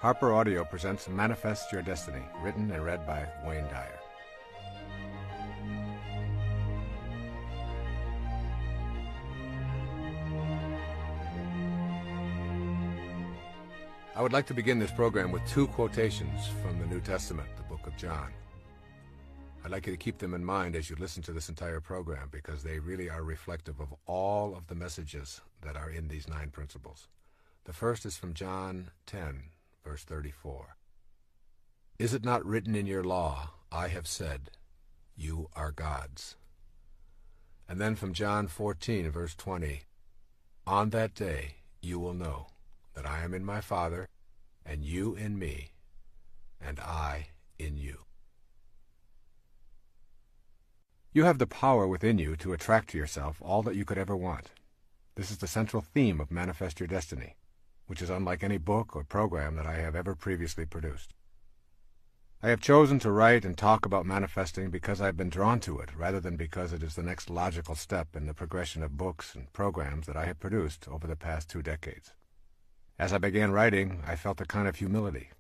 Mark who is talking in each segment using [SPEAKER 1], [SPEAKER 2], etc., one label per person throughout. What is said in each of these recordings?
[SPEAKER 1] Harper Audio presents Manifest Your Destiny, written and read by Wayne Dyer. I would like to begin this program with two quotations from the New Testament, the book of John. I'd like you to keep them in mind as you listen to this entire program, because they really are reflective of all of the messages that are in these 9 principles. The first is from John 10, verse 34. Is it not written in your law, I have said, you are gods? And then from John 14, verse 20, on that day you will know that I am in my Father, and you in me, and I in you. You have the power within you to attract to yourself all that you could ever want. This is the central theme of Manifest Your Destiny, which is unlike any book or program that I have ever previously produced. I have chosen to write and talk about manifesting because I have been drawn to it, rather than because it is the next logical step in the progression of books and programs that I have produced over the past 2 decades. As I began writing, I felt a kind of humility,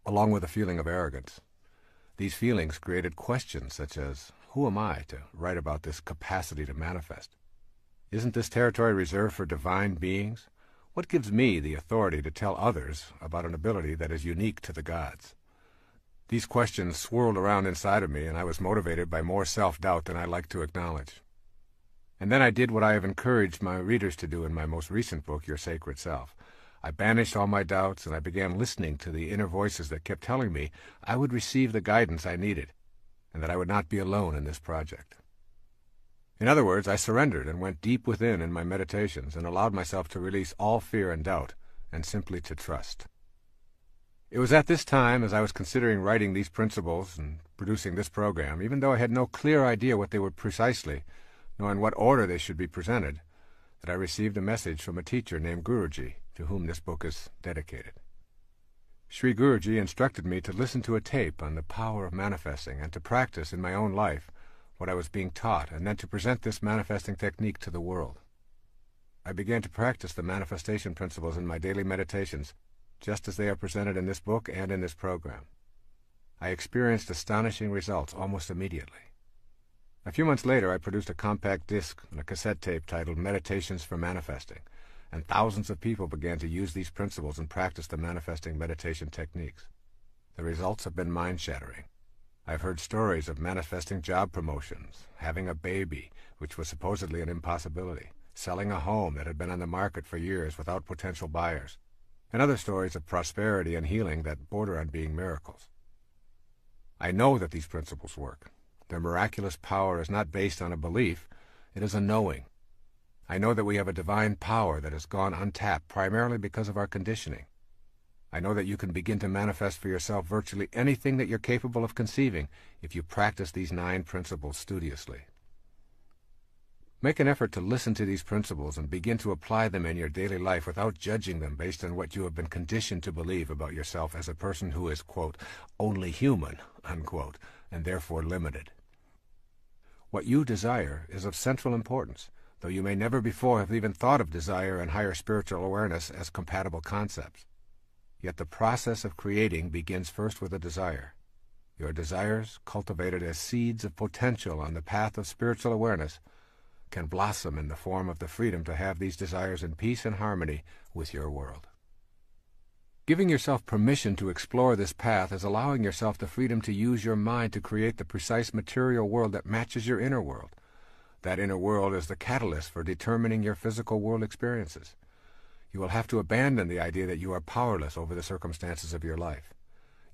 [SPEAKER 1] along with a feeling of arrogance. These feelings created questions such as, who am I to write about this capacity to manifest? Isn't this territory reserved for divine beings? What gives me the authority to tell others about an ability that is unique to the gods? These questions swirled around inside of me, and I was motivated by more self-doubt than I like to acknowledge. And then I did what I have encouraged my readers to do in my most recent book, Your Sacred Self. I banished all my doubts, and I began listening to the inner voices that kept telling me I would receive the guidance I needed, and that I would not be alone in this project. In other words, I surrendered and went deep within in my meditations and allowed myself to release all fear and doubt and simply to trust. It was at this time, as I was considering writing these principles and producing this program, even though I had no clear idea what they were precisely, nor in what order they should be presented, that I received a message from a teacher named Guruji, to whom this book is dedicated. Sri Guruji instructed me to listen to a tape on the power of manifesting and to practice in my own life what I was being taught, and then to present this manifesting technique to the world. I began to practice the manifestation principles in my daily meditations, just as they are presented in this book and in this program. I experienced astonishing results almost immediately. A few months later, I produced a compact disc and a cassette tape titled Meditations for Manifesting, and thousands of people began to use these principles and practice the manifesting meditation techniques. The results have been mind-shattering. I've heard stories of manifesting job promotions, having a baby, which was supposedly an impossibility, selling a home that had been on the market for years without potential buyers, and other stories of prosperity and healing that border on being miracles. I know that these principles work. Their miraculous power is not based on a belief, it is a knowing. I know that we have a divine power that has gone untapped primarily because of our conditioning. I know that you can begin to manifest for yourself virtually anything that you're capable of conceiving if you practice these 9 principles studiously. Make an effort to listen to these principles and begin to apply them in your daily life without judging them based on what you have been conditioned to believe about yourself as a person who is, quote, only human, unquote, and therefore limited. What you desire is of central importance, though you may never before have even thought of desire and higher spiritual awareness as compatible concepts. Yet the process of creating begins first with a desire. Your desires, cultivated as seeds of potential on the path of spiritual awareness, can blossom in the form of the freedom to have these desires in peace and harmony with your world. Giving yourself permission to explore this path is allowing yourself the freedom to use your mind to create the precise material world that matches your inner world. That inner world is the catalyst for determining your physical world experiences. You will have to abandon the idea that you are powerless over the circumstances of your life.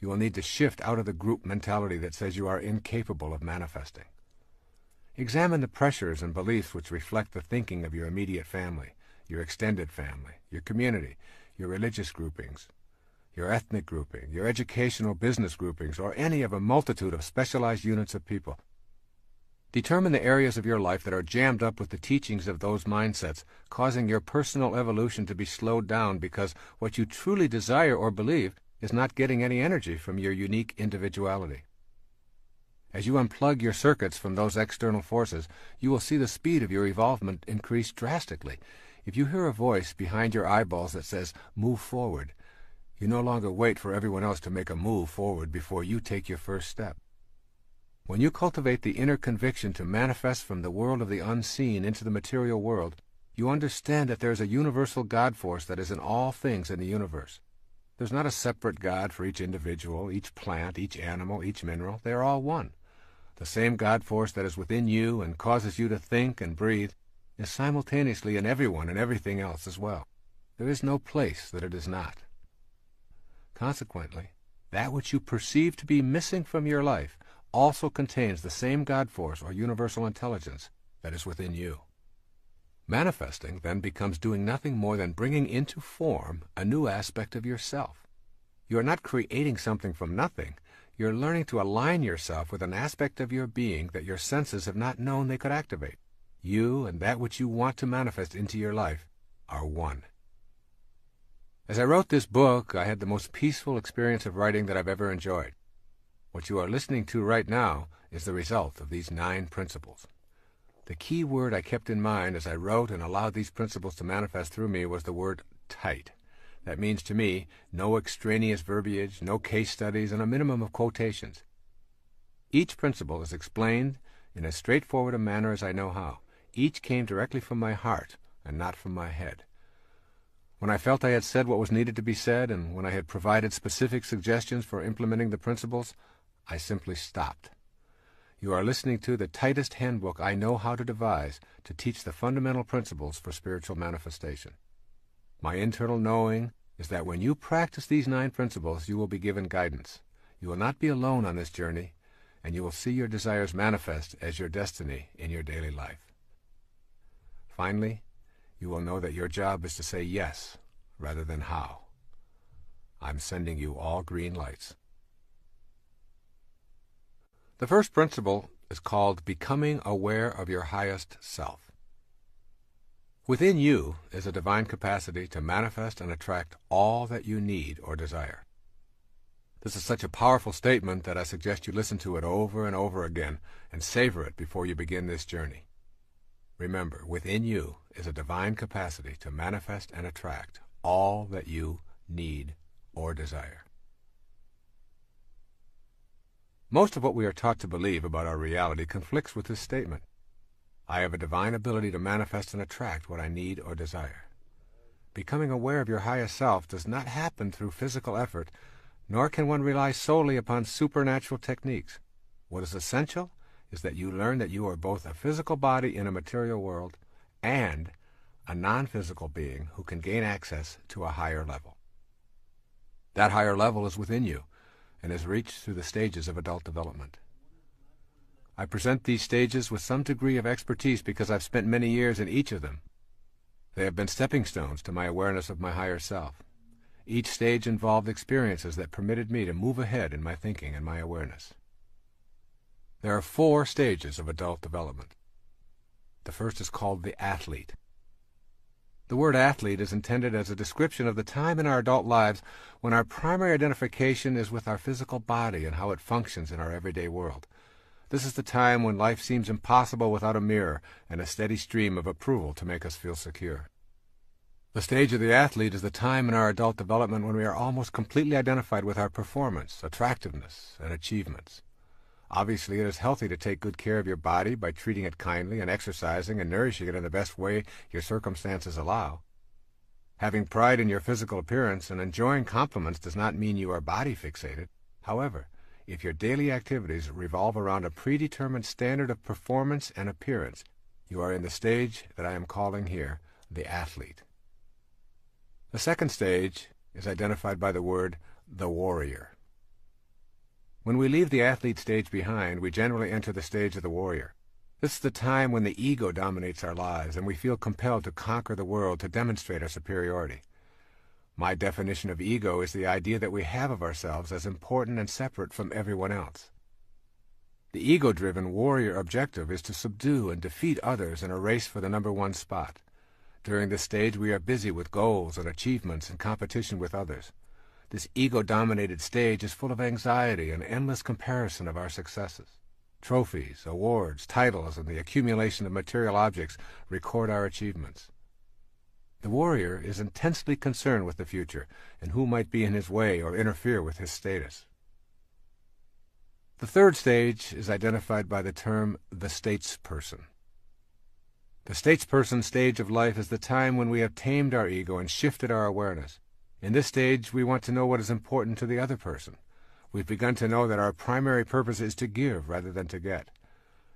[SPEAKER 1] You will need to shift out of the group mentality that says you are incapable of manifesting. Examine the pressures and beliefs which reflect the thinking of your immediate family, your extended family, your community, your religious groupings, your ethnic grouping, your educational business groupings, or any of a multitude of specialized units of people. Determine the areas of your life that are jammed up with the teachings of those mindsets, causing your personal evolution to be slowed down because what you truly desire or believe is not getting any energy from your unique individuality. As you unplug your circuits from those external forces, you will see the speed of your evolvement increase drastically. If you hear a voice behind your eyeballs that says, "Move forward," You no longer wait for everyone else to make a move forward before you take your first step. When you cultivate the inner conviction to manifest from the world of the unseen into the material world, you understand that there is a universal God force that is in all things in the universe. There's not a separate God for each individual, each plant, each animal, each mineral. They are all one. The same God force that is within you and causes you to think and breathe is simultaneously in everyone and everything else as well. There is no place that it is not. Consequently, that which you perceive to be missing from your life also contains the same God force or universal intelligence that is within you. Manifesting then becomes doing nothing more than bringing into form a new aspect of yourself. You are not creating something from nothing. You're learning to align yourself with an aspect of your being that your senses have not known they could activate. You and that which you want to manifest into your life are one. As I wrote this book, I had the most peaceful experience of writing that I've ever enjoyed. What you are listening to right now is the result of these 9 principles. The key word I kept in mind as I wrote and allowed these principles to manifest through me was the word tight. That means to me no extraneous verbiage, no case studies, and a minimum of quotations. Each principle is explained in as straightforward a manner as I know how. Each came directly from my heart and not from my head. When I felt I had said what was needed to be said, and when I had provided specific suggestions for implementing the principles, I simply stopped. You are listening to the tightest handbook I know how to devise to teach the fundamental principles for spiritual manifestation. My internal knowing is that when you practice these 9 principles, you will be given guidance. You will not be alone on this journey, and you will see your desires manifest as your destiny in your daily life. Finally, you will know that your job is to say yes rather than how. I'm sending you all green lights. The first principle is called becoming aware of your highest self. Within you is a divine capacity to manifest and attract all that you need or desire. This is such a powerful statement that I suggest you listen to it over and over again and savor it before you begin this journey. Remember, within you is a divine capacity to manifest and attract all that you need or desire. Most of what we are taught to believe about our reality conflicts with this statement. I have a divine ability to manifest and attract what I need or desire. Becoming aware of your highest self does not happen through physical effort, nor can one rely solely upon supernatural techniques. What is essential is that you learn that you are both a physical body in a material world and a non-physical being who can gain access to a higher level. That higher level is within you and is reached through the stages of adult development. I present these stages with some degree of expertise because I've spent many years in each of them. They have been stepping stones to my awareness of my higher self. Each stage involved experiences that permitted me to move ahead in my thinking and my awareness. There are 4 stages of adult development. The first is called the athlete. The word athlete is intended as a description of the time in our adult lives when our primary identification is with our physical body and how it functions in our everyday world. This is the time when life seems impossible without a mirror and a steady stream of approval to make us feel secure. The stage of the athlete is the time in our adult development when we are almost completely identified with our performance, attractiveness, and achievements. Obviously, it is healthy to take good care of your body by treating it kindly and exercising and nourishing it in the best way your circumstances allow. Having pride in your physical appearance and enjoying compliments does not mean you are body fixated. However, if your daily activities revolve around a predetermined standard of performance and appearance, you are in the stage that I am calling here the athlete. The second stage is identified by the word the warrior. When we leave the athlete stage behind, we generally enter the stage of the warrior. This is the time when the ego dominates our lives and we feel compelled to conquer the world to demonstrate our superiority. My definition of ego is the idea that we have of ourselves as important and separate from everyone else. The ego-driven warrior objective is to subdue and defeat others in a race for the number 1 spot. During this stage, we are busy with goals and achievements and competition with others. This ego-dominated stage is full of anxiety and endless comparison of our successes. Trophies, awards, titles, and the accumulation of material objects record our achievements. The warrior is intensely concerned with the future and who might be in his way or interfere with his status. The third stage is identified by the term the statesperson. The statesperson stage of life is the time when we have tamed our ego and shifted our awareness. In this stage, we want to know what is important to the other person. We've begun to know that our primary purpose is to give rather than to get.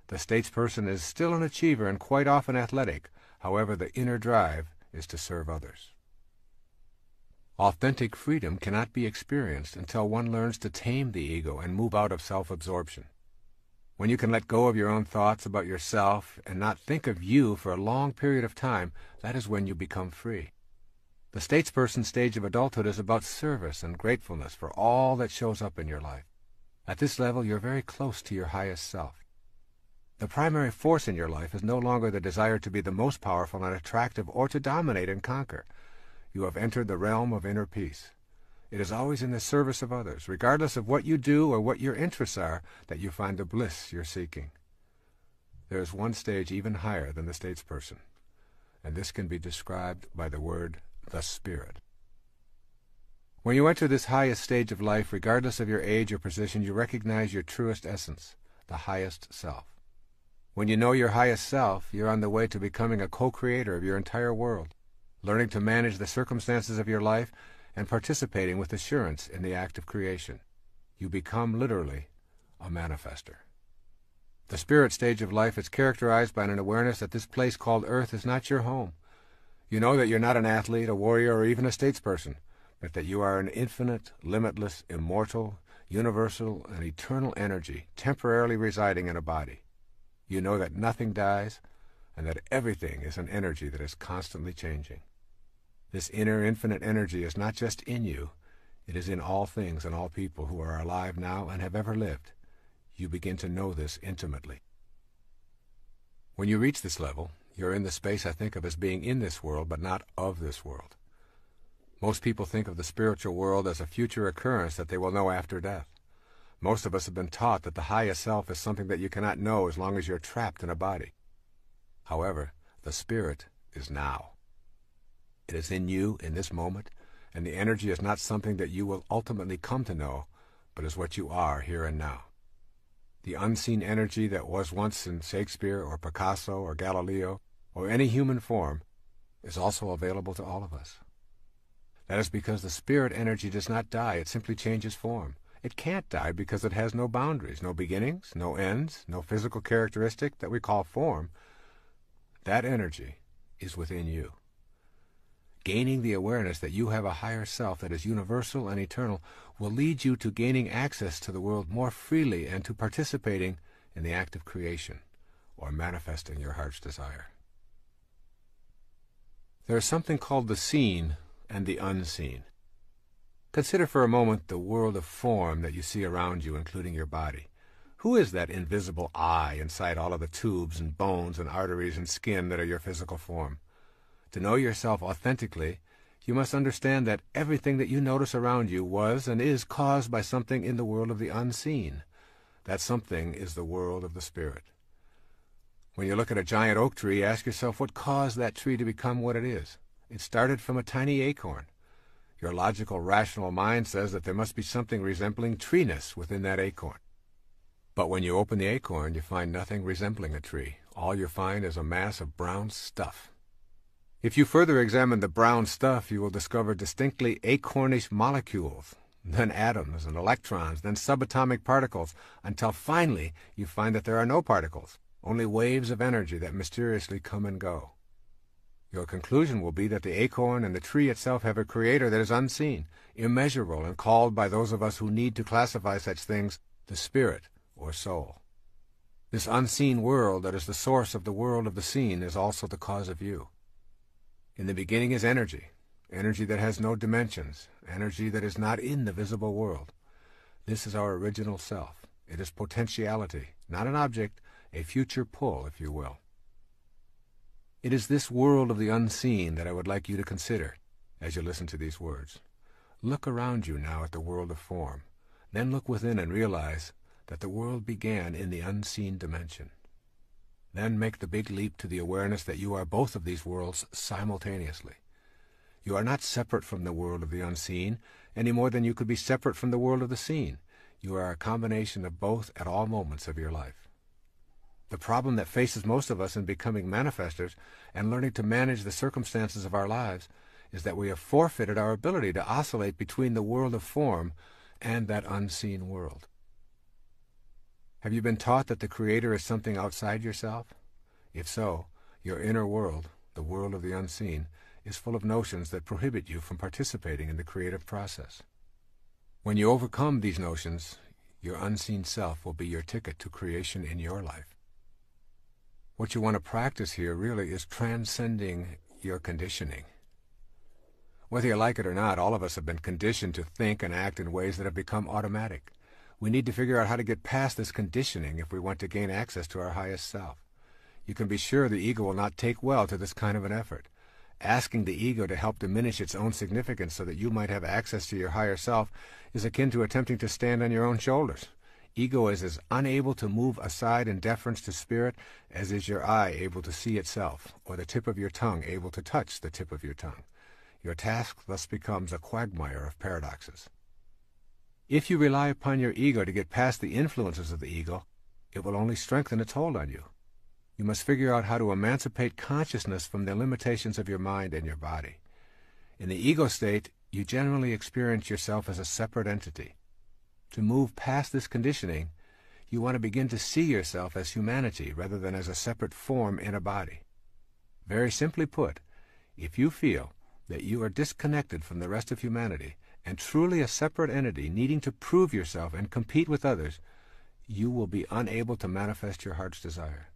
[SPEAKER 1] The statesperson is still an achiever and quite often athletic. However, the inner drive is to serve others. Authentic freedom cannot be experienced until one learns to tame the ego and move out of self-absorption. When you can let go of your own thoughts about yourself and not think of you for a long period of time, that is when you become free. The statesperson stage of adulthood is about service and gratefulness for all that shows up in your life. At this level, you're very close to your highest self. The primary force in your life is no longer the desire to be the most powerful and attractive or to dominate and conquer. You have entered the realm of inner peace. It is always in the service of others, regardless of what you do or what your interests are, that you find the bliss you're seeking. There is one stage even higher than the statesperson, and this can be described by the word the spirit. When you enter this highest stage of life, regardless of your age or position, you recognize your truest essence, the highest self. When you know your highest self, you're on the way to becoming a co-creator of your entire world, learning to manage the circumstances of your life and participating with assurance in the act of creation. You become literally a manifester. The spirit stage of life is characterized by an awareness that this place called Earth is not your home. You know that you're not an athlete, a warrior, or even a statesperson, but that you are an infinite, limitless, immortal, universal, and eternal energy temporarily residing in a body. You know that nothing dies, and that everything is an energy that is constantly changing. This inner infinite energy is not just in you, it is in all things and all people who are alive now and have ever lived. You begin to know this intimately. When you reach this level, you're in the space I think of as being in this world, but not of this world. Most people think of the spiritual world as a future occurrence that they will know after death. Most of us have been taught that the highest self is something that you cannot know as long as you're trapped in a body. However, the spirit is now. It is in you in this moment, and the energy is not something that you will ultimately come to know, but is what you are here and now. The unseen energy that was once in Shakespeare or Picasso or Galileo or any human form is also available to all of us. That is because the spirit energy does not die, it simply changes form. It can't die because it has no boundaries, no beginnings, no ends, no physical characteristic that we call form. That energy is within you. Gaining the awareness that you have a higher self that is universal and eternal will lead you to gaining access to the world more freely and to participating in the act of creation, or manifesting your heart's desire. There is something called the seen and the unseen. Consider for a moment the world of form that you see around you, including your body. Who is that invisible I inside all of the tubes and bones and arteries and skin that are your physical form? To know yourself authentically, you must understand that everything that you notice around you was and is caused by something in the world of the unseen. That something is the world of the spirit. When you look at a giant oak tree, ask yourself what caused that tree to become what it is. It started from a tiny acorn. Your logical, rational mind says that there must be something resembling treeness within that acorn. But when you open the acorn, you find nothing resembling a tree. All you find is a mass of brown stuff. If you further examine the brown stuff, you will discover distinctly acornish molecules, then atoms and electrons, then subatomic particles, until finally you find that there are no particles, only waves of energy that mysteriously come and go. Your conclusion will be that the acorn and the tree itself have a creator that is unseen, immeasurable, and called by those of us who need to classify such things the spirit or soul. This unseen world that is the source of the world of the seen is also the cause of you. In the beginning is energy, energy that has no dimensions, energy that is not in the visible world. This is our original self. It is potentiality, not an object, a future pull, if you will. It is this world of the unseen that I would like you to consider as you listen to these words. Look around you now at the world of form. Then look within and realize that the world began in the unseen dimension. Then make the big leap to the awareness that you are both of these worlds simultaneously. You are not separate from the world of the unseen, any more than you could be separate from the world of the seen. You are a combination of both at all moments of your life. The problem that faces most of us in becoming manifestors and learning to manage the circumstances of our lives is that we have forfeited our ability to oscillate between the world of form and that unseen world. Have you been taught that the Creator is something outside yourself? If so, your inner world, the world of the unseen, is full of notions that prohibit you from participating in the creative process. When you overcome these notions, your unseen self will be your ticket to creation in your life. What you want to practice here really is transcending your conditioning. Whether you like it or not, all of us have been conditioned to think and act in ways that have become automatic. We need to figure out how to get past this conditioning if we want to gain access to our highest self. You can be sure the ego will not take well to this kind of an effort. Asking the ego to help diminish its own significance so that you might have access to your higher self is akin to attempting to stand on your own shoulders. Ego is as unable to move aside in deference to spirit as is your eye able to see itself, or the tip of your tongue able to touch the tip of your tongue. Your task thus becomes a quagmire of paradoxes. If you rely upon your ego to get past the influences of the ego, it will only strengthen its hold on you. You must figure out how to emancipate consciousness from the limitations of your mind and your body. In the ego state, you generally experience yourself as a separate entity. To move past this conditioning, you want to begin to see yourself as humanity rather than as a separate form in a body. Very simply put, if you feel that you are disconnected from the rest of humanity and truly a separate entity needing to prove yourself and compete with others, you will be unable to manifest your heart's desire.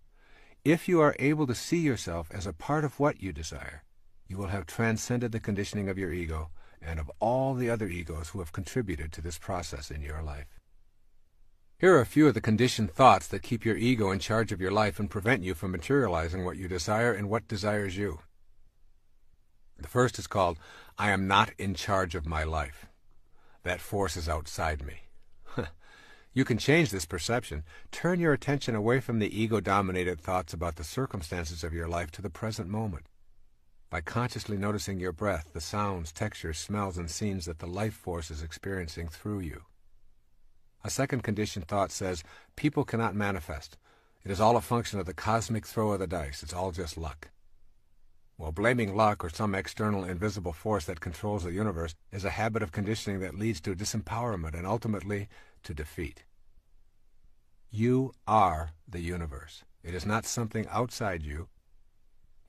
[SPEAKER 1] If you are able to see yourself as a part of what you desire, you will have transcended the conditioning of your ego and of all the other egos who have contributed to this process in your life. Here are a few of the conditioned thoughts that keep your ego in charge of your life and prevent you from materializing what you desire and what desires you. The first is called, I am not in charge of my life. That force is outside me. You can change this perception. Turn your attention away from the ego-dominated thoughts about the circumstances of your life to the present moment. By consciously noticing your breath, the sounds, textures, smells, and scenes that the life force is experiencing through you. A second conditioned thought says, people cannot manifest. It is all a function of the cosmic throw of the dice. It's all just luck. Well, blaming luck or some external invisible force that controls the universe is a habit of conditioning that leads to disempowerment and ultimately to defeat. You are the universe. It is not something outside you.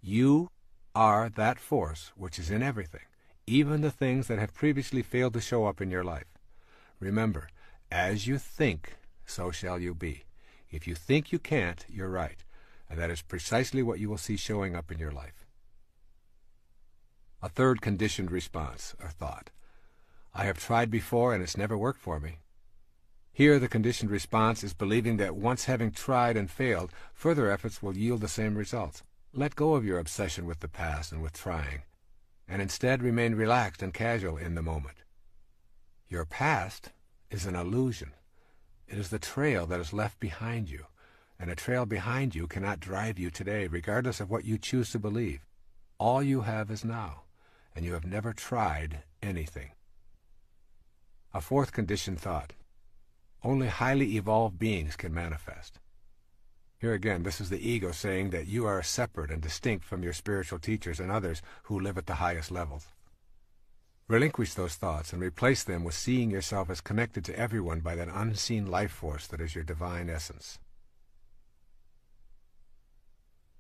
[SPEAKER 1] You are that force which is in everything, even the things that have previously failed to show up in your life. Remember, as you think, so shall you be. If you think you can't, you're right, and that is precisely what you will see showing up in your life. A third conditioned response, or thought. I have tried before and it's never worked for me. Here the conditioned response is believing that once having tried and failed, further efforts will yield the same results. Let go of your obsession with the past and with trying, and instead remain relaxed and casual in the moment. Your past is an illusion. It is the trail that is left behind you, and a trail behind you cannot drive you today, regardless of what you choose to believe. All you have is now, and you have never tried anything. A fourth conditioned thought. Only highly evolved beings can manifest. Here again, this is the ego saying that you are separate and distinct from your spiritual teachers and others who live at the highest levels. Relinquish those thoughts and replace them with seeing yourself as connected to everyone by that unseen life force that is your divine essence.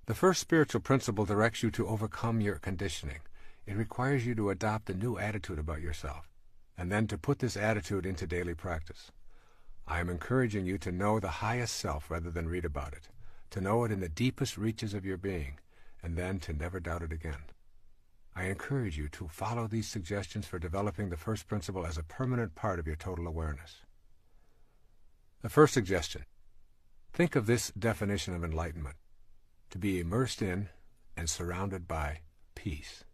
[SPEAKER 1] The first spiritual principle directs you to overcome your conditioning. It requires you to adopt a new attitude about yourself, and then to put this attitude into daily practice. I am encouraging you to know the highest self rather than read about it, to know it in the deepest reaches of your being, and then to never doubt it again. I encourage you to follow these suggestions for developing the first principle as a permanent part of your total awareness. The first suggestion. Think of this definition of enlightenment: to be immersed in and surrounded by peace.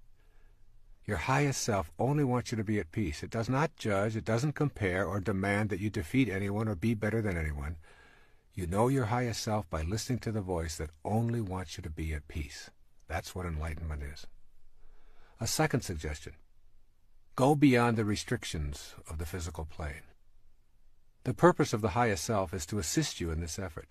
[SPEAKER 1] Your highest self only wants you to be at peace. It does not judge, it doesn't compare or demand that you defeat anyone or be better than anyone. You know your highest self by listening to the voice that only wants you to be at peace. That's what enlightenment is. A second suggestion: go beyond the restrictions of the physical plane. The purpose of the highest self is to assist you in this effort.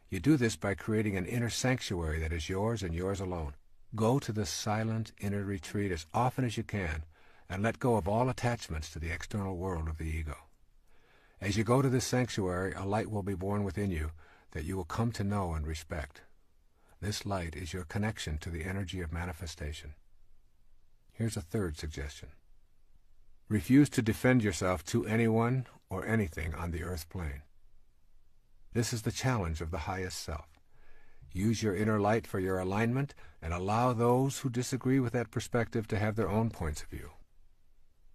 [SPEAKER 1] You do this by creating an inner sanctuary that is yours and yours alone. Go to this silent inner retreat as often as you can, and let go of all attachments to the external world of the ego. As you go to this sanctuary, a light will be born within you that you will come to know and respect. This light is your connection to the energy of manifestation. Here's a third suggestion: refuse to defend yourself to anyone or anything on the earth plane. This is the challenge of the highest self. Use your inner light for your alignment and allow those who disagree with that perspective to have their own points of view.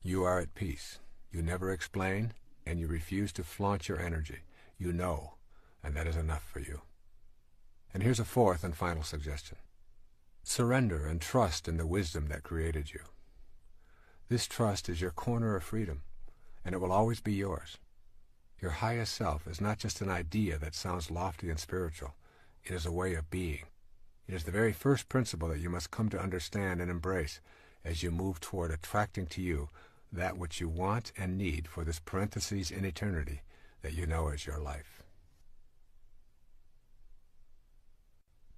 [SPEAKER 1] You are at peace. You never explain, and you refuse to flaunt your energy. You know, and that is enough for you. And here's a fourth and final suggestion: surrender and trust in the wisdom that created you. This trust is your corner of freedom, and it will always be yours. Your highest self is not just an idea that sounds lofty and spiritual. It is a way of being. It is the very first principle that you must come to understand and embrace as you move toward attracting to you that which you want and need for this parenthesis in eternity that you know as your life.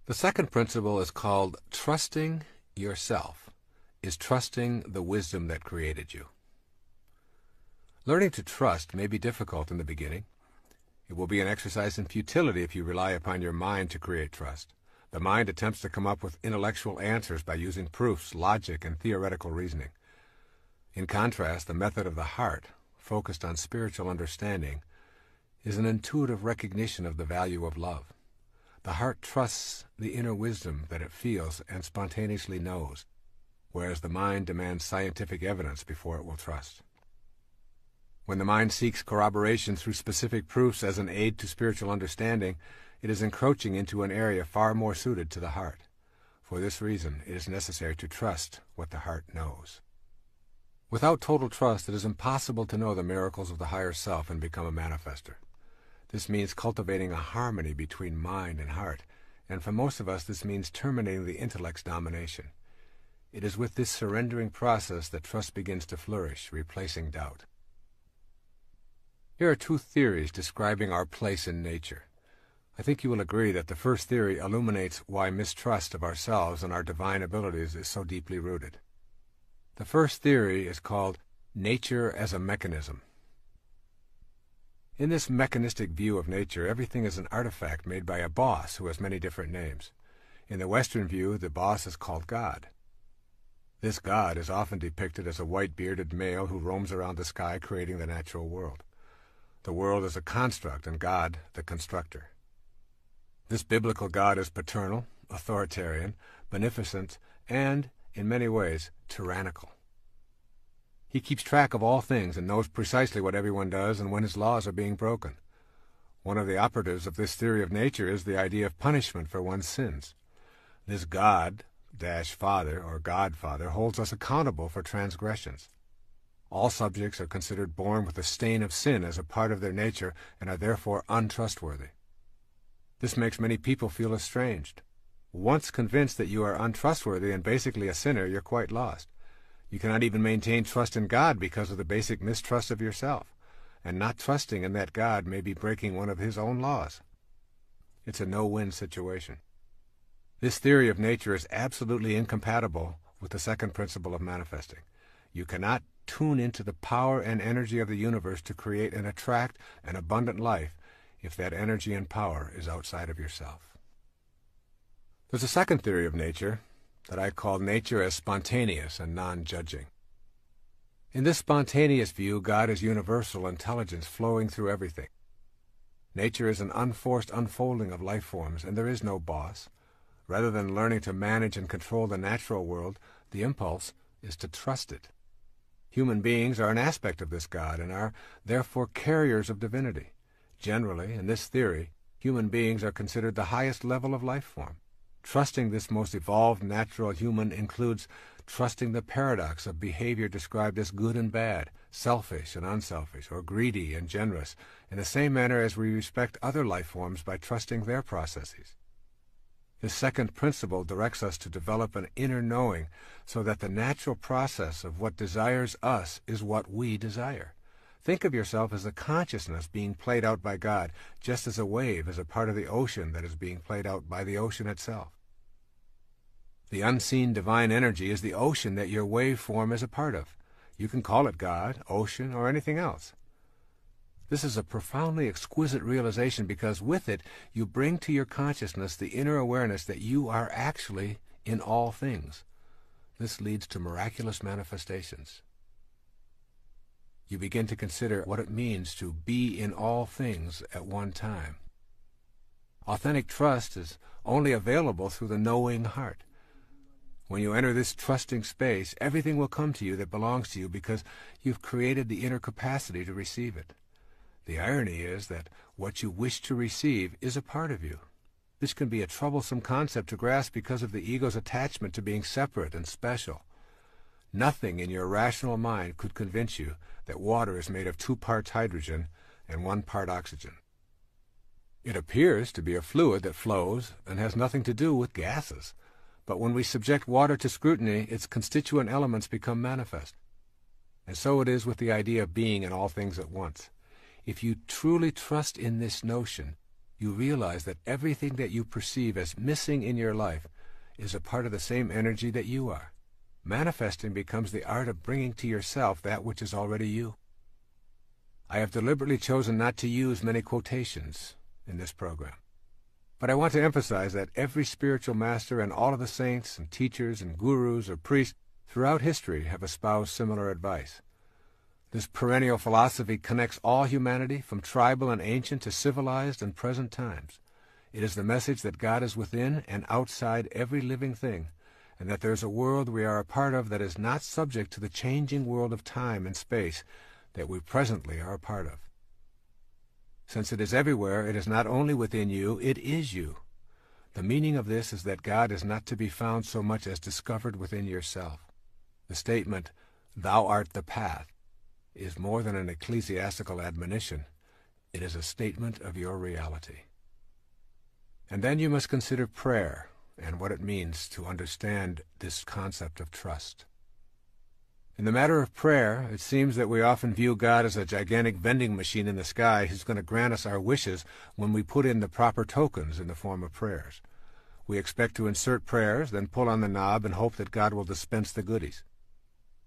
[SPEAKER 1] The second principle is called trusting yourself, is trusting the wisdom that created you. Learning to trust may be difficult in the beginning. It will be an exercise in futility if you rely upon your mind to create trust. The mind attempts to come up with intellectual answers by using proofs, logic, and theoretical reasoning. In contrast, the method of the heart, focused on spiritual understanding, is an intuitive recognition of the value of love. The heart trusts the inner wisdom that it feels and spontaneously knows, whereas the mind demands scientific evidence before it will trust. When the mind seeks corroboration through specific proofs as an aid to spiritual understanding, it is encroaching into an area far more suited to the heart. For this reason, it is necessary to trust what the heart knows. Without total trust, it is impossible to know the miracles of the higher self and become a manifester. This means cultivating a harmony between mind and heart, and for most of us this means terminating the intellect's domination. It is with this surrendering process that trust begins to flourish, replacing doubt. Here are two theories describing our place in nature. I think you will agree that the first theory illuminates why mistrust of ourselves and our divine abilities is so deeply rooted. The first theory is called nature as a mechanism. In this mechanistic view of nature, everything is an artifact made by a boss who has many different names. In the Western view, the boss is called God. This God is often depicted as a white-bearded male who roams around the sky creating the natural world. The world is a construct and God the constructor. This biblical God is paternal, authoritarian, beneficent, and, in many ways, tyrannical. He keeps track of all things and knows precisely what everyone does and when his laws are being broken. One of the operatives of this theory of nature is the idea of punishment for one's sins. This God-Father or Godfather holds us accountable for transgressions. All subjects are considered born with the stain of sin as a part of their nature and are therefore untrustworthy. This makes many people feel estranged. Once convinced that you are untrustworthy and basically a sinner, you're quite lost. You cannot even maintain trust in God because of the basic mistrust of yourself, and not trusting in that God may be breaking one of his own laws. It's a no-win situation. This theory of nature is absolutely incompatible with the second principle of manifesting. You cannot tune into the power and energy of the universe to create and attract an abundant life if that energy and power is outside of yourself. There's a second theory of nature that I call nature as spontaneous and non-judging. In this spontaneous view, God is universal intelligence flowing through everything. Nature is an unforced unfolding of life forms, and there is no boss. Rather than learning to manage and control the natural world, the impulse is to trust it. Human beings are an aspect of this God and are, therefore, carriers of divinity. Generally, in this theory, human beings are considered the highest level of life form. Trusting this most evolved natural human includes trusting the paradox of behavior described as good and bad, selfish and unselfish, or greedy and generous, in the same manner as we respect other life forms by trusting their processes. This second principle directs us to develop an inner knowing so that the natural process of what desires us is what we desire. Think of yourself as a consciousness being played out by God, just as a wave is a part of the ocean that is being played out by the ocean itself. The unseen divine energy is the ocean that your waveform is a part of. You can call it God, ocean, or anything else. This is a profoundly exquisite realization because with it you bring to your consciousness the inner awareness that you are actually in all things. This leads to miraculous manifestations. You begin to consider what it means to be in all things at one time. Authentic trust is only available through the knowing heart. When you enter this trusting space, everything will come to you that belongs to you because you've created the inner capacity to receive it. The irony is that what you wish to receive is a part of you. This can be a troublesome concept to grasp because of the ego's attachment to being separate and special. Nothing in your rational mind could convince you that water is made of 2 parts hydrogen and 1 part oxygen. It appears to be a fluid that flows and has nothing to do with gases. But when we subject water to scrutiny, its constituent elements become manifest. And so it is with the idea of being in all things at once. If you truly trust in this notion, you realize that everything that you perceive as missing in your life is a part of the same energy that you are. Manifesting becomes the art of bringing to yourself that which is already you. I have deliberately chosen not to use many quotations in this program. But I want to emphasize that every spiritual master and all of the saints and teachers and gurus or priests throughout history have espoused similar advice. This perennial philosophy connects all humanity, from tribal and ancient to civilized and present times. It is the message that God is within and outside every living thing, and that there is a world we are a part of that is not subject to the changing world of time and space that we presently are a part of. Since it is everywhere, it is not only within you, it is you. The meaning of this is that God is not to be found so much as discovered within yourself. The statement, "Thou art the path," is more than an ecclesiastical admonition. It is a statement of your reality. And then you must consider prayer and what it means to understand this concept of trust. In the matter of prayer, it seems that we often view God as a gigantic vending machine in the sky who's going to grant us our wishes when we put in the proper tokens in the form of prayers. We expect to insert prayers, then pull on the knob and hope that God will dispense the goodies.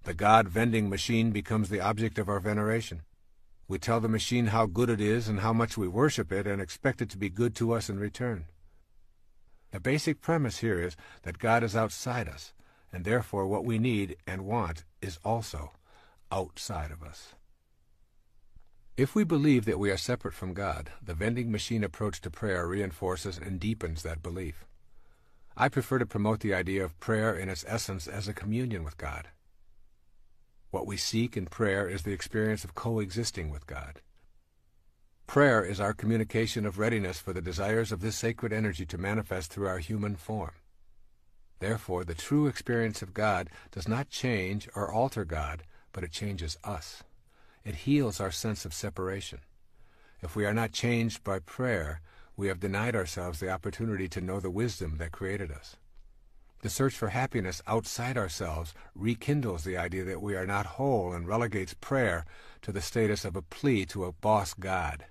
[SPEAKER 1] The God vending machine becomes the object of our veneration. We tell the machine how good it is and how much we worship it and expect it to be good to us in return. The basic premise here is that God is outside us, and therefore what we need and want is also outside of us. If we believe that we are separate from God, the vending machine approach to prayer reinforces and deepens that belief. I prefer to promote the idea of prayer in its essence as a communion with God. What we seek in prayer is the experience of coexisting with God. Prayer is our communication of readiness for the desires of this sacred energy to manifest through our human form. Therefore, the true experience of God does not change or alter God, but it changes us. It heals our sense of separation. If we are not changed by prayer, we have denied ourselves the opportunity to know the wisdom that created us. The search for happiness outside ourselves rekindles the idea that we are not whole and relegates prayer to the status of a plea to a boss God.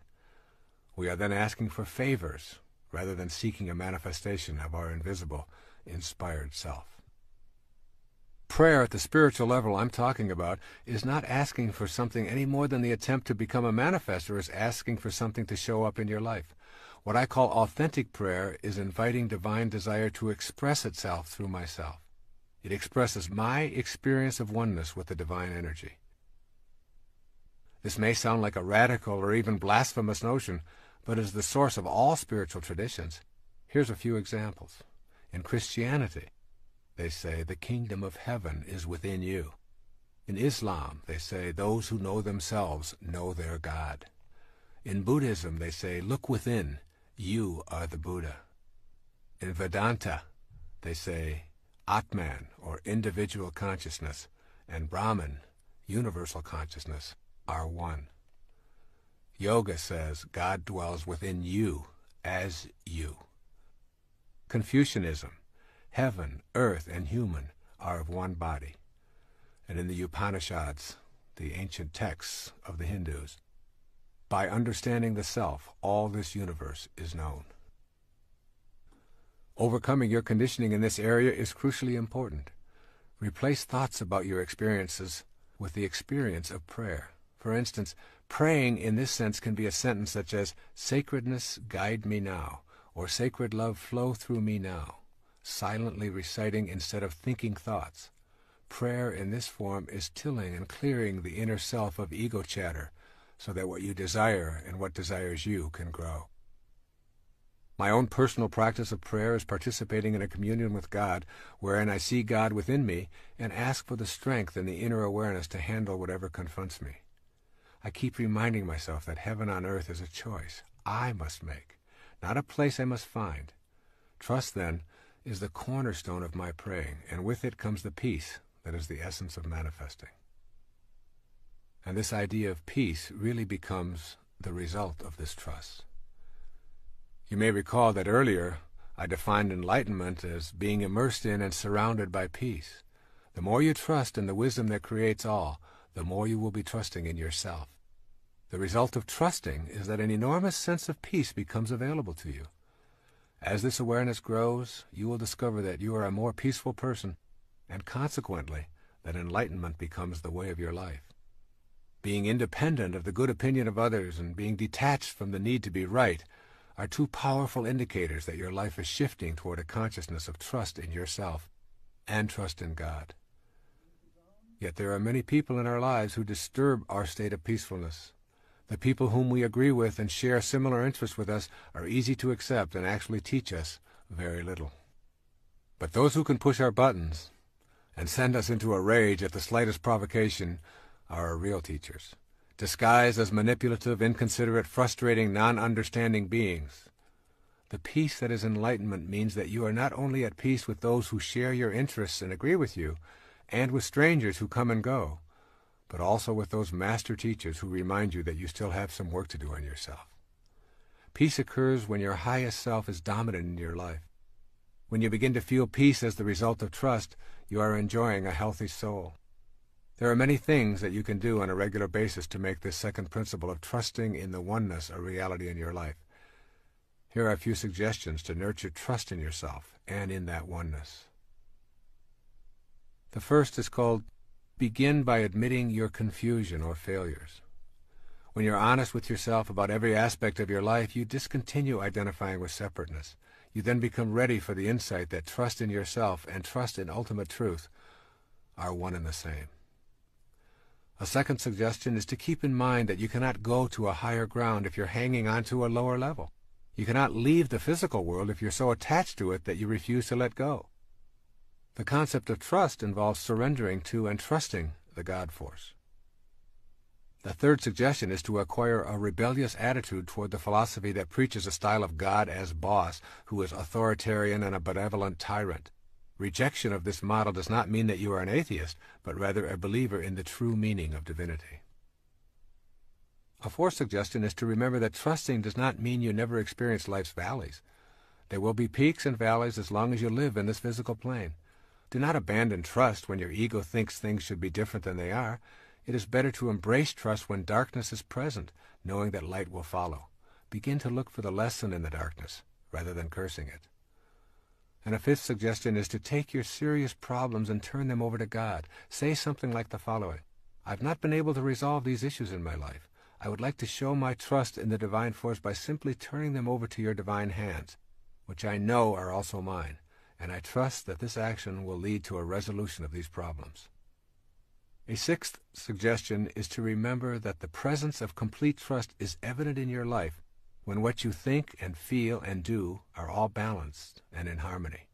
[SPEAKER 1] We are then asking for favors rather than seeking a manifestation of our invisible, inspired self. Prayer at the spiritual level I'm talking about is not asking for something any more than the attempt to become a manifester is asking for something to show up in your life. What I call authentic prayer is inviting divine desire to express itself through myself. It expresses my experience of oneness with the divine energy. This may sound like a radical or even blasphemous notion, but is the source of all spiritual traditions. Here's a few examples. In Christianity, they say the kingdom of heaven is within you. In Islam, they say those who know themselves know their God. In Buddhism, they say, look within. You are the Buddha. In Vedanta, they say Atman, or individual consciousness, and Brahman, universal consciousness, are one. Yoga says God dwells within you as you. Confucianism, heaven, earth, and human are of one body. And in the Upanishads, the ancient texts of the Hindus, by understanding the self, all this universe is known. Overcoming your conditioning in this area is crucially important. Replace thoughts about your experiences with the experience of prayer. For instance, praying in this sense can be a sentence such as, "Sacredness, guide me now," or "Sacred love, flow through me now," silently reciting instead of thinking thoughts. Prayer in this form is tilling and clearing the inner self of ego chatter, so that what you desire and what desires you can grow. My own personal practice of prayer is participating in a communion with God, wherein I see God within me and ask for the strength and the inner awareness to handle whatever confronts me. I keep reminding myself that heaven on earth is a choice I must make, not a place I must find. Trust, then, is the cornerstone of my praying, and with it comes the peace that is the essence of manifesting. And this idea of peace really becomes the result of this trust. You may recall that earlier I defined enlightenment as being immersed in and surrounded by peace. The more you trust in the wisdom that creates all, the more you will be trusting in yourself. The result of trusting is that an enormous sense of peace becomes available to you. As this awareness grows, you will discover that you are a more peaceful person, and consequently, that enlightenment becomes the way of your life. Being independent of the good opinion of others and being detached from the need to be right are two powerful indicators that your life is shifting toward a consciousness of trust in yourself and trust in God. Yet there are many people in our lives who disturb our state of peacefulness. The people whom we agree with and share similar interests with us are easy to accept and actually teach us very little. But those who can push our buttons and send us into a rage at the slightest provocation are our real teachers, disguised as manipulative, inconsiderate, frustrating, non-understanding beings. The peace that is enlightenment means that you are not only at peace with those who share your interests and agree with you, and with strangers who come and go, but also with those master teachers who remind you that you still have some work to do on yourself. Peace occurs when your highest self is dominant in your life. When you begin to feel peace as the result of trust, you are enjoying a healthy soul. There are many things that you can do on a regular basis to make this second principle of trusting in the oneness a reality in your life. Here are a few suggestions to nurture trust in yourself and in that oneness. The first is called Begin by admitting your confusion or failures. When you're honest with yourself about every aspect of your life, you discontinue identifying with separateness. You then become ready for the insight that trust in yourself and trust in ultimate truth are one and the same. A second suggestion is to keep in mind that you cannot go to a higher ground if you're hanging on to a lower level. You cannot leave the physical world if you're so attached to it that you refuse to let go. The concept of trust involves surrendering to and trusting the God force. The third suggestion is to acquire a rebellious attitude toward the philosophy that preaches a style of God as boss, who is authoritarian and a benevolent tyrant. Rejection of this model does not mean that you are an atheist, but rather a believer in the true meaning of divinity. A fourth suggestion is to remember that trusting does not mean you never experience life's valleys. There will be peaks and valleys as long as you live in this physical plane. Do not abandon trust when your ego thinks things should be different than they are. It is better to embrace trust when darkness is present, knowing that light will follow. Begin to look for the lesson in the darkness, rather than cursing it. And a fifth suggestion is to take your serious problems and turn them over to God. Say something like the following: I've not been able to resolve these issues in my life. I would like to show my trust in the divine force by simply turning them over to your divine hands, which I know are also mine, and I trust that this action will lead to a resolution of these problems. A sixth suggestion is to remember that the presence of complete trust is evident in your life when what you think and feel and do are all balanced and in harmony.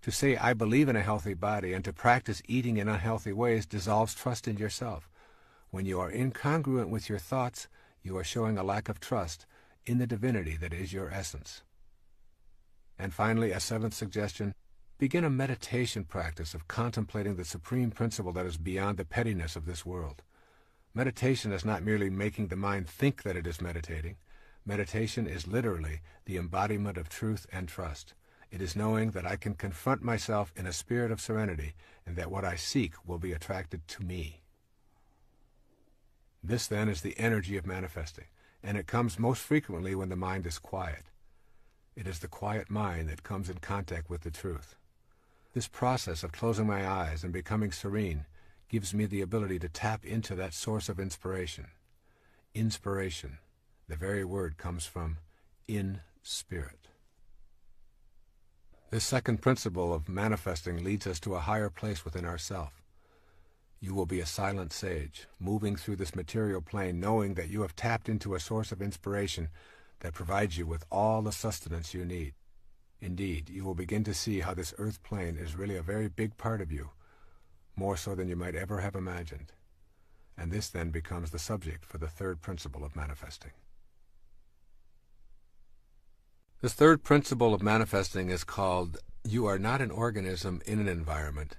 [SPEAKER 1] To say, I believe in a healthy body, and to practice eating in unhealthy ways dissolves trust in yourself. When you are incongruent with your thoughts, you are showing a lack of trust in the divinity that is your essence. And finally, a seventh suggestion: begin a meditation practice of contemplating the supreme principle that is beyond the pettiness of this world. Meditation is not merely making the mind think that it is meditating. Meditation is literally the embodiment of truth and trust. It is knowing that I can confront myself in a spirit of serenity, and that what I seek will be attracted to me. This, then, is the energy of manifesting, and it comes most frequently when the mind is quiet. It is the quiet mind that comes in contact with the truth. This process of closing my eyes and becoming serene gives me the ability to tap into that source of inspiration. Inspiration, the very word comes from in spirit. This second principle of manifesting leads us to a higher place within ourself. You will be a silent sage, moving through this material plane, knowing that you have tapped into a source of inspiration that provides you with all the sustenance you need. Indeed, you will begin to see how this earth plane is really a very big part of you, more so than you might ever have imagined. And this then becomes the subject for the third principle of manifesting. This third principle of manifesting is called, you are not an organism in an environment.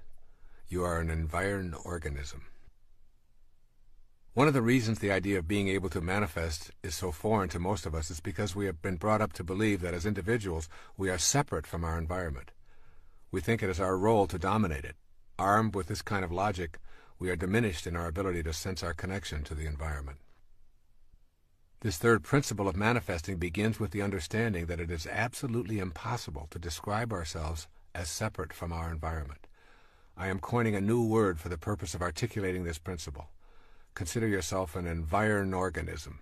[SPEAKER 1] You are an environed organism. One of the reasons the idea of being able to manifest is so foreign to most of us is because we have been brought up to believe that as individuals we are separate from our environment. We think it is our role to dominate it. Armed with this kind of logic, we are diminished in our ability to sense our connection to the environment. This third principle of manifesting begins with the understanding that it is absolutely impossible to describe ourselves as separate from our environment. I am coining a new word for the purpose of articulating this principle. Consider yourself an environed organism.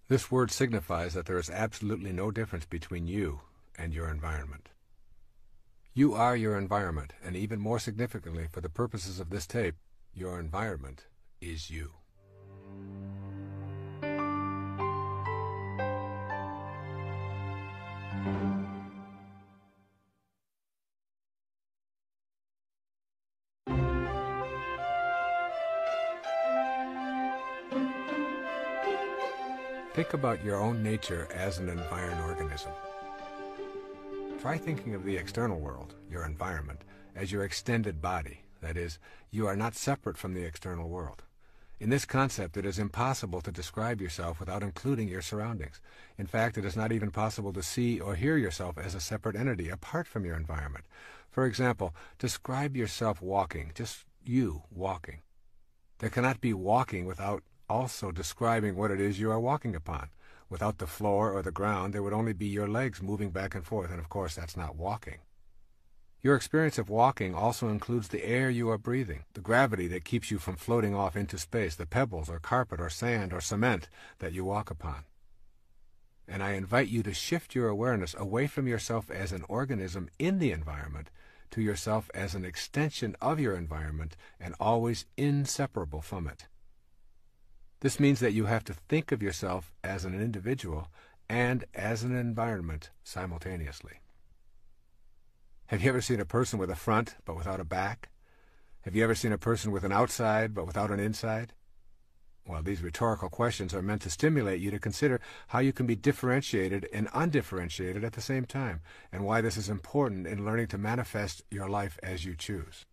[SPEAKER 1] This word signifies that there is absolutely no difference between you and your environment. You are your environment, and even more significantly, for the purposes of this tape, your environment is you. Think about your own nature as an environed organism. Try thinking of the external world, your environment, as your extended body. That is, you are not separate from the external world. In this concept, it is impossible to describe yourself without including your surroundings. In fact, it is not even possible to see or hear yourself as a separate entity apart from your environment. For example, describe yourself walking, just you walking. There cannot be walking without also describing what it is you are walking upon. Without the floor or the ground, there would only be your legs moving back and forth, and of course that's not walking. Your experience of walking also includes the air you are breathing, the gravity that keeps you from floating off into space, the pebbles or carpet or sand or cement that you walk upon. And I invite you to shift your awareness away from yourself as an organism in the environment to yourself as an extension of your environment and always inseparable from it. This means that you have to think of yourself as an individual and as an environment simultaneously. Have you ever seen a person with a front but without a back? Have you ever seen a person with an outside but without an inside? Well, these rhetorical questions are meant to stimulate you to consider how you can be differentiated and undifferentiated at the same time, and why this is important in learning to manifest your life as you choose.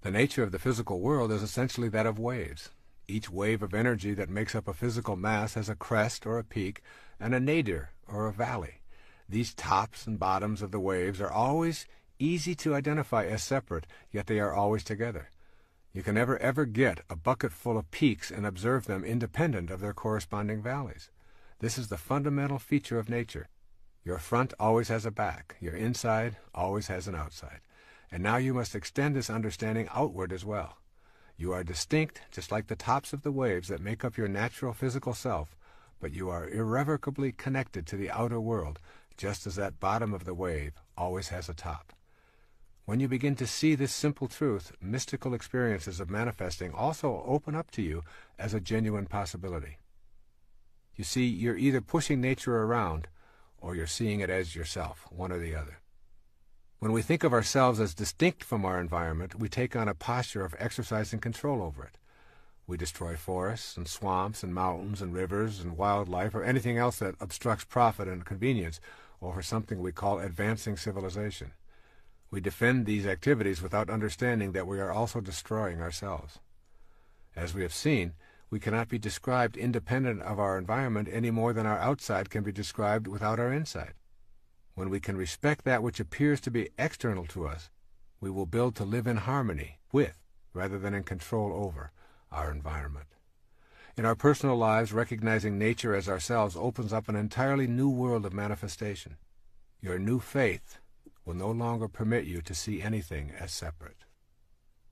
[SPEAKER 1] The nature of the physical world is essentially that of waves. Each wave of energy that makes up a physical mass has a crest or a peak and a nadir or a valley. These tops and bottoms of the waves are always easy to identify as separate, yet they are always together. You can never ever get a bucket full of peaks and observe them independent of their corresponding valleys. This is the fundamental feature of nature. Your front always has a back, your inside always has an outside. And now you must extend this understanding outward as well. You are distinct, just like the tops of the waves that make up your natural physical self, but you are irrevocably connected to the outer world, just as that bottom of the wave always has a top. When you begin to see this simple truth, mystical experiences of manifesting also open up to you as a genuine possibility. You see, you're either pushing nature around, or you're seeing it as yourself, one or the other. When we think of ourselves as distinct from our environment, we take on a posture of exercising control over it. We destroy forests and swamps and mountains and rivers and wildlife or anything else that obstructs profit and convenience, or for something we call advancing civilization. We defend these activities without understanding that we are also destroying ourselves. As we have seen, we cannot be described independent of our environment any more than our outside can be described without our inside. When we can respect that which appears to be external to us, we will build to live in harmony with, rather than in control over, our environment. In our personal lives, recognizing nature as ourselves opens up an entirely new world of manifestation. Your new faith will no longer permit you to see anything as separate.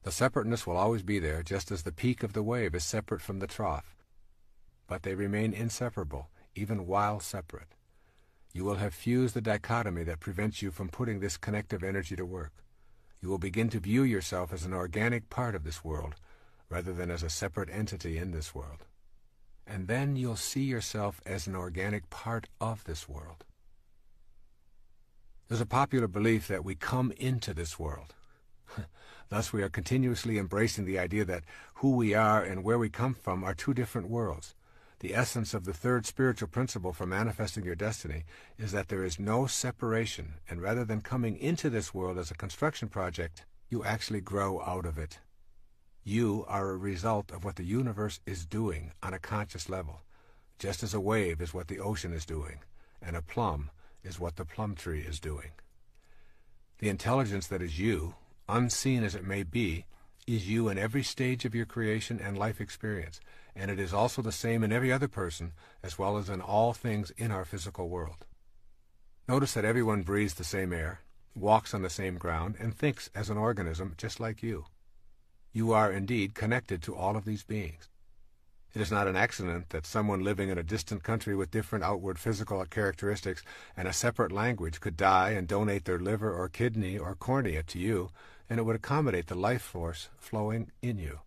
[SPEAKER 1] The separateness will always be there, just as the peak of the wave is separate from the trough. But they remain inseparable, even while separate. You will have fused the dichotomy that prevents you from putting this connective energy to work. You will begin to view yourself as an organic part of this world, rather than as a separate entity in this world. And then you'll see yourself as an organic part of this world. There's a popular belief that we come into this world. Thus we are continuously embracing the idea that who we are and where we come from are two different worlds. The essence of the third spiritual principle for manifesting your destiny is that there is no separation, and rather than coming into this world as a construction project, you actually grow out of it. You are a result of what the universe is doing on a conscious level, just as a wave is what the ocean is doing, and a plum is what the plum tree is doing. The intelligence that is you, unseen as it may be, is you in every stage of your creation and life experience, and it is also the same in every other person, as well as in all things in our physical world. Notice that everyone breathes the same air, walks on the same ground, and thinks as an organism just like you. You are indeed connected to all of these beings. It is not an accident that someone living in a distant country with different outward physical characteristics and a separate language could die and donate their liver or kidney or cornea to you, and it would accommodate the life force flowing in you.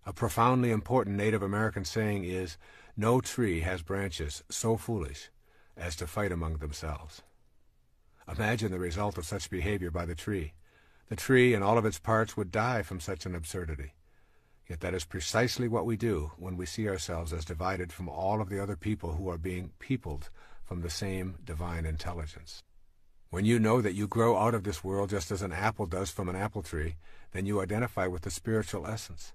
[SPEAKER 1] A profoundly important Native American saying is, "No tree has branches so foolish as to fight among themselves." Imagine the result of such behavior by the tree. The tree and all of its parts would die from such an absurdity. Yet that is precisely what we do when we see ourselves as divided from all of the other people who are being peopled from the same divine intelligence. When you know that you grow out of this world just as an apple does from an apple tree, then you identify with the spiritual essence.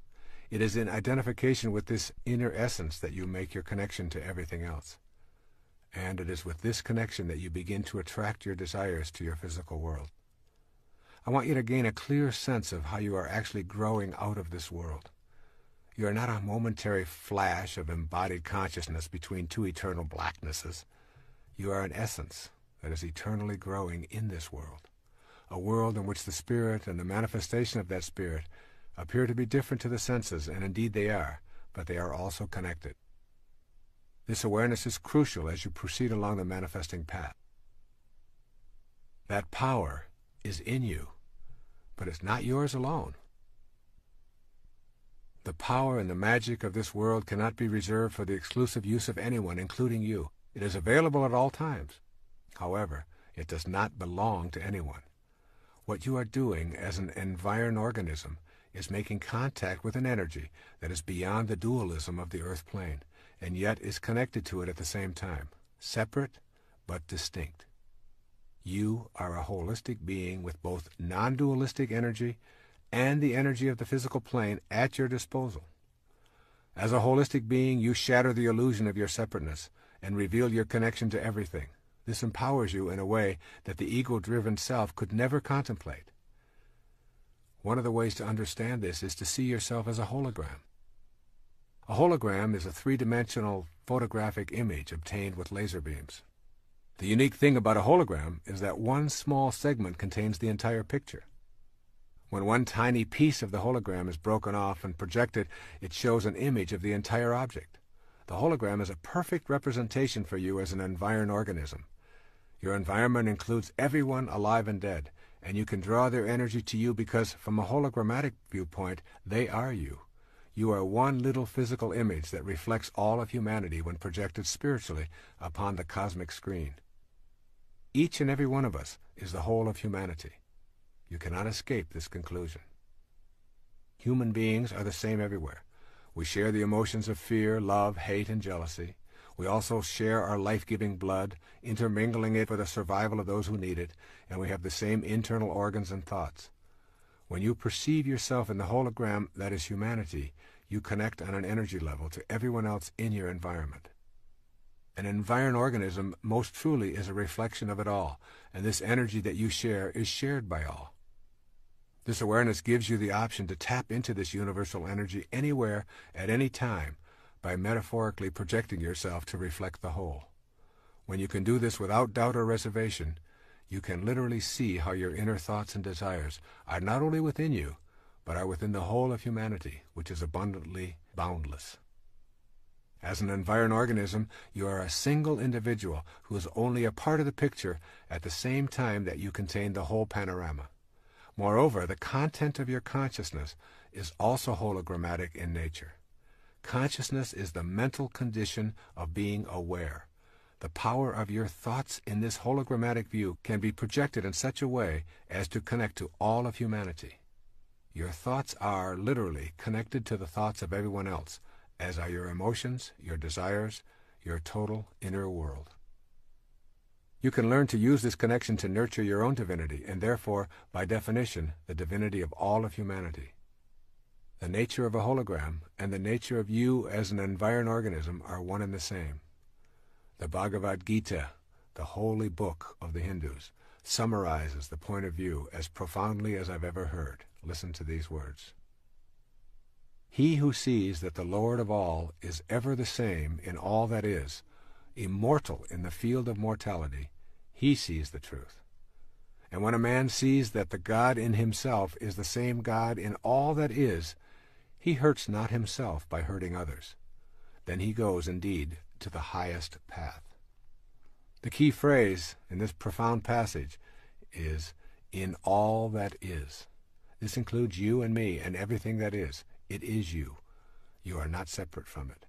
[SPEAKER 1] It is in identification with this inner essence that you make your connection to everything else. And it is with this connection that you begin to attract your desires to your physical world. I want you to gain a clear sense of how you are actually growing out of this world. You are not a momentary flash of embodied consciousness between two eternal blacknesses. You are an essence that is eternally growing in this world, a world in which the spirit and the manifestation of that spirit appear to be different to the senses, and indeed they are, but they are also connected. This awareness is crucial as you proceed along the manifesting path. That power is in you, but it's not yours alone. The power and the magic of this world cannot be reserved for the exclusive use of anyone, including you. It is available at all times. However, it does not belong to anyone. What you are doing as an environ-organism is making contact with an energy that is beyond the dualism of the earth plane, and yet is connected to it at the same time, separate but distinct. You are a holistic being with both non-dualistic energy and the energy of the physical plane at your disposal. As a holistic being, you shatter the illusion of your separateness and reveal your connection to everything. This empowers you in a way that the ego-driven self could never contemplate. One of the ways to understand this is to see yourself as a hologram. A hologram is a three-dimensional photographic image obtained with laser beams. The unique thing about a hologram is that one small segment contains the entire picture. When one tiny piece of the hologram is broken off and projected, it shows an image of the entire object. The hologram is a perfect representation for you as an environ-organism. Your environment includes everyone alive and dead, and you can draw their energy to you because, from a hologrammatic viewpoint, they are you. You are one little physical image that reflects all of humanity when projected spiritually upon the cosmic screen. Each and every one of us is the whole of humanity. You cannot escape this conclusion. Human beings are the same everywhere. We share the emotions of fear, love, hate, and jealousy. We also share our life-giving blood, intermingling it for the survival of those who need it, and we have the same internal organs and thoughts. When you perceive yourself in the hologram that is humanity, you connect on an energy level to everyone else in your environment. An environed organism most truly is a reflection of it all, and this energy that you share is shared by all. This awareness gives you the option to tap into this universal energy anywhere, at any time, by metaphorically projecting yourself to reflect the whole. When you can do this without doubt or reservation, you can literally see how your inner thoughts and desires are not only within you, but are within the whole of humanity, which is abundantly boundless. As an environed organism, you are a single individual who is only a part of the picture at the same time that you contain the whole panorama. Moreover, the content of your consciousness is also hologrammatic in nature. Consciousness is the mental condition of being aware. The power of your thoughts in this hologrammatic view can be projected in such a way as to connect to all of humanity. Your thoughts are, literally, connected to the thoughts of everyone else, as are your emotions, your desires, your total inner world. You can learn to use this connection to nurture your own divinity, and therefore, by definition, the divinity of all of humanity. The nature of a hologram and the nature of you as an environed organism are one and the same. The Bhagavad Gita, the holy book of the Hindus, summarizes the point of view as profoundly as I've ever heard. Listen to these words. He who sees that the Lord of all is ever the same in all that is, immortal in the field of mortality, he sees the truth. And when a man sees that the God in himself is the same God in all that is, he hurts not himself by hurting others. Then he goes, indeed, to the highest path. The key phrase in this profound passage is, in all that is. This includes you and me and everything that is. It is you. You are not separate from it.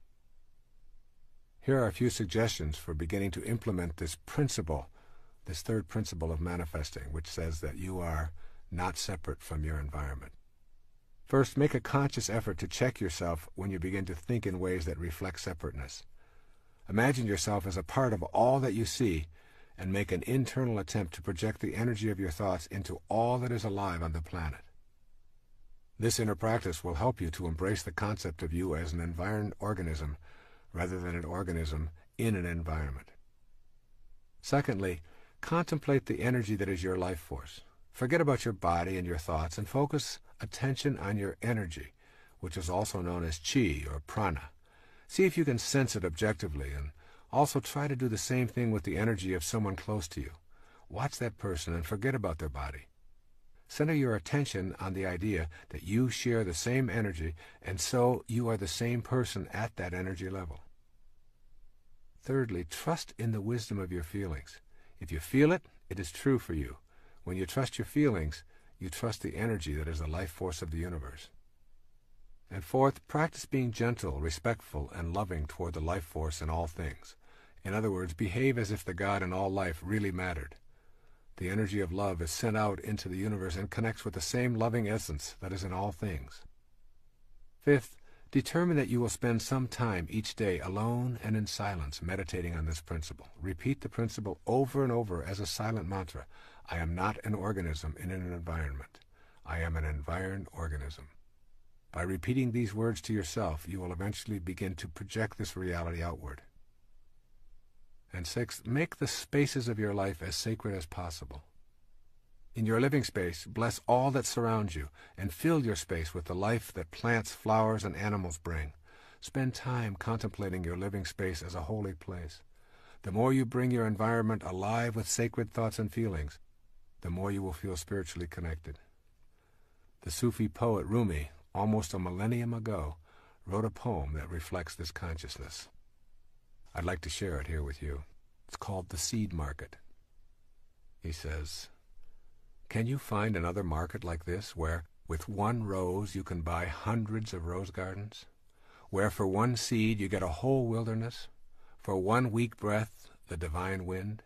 [SPEAKER 1] Here are a few suggestions for beginning to implement this principle, this third principle of manifesting, which says that you are not separate from your environment. First, make a conscious effort to check yourself when you begin to think in ways that reflect separateness. Imagine yourself as a part of all that you see, and make an internal attempt to project the energy of your thoughts into all that is alive on the planet. This inner practice will help you to embrace the concept of you as an environed organism rather than an organism in an environment. Secondly, contemplate the energy that is your life force. Forget about your body and your thoughts and focus attention on your energy, which is also known as chi or prana. See if you can sense it objectively, and also try to do the same thing with the energy of someone close to you. Watch that person and forget about their body. Center your attention on the idea that you share the same energy, and so you are the same person at that energy level. Thirdly, trust in the wisdom of your feelings. If you feel it, it is true for you. When you trust your feelings, you trust the energy that is the life force of the universe. And fourth, practice being gentle, respectful, and loving toward the life force in all things. In other words, behave as if the God in all life really mattered. The energy of love is sent out into the universe and connects with the same loving essence that is in all things. Fifth, determine that you will spend some time each day alone and in silence meditating on this principle. Repeat the principle over and over as a silent mantra. I am not an organism in an environment. I am an environed organism. By repeating these words to yourself, you will eventually begin to project this reality outward. And sixth, make the spaces of your life as sacred as possible. In your living space, bless all that surrounds you, and fill your space with the life that plants, flowers, and animals bring. Spend time contemplating your living space as a holy place. The more you bring your environment alive with sacred thoughts and feelings, the more you will feel spiritually connected. The Sufi poet Rumi, almost a millennium ago, wrote a poem that reflects this consciousness. I'd like to share it here with you. It's called The Seed Market. He says, "Can you find another market like this, where with one rose you can buy hundreds of rose gardens? Where for one seed you get a whole wilderness? For one weak breath, the divine wind?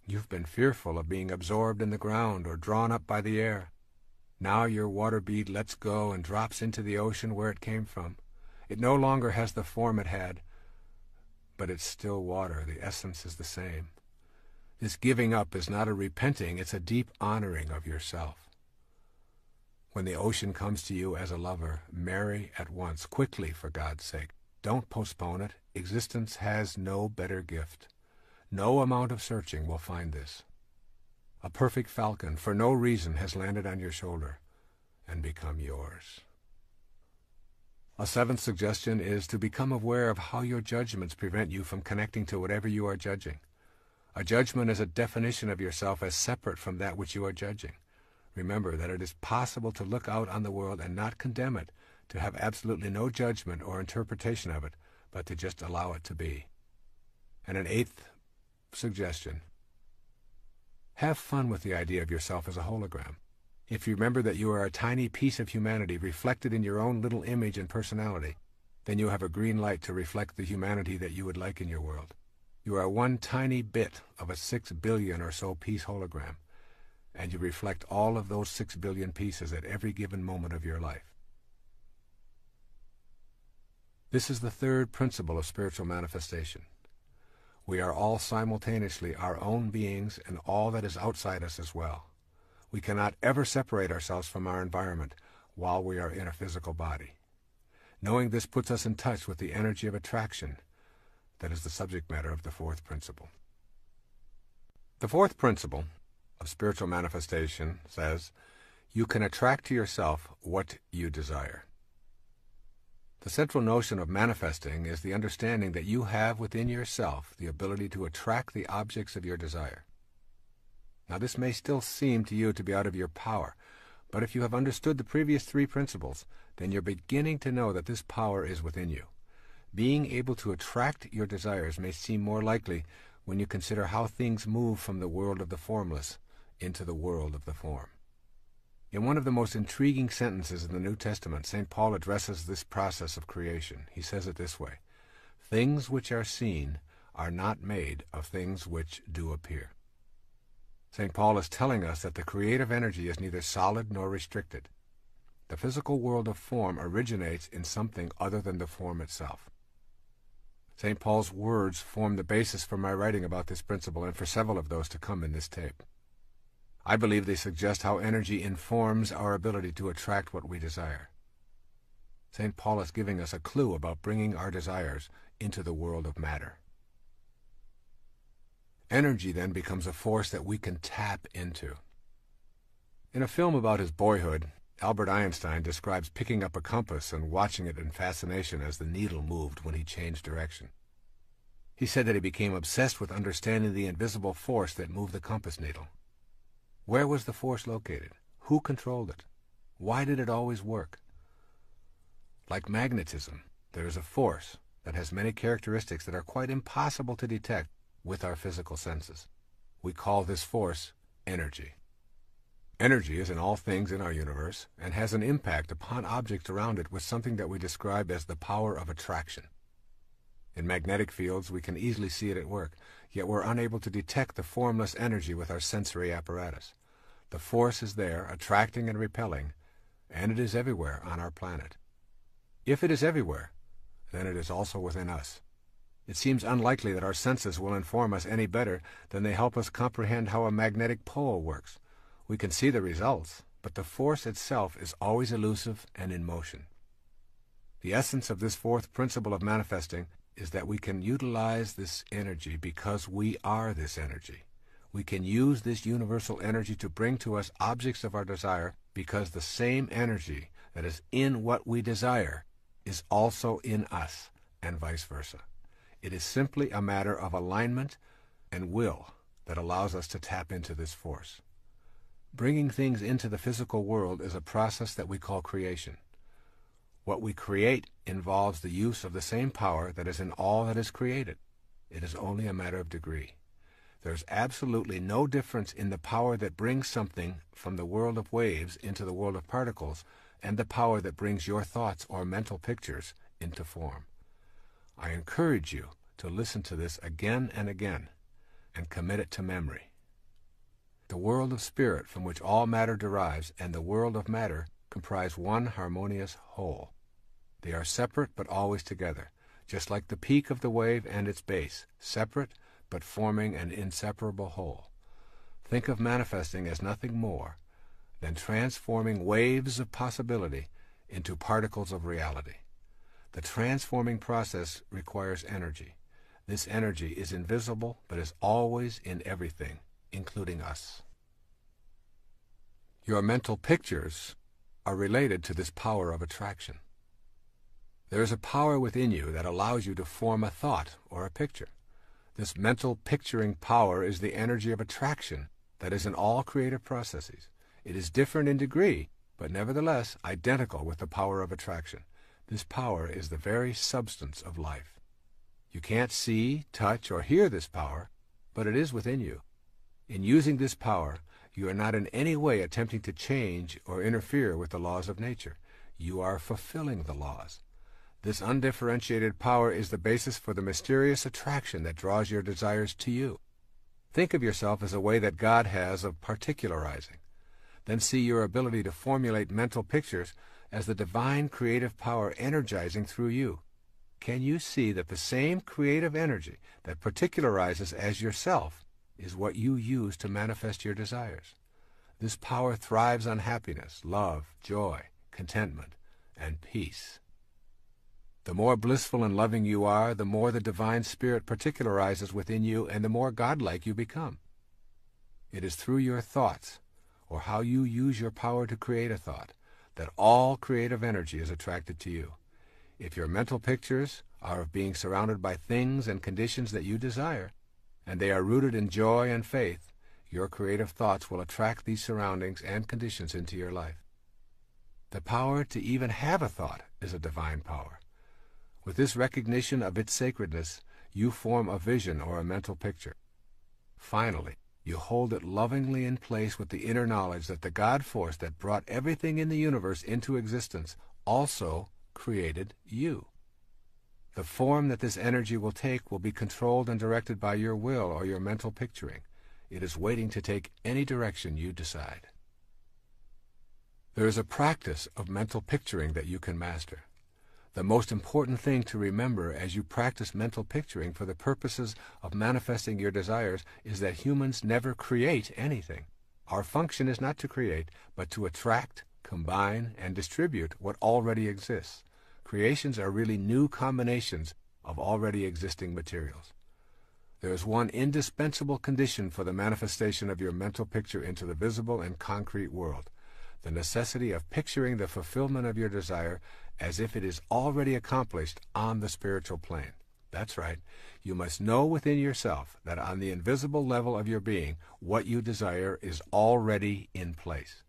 [SPEAKER 1] You've been fearful of being absorbed in the ground or drawn up by the air. Now your water bead lets go and drops into the ocean where it came from. It no longer has the form it had, but it's still water. The essence is the same. This giving up is not a repenting, it's a deep honoring of yourself. When the ocean comes to you as a lover, marry at once, quickly for God's sake. Don't postpone it. Existence has no better gift. No amount of searching will find this. A perfect falcon, for no reason, has landed on your shoulder and become yours. A seventh suggestion is to become aware of how your judgments prevent you from connecting to whatever you are judging. A judgment is a definition of yourself as separate from that which you are judging. Remember that it is possible to look out on the world and not condemn it, to have absolutely no judgment or interpretation of it, but to just allow it to be. And an eighth suggestion: have fun with the idea of yourself as a hologram. If you remember that you are a tiny piece of humanity reflected in your own little image and personality, then you have a green light to reflect the humanity that you would like in your world. You are one tiny bit of a 6 billion or so piece hologram, and you reflect all of those 6 billion pieces at every given moment of your life. This is the third principle of spiritual manifestation. We are all simultaneously our own beings and all that is outside us as well. We cannot ever separate ourselves from our environment while we are in a physical body. Knowing this puts us in touch with the energy of attraction that is the subject matter of the fourth principle. The fourth principle of spiritual manifestation says, you can attract to yourself what you desire. The central notion of manifesting is the understanding that you have within yourself the ability to attract the objects of your desire. Now, this may still seem to you to be out of your power, but if you have understood the previous three principles, then you're beginning to know that this power is within you. Being able to attract your desires may seem more likely when you consider how things move from the world of the formless into the world of the form. In one of the most intriguing sentences in the New Testament, St. Paul addresses this process of creation. He says it this way: things which are seen are not made of things which do appear. St. Paul is telling us that the creative energy is neither solid nor restricted. The physical world of form originates in something other than the form itself. St. Paul's words form the basis for my writing about this principle and for several of those to come in this tape. I believe they suggest how energy informs our ability to attract what we desire. St. Paul is giving us a clue about bringing our desires into the world of matter. Energy then becomes a force that we can tap into. In a film about his boyhood, Albert Einstein describes picking up a compass and watching it in fascination as the needle moved when he changed direction. He said that he became obsessed with understanding the invisible force that moved the compass needle. Where was the force located? Who controlled it? Why did it always work? Like magnetism, there is a force that has many characteristics that are quite impossible to detect with our physical senses. We call this force energy. Energy is in all things in our universe and has an impact upon objects around it with something that we describe as the power of attraction. In magnetic fields, we can easily see it at work, yet we're unable to detect the formless energy with our sensory apparatus. The force is there, attracting and repelling, and it is everywhere on our planet. If it is everywhere, then it is also within us. It seems unlikely that our senses will inform us any better than they help us comprehend how a magnetic pole works. We can see the results, but the force itself is always elusive and in motion. The essence of this fourth principle of manifesting is that we can utilize this energy because we are this energy. We can use this universal energy to bring to us objects of our desire because the same energy that is in what we desire is also in us, and vice versa. It is simply a matter of alignment and will that allows us to tap into this force. Bringing things into the physical world is a process that we call creation. What we create involves the use of the same power that is in all that is created. It is only a matter of degree. There's absolutely no difference in the power that brings something from the world of waves into the world of particles and the power that brings your thoughts or mental pictures into form. I encourage you to listen to this again and again and commit it to memory. The world of spirit from which all matter derives and the world of matter comprise one harmonious whole. They are separate but always together, just like the peak of the wave and its base, separate but forming an inseparable whole. Think of manifesting as nothing more than transforming waves of possibility into particles of reality. The transforming process requires energy. This energy is invisible, but is always in everything, including us. Your mental pictures are related to this power of attraction. There is a power within you that allows you to form a thought or a picture. This mental picturing power is the energy of attraction that is in all creative processes. It is different in degree, but nevertheless identical with the power of attraction. This power is the very substance of life. You can't see, touch, or hear this power, but it is within you. In using this power, you are not in any way attempting to change or interfere with the laws of nature. You are fulfilling the laws. This undifferentiated power is the basis for the mysterious attraction that draws your desires to you. Think of yourself as a way that God has of particularizing. Then see your ability to formulate mental pictures as the divine creative power energizing through you. Can you see that the same creative energy that particularizes as yourself is what you use to manifest your desires? This power thrives on happiness, love, joy, contentment, and peace. The more blissful and loving you are, the more the divine spirit particularizes within you and the more godlike you become. It is through your thoughts, or how you use your power to create a thought, that all creative energy is attracted to you. If your mental pictures are of being surrounded by things and conditions that you desire, and they are rooted in joy and faith, your creative thoughts will attract these surroundings and conditions into your life. The power to even have a thought is a divine power. With this recognition of its sacredness, you form a vision or a mental picture. Finally, you hold it lovingly in place with the inner knowledge that the God force that brought everything in the universe into existence also created you. The form that this energy will take will be controlled and directed by your will or your mental picturing. It is waiting to take any direction you decide. There is a practice of mental picturing that you can master. The most important thing to remember as you practice mental picturing for the purposes of manifesting your desires is that humans never create anything. Our function is not to create, but to attract, combine, and distribute what already exists. Creations are really new combinations of already existing materials. There is one indispensable condition for the manifestation of your mental picture into the visible and concrete world: the necessity of picturing the fulfillment of your desire as if it is already accomplished on the spiritual plane. That's right. You must know within yourself that on the invisible level of your being, what you desire is already in place.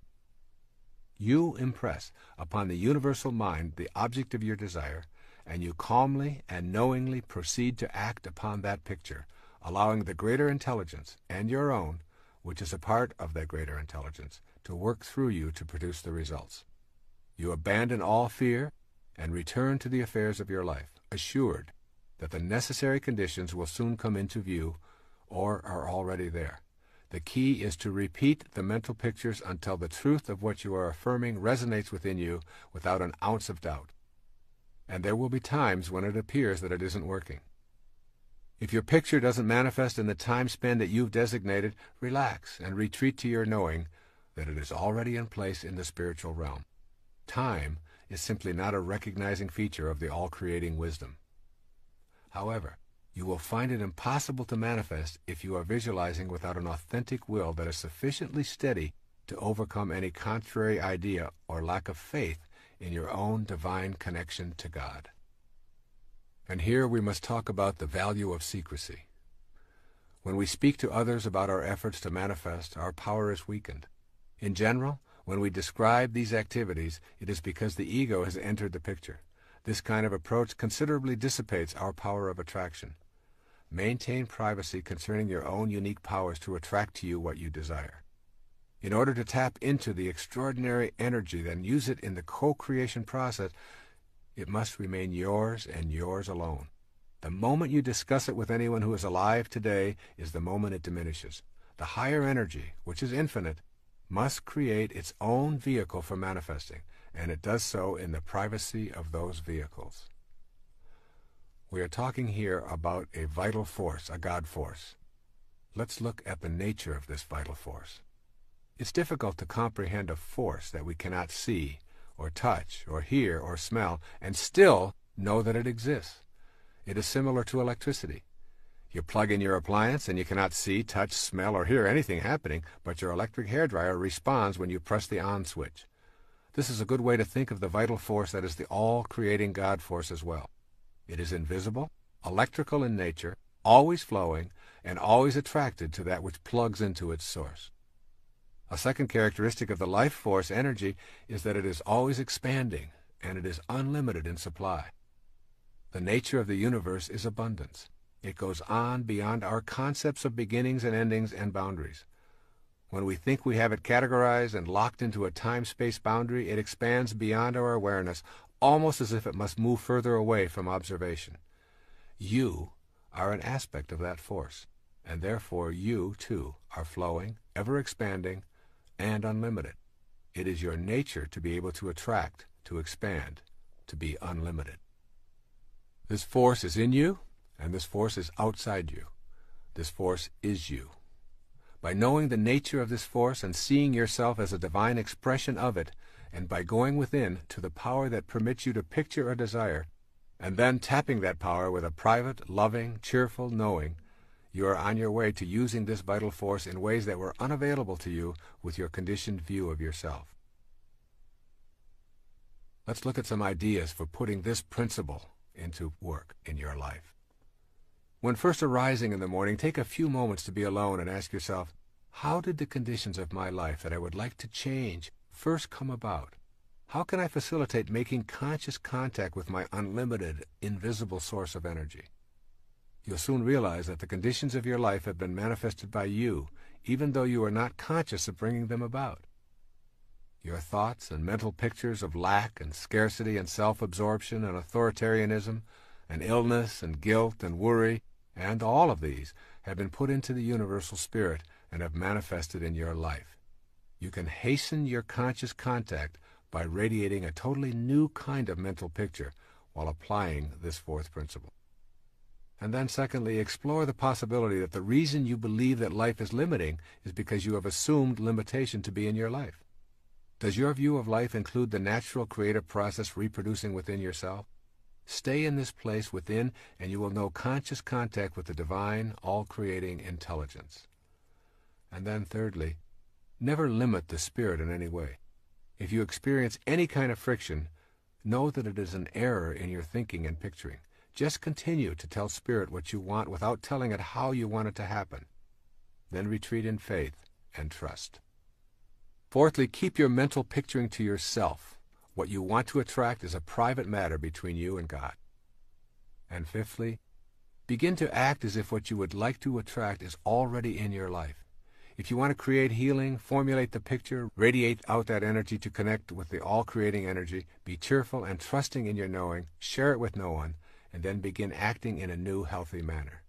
[SPEAKER 1] You impress upon the universal mind the object of your desire, and you calmly and knowingly proceed to act upon that picture, allowing the greater intelligence and your own, which is a part of that greater intelligence, to work through you to produce the results. You abandon all fear and return to the affairs of your life, assured that the necessary conditions will soon come into view or are already there. The key is to repeat the mental pictures until the truth of what you are affirming resonates within you without an ounce of doubt. And there will be times when it appears that it isn't working. If your picture doesn't manifest in the time span that you've designated, relax and retreat to your knowing that it is already in place in the spiritual realm. Time is simply not a recognizing feature of the all-creating wisdom. However, you will find it impossible to manifest if you are visualizing without an authentic will that is sufficiently steady to overcome any contrary idea or lack of faith in your own divine connection to God. And here we must talk about the value of secrecy. When we speak to others about our efforts to manifest, our power is weakened. In general, when we describe these activities, it is because the ego has entered the picture. This kind of approach considerably dissipates our power of attraction. Maintain privacy concerning your own unique powers to attract to you what you desire. In order to tap into the extraordinary energy, then use it in the co-creation process, it must remain yours and yours alone. The moment you discuss it with anyone who is alive today is the moment it diminishes. The higher energy, which is infinite, must create its own vehicle for manifesting, and it does so in the privacy of those vehicles. We are talking here about a vital force, a God force. Let's look at the nature of this vital force. It's difficult to comprehend a force that we cannot see, or touch, or hear, or smell, and still Know that it exists. It is similar to electricity. You plug in your appliance and you cannot see, touch, smell, or hear anything happening, but your electric hairdryer responds when you press the on switch. This is a good way to think of the vital force that is the all-creating God force as well. It is invisible, electrical in nature, always flowing, and always attracted to that which plugs into its source. A second characteristic of the life force energy is that it is always expanding, and it is unlimited in supply. The nature of the universe is abundance. It goes on beyond our concepts of beginnings and endings and boundaries. When we think we have it categorized and locked into a time-space boundary, it expands beyond our awareness, almost as if it must move further away from observation. You are an aspect of that force, and therefore you, too, are flowing, ever-expanding, and unlimited. It is your nature to be able to attract, to expand, to be unlimited. This force is in you, and this force is outside you. This force is you. By knowing the nature of this force and seeing yourself as a divine expression of it, and by going within to the power that permits you to picture a desire, and then tapping that power with a private, loving, cheerful knowing, you are on your way to using this vital force in ways that were unavailable to you with your conditioned view of yourself. Let's look at some ideas for putting this principle into work in your life. When first arising in the morning, take a few moments to be alone and ask yourself, how did the conditions of my life that I would like to change first come about? How can I facilitate making conscious contact with my unlimited, invisible source of energy? You'll soon realize that the conditions of your life have been manifested by you, even though you are not conscious of bringing them about. Your thoughts and mental pictures of lack and scarcity and self-absorption and authoritarianism and illness and guilt and worry, and all of these have been put into the universal spirit and have manifested in your life. You can hasten your conscious contact by radiating a totally new kind of mental picture while applying this fourth principle. And then secondly, explore the possibility that the reason you believe that life is limiting is because you have assumed limitation to be in your life. Does your view of life include the natural creative process reproducing within yourself? Stay in this place within, and you will know conscious contact with the divine, all-creating intelligence. And then thirdly, never limit the spirit in any way. If you experience any kind of friction, know that it is an error in your thinking and picturing. Just continue to tell Spirit what you want without telling it how you want it to happen. Then retreat in faith and trust. Fourthly, keep your mental picturing to yourself. What you want to attract is a private matter between you and God. And fifthly, begin to act as if what you would like to attract is already in your life. If you want to create healing, formulate the picture, radiate out that energy to connect with the all-creating energy, be cheerful and trusting in your knowing, share it with no one, and then begin acting in a new, healthy manner.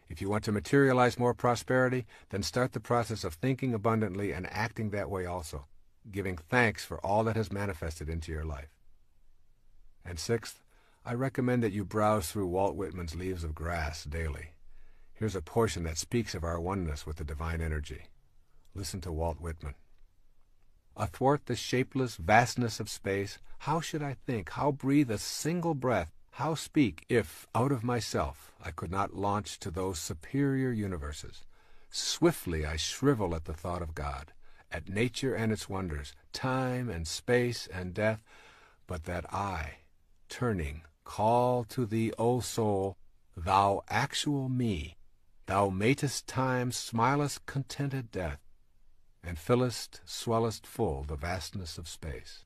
[SPEAKER 1] If you want to materialize more prosperity, then start the process of thinking abundantly and acting that way also, giving thanks for all that has manifested into your life. And sixth, I recommend that you browse through Walt Whitman's Leaves of Grass daily. Here's a portion that speaks of our oneness with the divine energy. Listen to Walt Whitman. Athwart the shapeless vastness of space, how should I think, how breathe a single breath, how speak, if, out of myself, I could not launch to those superior universes? Swiftly I shrivel at the thought of God, at nature and its wonders, time and space and death, but that I, turning, call to thee, O soul, thou actual me, thou matest time, smilest contented death, and fillest, swellest full the vastness of space.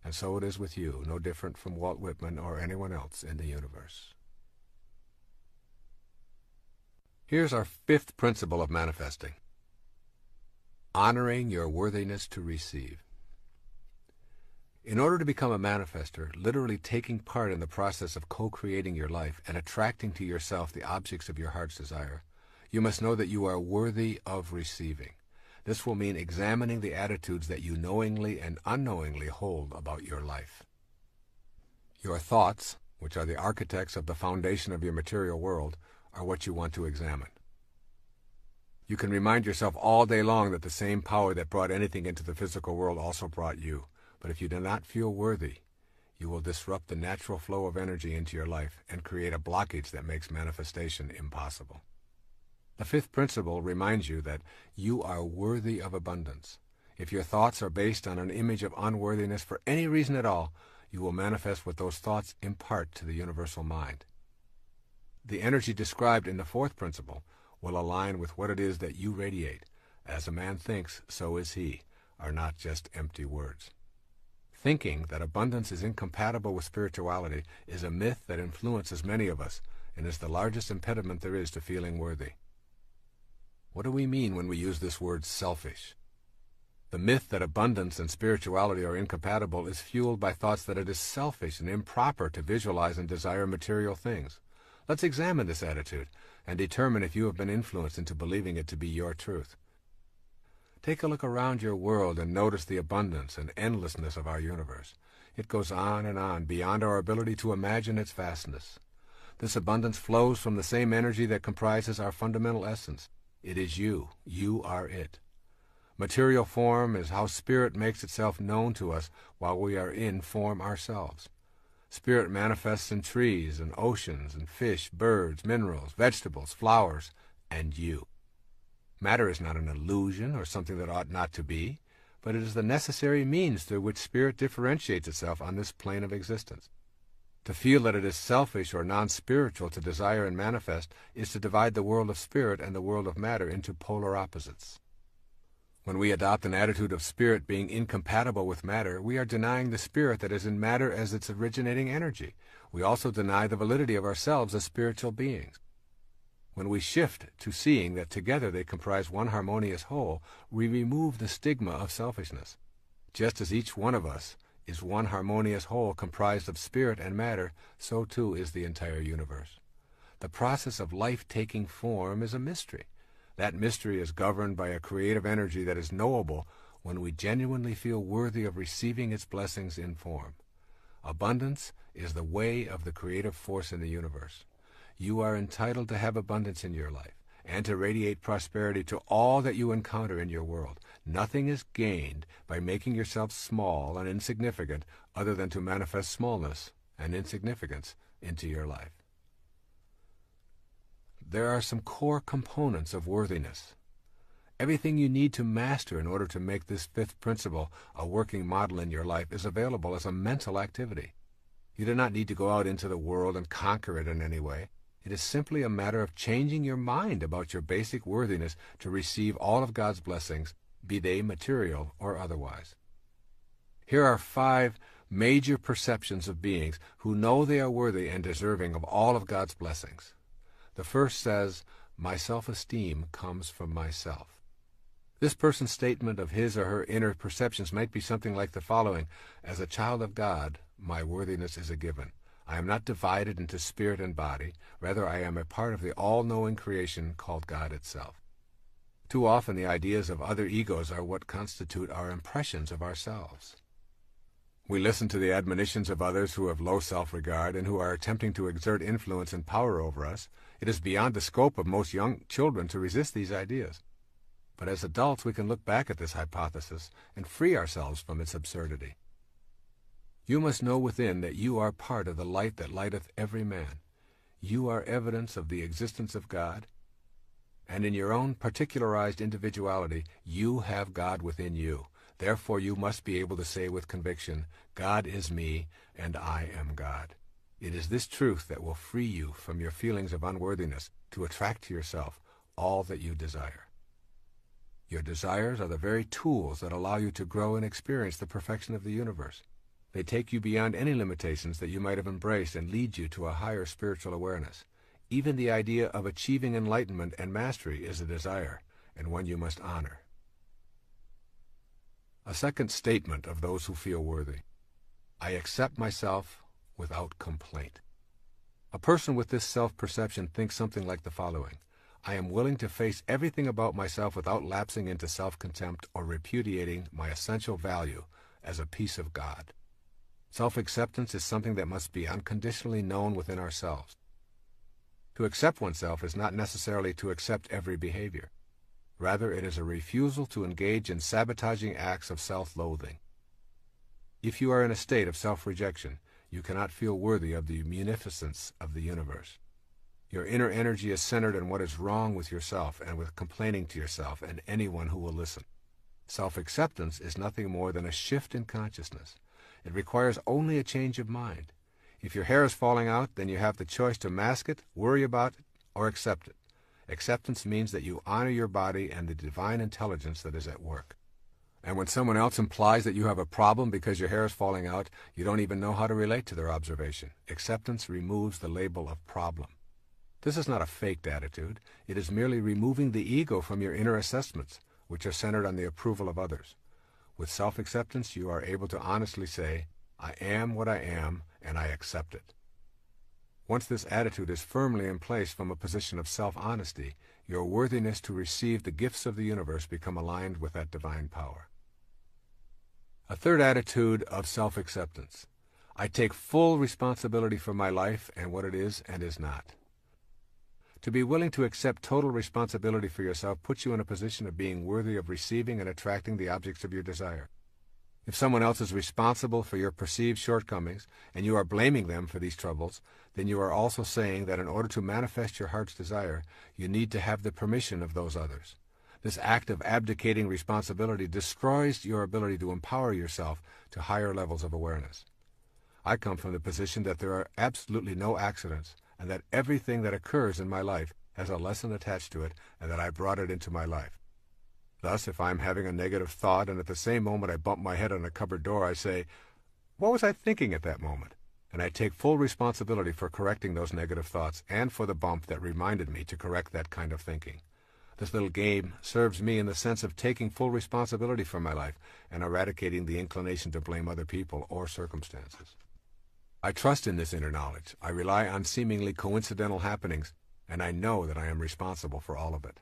[SPEAKER 1] And so it is with you, no different from Walt Whitman or anyone else in the universe. Here's our fifth principle of manifesting. Honoring your worthiness to receive. In order to become a manifester, literally taking part in the process of co-creating your life and attracting to yourself the objects of your heart's desire, you must know that you are worthy of receiving. This will mean examining the attitudes that you knowingly and unknowingly hold about your life. Your thoughts, which are the architects of the foundation of your material world, are what you want to examine. You can remind yourself all day long that the same power that brought anything into the physical world also brought you. But if you do not feel worthy, you will disrupt the natural flow of energy into your life and create a blockage that makes manifestation impossible. The fifth principle reminds you that you are worthy of abundance. If your thoughts are based on an image of unworthiness for any reason at all, you will manifest what those thoughts impart to the universal mind. The energy described in the fourth principle will align with what it is that you radiate. As a man thinks, so is he, are not just empty words. Thinking that abundance is incompatible with spirituality is a myth that influences many of us and is the largest impediment there is to feeling worthy. What do we mean when we use this word selfish? The myth that abundance and spirituality are incompatible is fueled by thoughts that it is selfish and improper to visualize and desire material things. Let's examine this attitude and determine if you have been influenced into believing it to be your truth. Take a look around your world and notice the abundance and endlessness of our universe. It goes on and on beyond our ability to imagine its vastness. This abundance flows from the same energy that comprises our fundamental essence. It is you. You are it. Material form is how spirit makes itself known to us while we are in form ourselves. Spirit manifests in trees and oceans and fish, birds, minerals, vegetables, flowers, and you. Matter is not an illusion or something that ought not to be, but it is the necessary means through which spirit differentiates itself on this plane of existence. To feel that it is selfish or non-spiritual to desire and manifest is to divide the world of spirit and the world of matter into polar opposites. When we adopt an attitude of spirit being incompatible with matter, we are denying the spirit that is in matter as its originating energy. We also deny the validity of ourselves as spiritual beings. When we shift to seeing that together they comprise one harmonious whole, we remove the stigma of selfishness. Just as each one of us is one harmonious whole comprised of spirit and matter, so too is the entire universe. The process of life taking form is a mystery. That mystery is governed by a creative energy that is knowable when we genuinely feel worthy of receiving its blessings in form. Abundance is the way of the creative force in the universe. You are entitled to have abundance in your life and to radiate prosperity to all that you encounter in your world. Nothing is gained by making yourself small and insignificant other than to manifest smallness and insignificance into your life. There are some core components of worthiness. Everything you need to master in order to make this fifth principle a working model in your life is available as a mental activity. You do not need to go out into the world and conquer it in any way. It is simply a matter of changing your mind about your basic worthiness to receive all of God's blessings, be they material or otherwise. Here are 5 major perceptions of beings who know they are worthy and deserving of all of God's blessings. The first says, "My self-esteem comes from myself." This person's statement of his or her inner perceptions might be something like the following: "As a child of God, my worthiness is a given. I am not divided into spirit and body. Rather, I am a part of the all-knowing creation called God itself." Too often the ideas of other egos are what constitute our impressions of ourselves. We listen to the admonitions of others who have low self-regard and who are attempting to exert influence and power over us. It is beyond the scope of most young children to resist these ideas. But as adults, we can look back at this hypothesis and free ourselves from its absurdity. You must know within that you are part of the light that lighteth every man. You are evidence of the existence of God, and in your own particularized individuality, you have God within you. Therefore, you must be able to say with conviction, "God is me, and I am God." It is this truth that will free you from your feelings of unworthiness to attract to yourself all that you desire. Your desires are the very tools that allow you to grow and experience the perfection of the universe. They take you beyond any limitations that you might have embraced and lead you to a higher spiritual awareness. Even the idea of achieving enlightenment and mastery is a desire, and one you must honor. A second statement of those who feel worthy: I accept myself without complaint. A person with this self-perception thinks something like the following: I am willing to face everything about myself without lapsing into self-contempt or repudiating my essential value as a piece of God. Self-acceptance is something that must be unconditionally known within ourselves. To accept oneself is not necessarily to accept every behavior. Rather, it is a refusal to engage in sabotaging acts of self-loathing. If you are in a state of self-rejection, you cannot feel worthy of the munificence of the universe. Your inner energy is centered on what is wrong with yourself and with complaining to yourself and anyone who will listen. Self-acceptance is nothing more than a shift in consciousness. It requires only a change of mind. If your hair is falling out, then you have the choice to mask it, worry about it, or accept it. Acceptance means that you honor your body and the divine intelligence that is at work. And when someone else implies that you have a problem because your hair is falling out, you don't even know how to relate to their observation. Acceptance removes the label of problem. This is not a faked attitude. It is merely removing the ego from your inner assessments, which are centered on the approval of others. With self-acceptance, you are able to honestly say, I am what I am, and I accept it. Once this attitude is firmly in place from a position of self-honesty, your worthiness to receive the gifts of the universe become aligned with that divine power. A third attitude of self-acceptance. I take full responsibility for my life and what it is and is not. To be willing to accept total responsibility for yourself puts you in a position of being worthy of receiving and attracting the objects of your desire. If someone else is responsible for your perceived shortcomings, and you are blaming them for these troubles, then you are also saying that in order to manifest your heart's desire, you need to have the permission of those others. This act of abdicating responsibility destroys your ability to empower yourself to higher levels of awareness. I come from the position that there are absolutely no accidents, and that everything that occurs in my life has a lesson attached to it, and that I brought it into my life. Thus, if I am having a negative thought, and at the same moment I bump my head on a cupboard door, I say, what was I thinking at that moment? And I take full responsibility for correcting those negative thoughts, and for the bump that reminded me to correct that kind of thinking. This little game serves me in the sense of taking full responsibility for my life, and eradicating the inclination to blame other people or circumstances. I trust in this inner knowledge. I rely on seemingly coincidental happenings, and I know that I am responsible for all of it.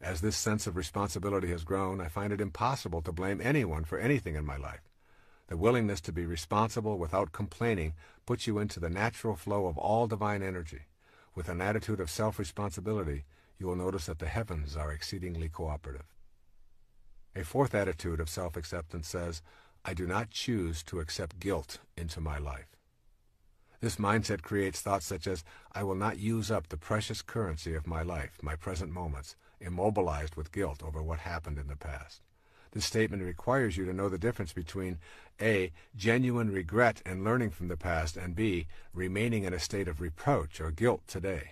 [SPEAKER 1] As this sense of responsibility has grown, I find it impossible to blame anyone for anything in my life. The willingness to be responsible without complaining puts you into the natural flow of all divine energy. With an attitude of self-responsibility, you will notice that the heavens are exceedingly cooperative. A fourth attitude of self-acceptance says, I do not choose to accept guilt into my life. This mindset creates thoughts such as, I will not use up the precious currency of my life, my present moments, immobilized with guilt over what happened in the past. This statement requires you to know the difference between A, genuine regret and learning from the past, and B, remaining in a state of reproach or guilt today.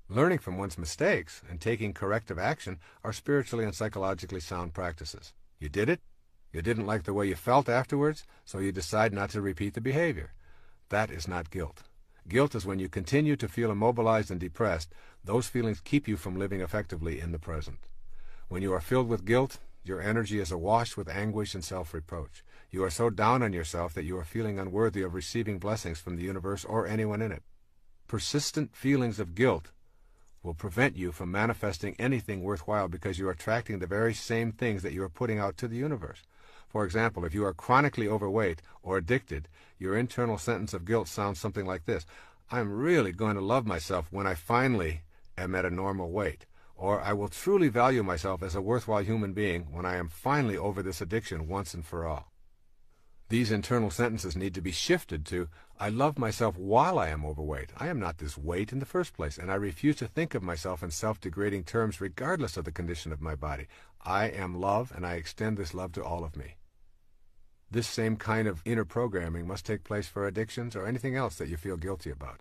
[SPEAKER 1] Learning from one's mistakes and taking corrective action are spiritually and psychologically sound practices. You did it, you didn't like the way you felt afterwards, so you decide not to repeat the behavior. That is not guilt. Guilt is when you continue to feel immobilized and depressed. Those feelings keep you from living effectively in the present. When you are filled with guilt, your energy is awash with anguish and self-reproach. You are so down on yourself that you are feeling unworthy of receiving blessings from the universe or anyone in it. Persistent feelings of guilt will prevent you from manifesting anything worthwhile because you are attracting the very same things that you are putting out to the universe. For example, if you are chronically overweight or addicted, your internal sentence of guilt sounds something like this. I'm really going to love myself when I finally am at a normal weight. Or I will truly value myself as a worthwhile human being when I am finally over this addiction once and for all. These internal sentences need to be shifted to, I love myself while I am overweight. I am not this weight in the first place, and I refuse to think of myself in self-degrading terms regardless of the condition of my body. I am love, and I extend this love to all of me. This same kind of inner programming must take place for addictions or anything else that you feel guilty about.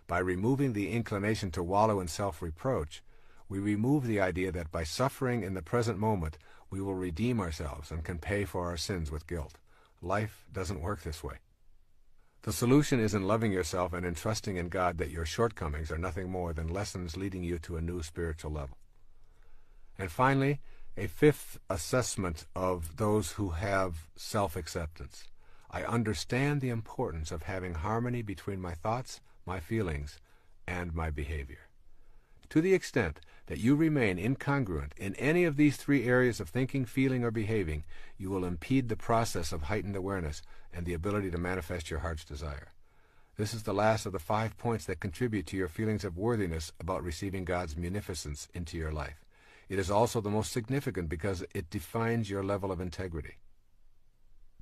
[SPEAKER 1] By removing the inclination to wallow in self-reproach, we remove the idea that by suffering in the present moment, we will redeem ourselves and can pay for our sins with guilt. Life doesn't work this way. The solution is in loving yourself and in trusting in God that your shortcomings are nothing more than lessons leading you to a new spiritual level. And finally, a fifth assessment of those who have self-acceptance. I understand the importance of having harmony between my thoughts, my feelings, and my behavior. To the extent that you remain incongruent in any of these three areas of thinking, feeling, or behaving, you will impede the process of heightened awareness and the ability to manifest your heart's desire. This is the last of the 5 points that contribute to your feelings of worthiness about receiving God's munificence into your life. It is also the most significant because it defines your level of integrity.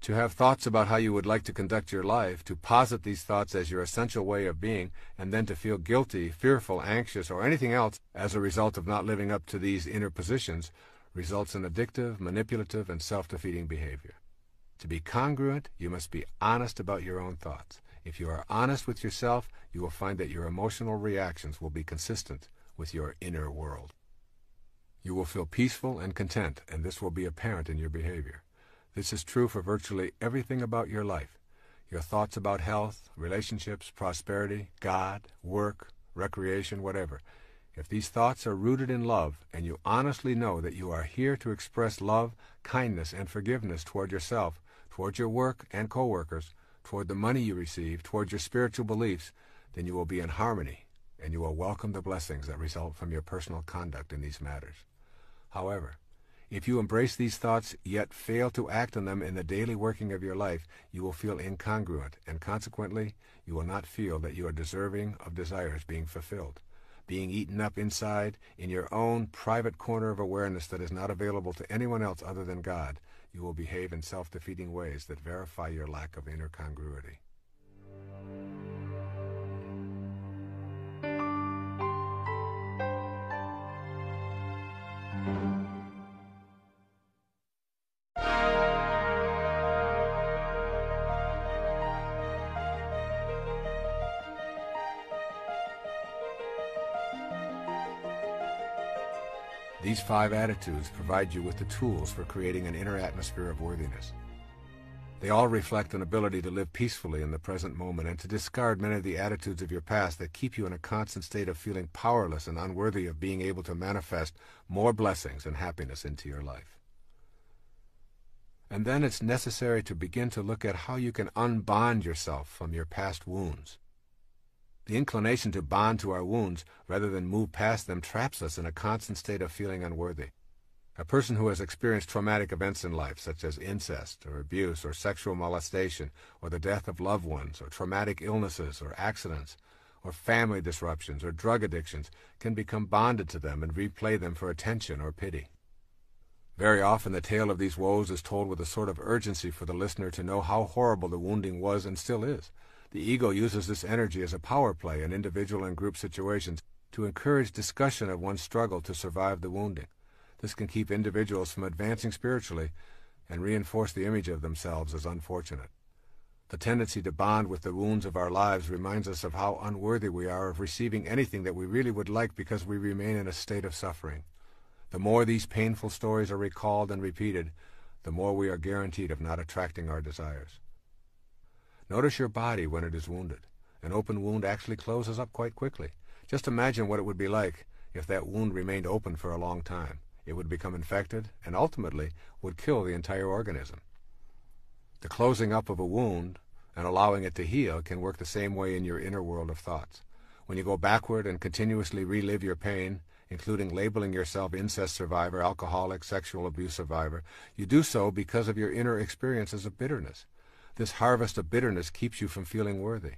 [SPEAKER 1] To have thoughts about how you would like to conduct your life, to posit these thoughts as your essential way of being, and then to feel guilty, fearful, anxious, or anything else as a result of not living up to these inner positions, results in addictive, manipulative, and self-defeating behavior. To be congruent, you must be honest about your own thoughts. If you are honest with yourself, you will find that your emotional reactions will be consistent with your inner world. You will feel peaceful and content, and this will be apparent in your behavior. This is true for virtually everything about your life. Your thoughts about health, relationships, prosperity, God, work, recreation, whatever. If these thoughts are rooted in love, and you honestly know that you are here to express love, kindness, and forgiveness toward yourself, toward your work and co-workers, toward the money you receive, toward your spiritual beliefs, then you will be in harmony, and you will welcome the blessings that result from your personal conduct in these matters. However, if you embrace these thoughts yet fail to act on them in the daily working of your life, you will feel incongruent, and consequently, you will not feel that you are deserving of desires being fulfilled, being eaten up inside in your own private corner of awareness that is not available to anyone else other than God. You will behave in self-defeating ways that verify your lack of inner congruity. These 5 attitudes provide you with the tools for creating an inner atmosphere of worthiness. They all reflect an ability to live peacefully in the present moment and to discard many of the attitudes of your past that keep you in a constant state of feeling powerless and unworthy of being able to manifest more blessings and happiness into your life. And then it's necessary to begin to look at how you can unbond yourself from your past wounds. The inclination to bond to our wounds, rather than move past them, traps us in a constant state of feeling unworthy. A person who has experienced traumatic events in life, such as incest, or abuse, or sexual molestation, or the death of loved ones, or traumatic illnesses, or accidents, or family disruptions, or drug addictions, can become bonded to them and replay them for attention or pity. Very often the tale of these woes is told with a sort of urgency for the listener to know how horrible the wounding was and still is. The ego uses this energy as a power play in individual and group situations to encourage discussion of one's struggle to survive the wounding. This can keep individuals from advancing spiritually and reinforce the image of themselves as unfortunate. The tendency to bond with the wounds of our lives reminds us of how unworthy we are of receiving anything that we really would like because we remain in a state of suffering. The more these painful stories are recalled and repeated, the more we are guaranteed of not attracting our desires. Notice your body when it is wounded. An open wound actually closes up quite quickly. Just imagine what it would be like if that wound remained open for a long time. It would become infected and ultimately would kill the entire organism. The closing up of a wound and allowing it to heal can work the same way in your inner world of thoughts. When you go backward and continuously relive your pain, including labeling yourself incest survivor, alcoholic, sexual abuse survivor, you do so because of your inner experiences of bitterness. This harvest of bitterness keeps you from feeling worthy.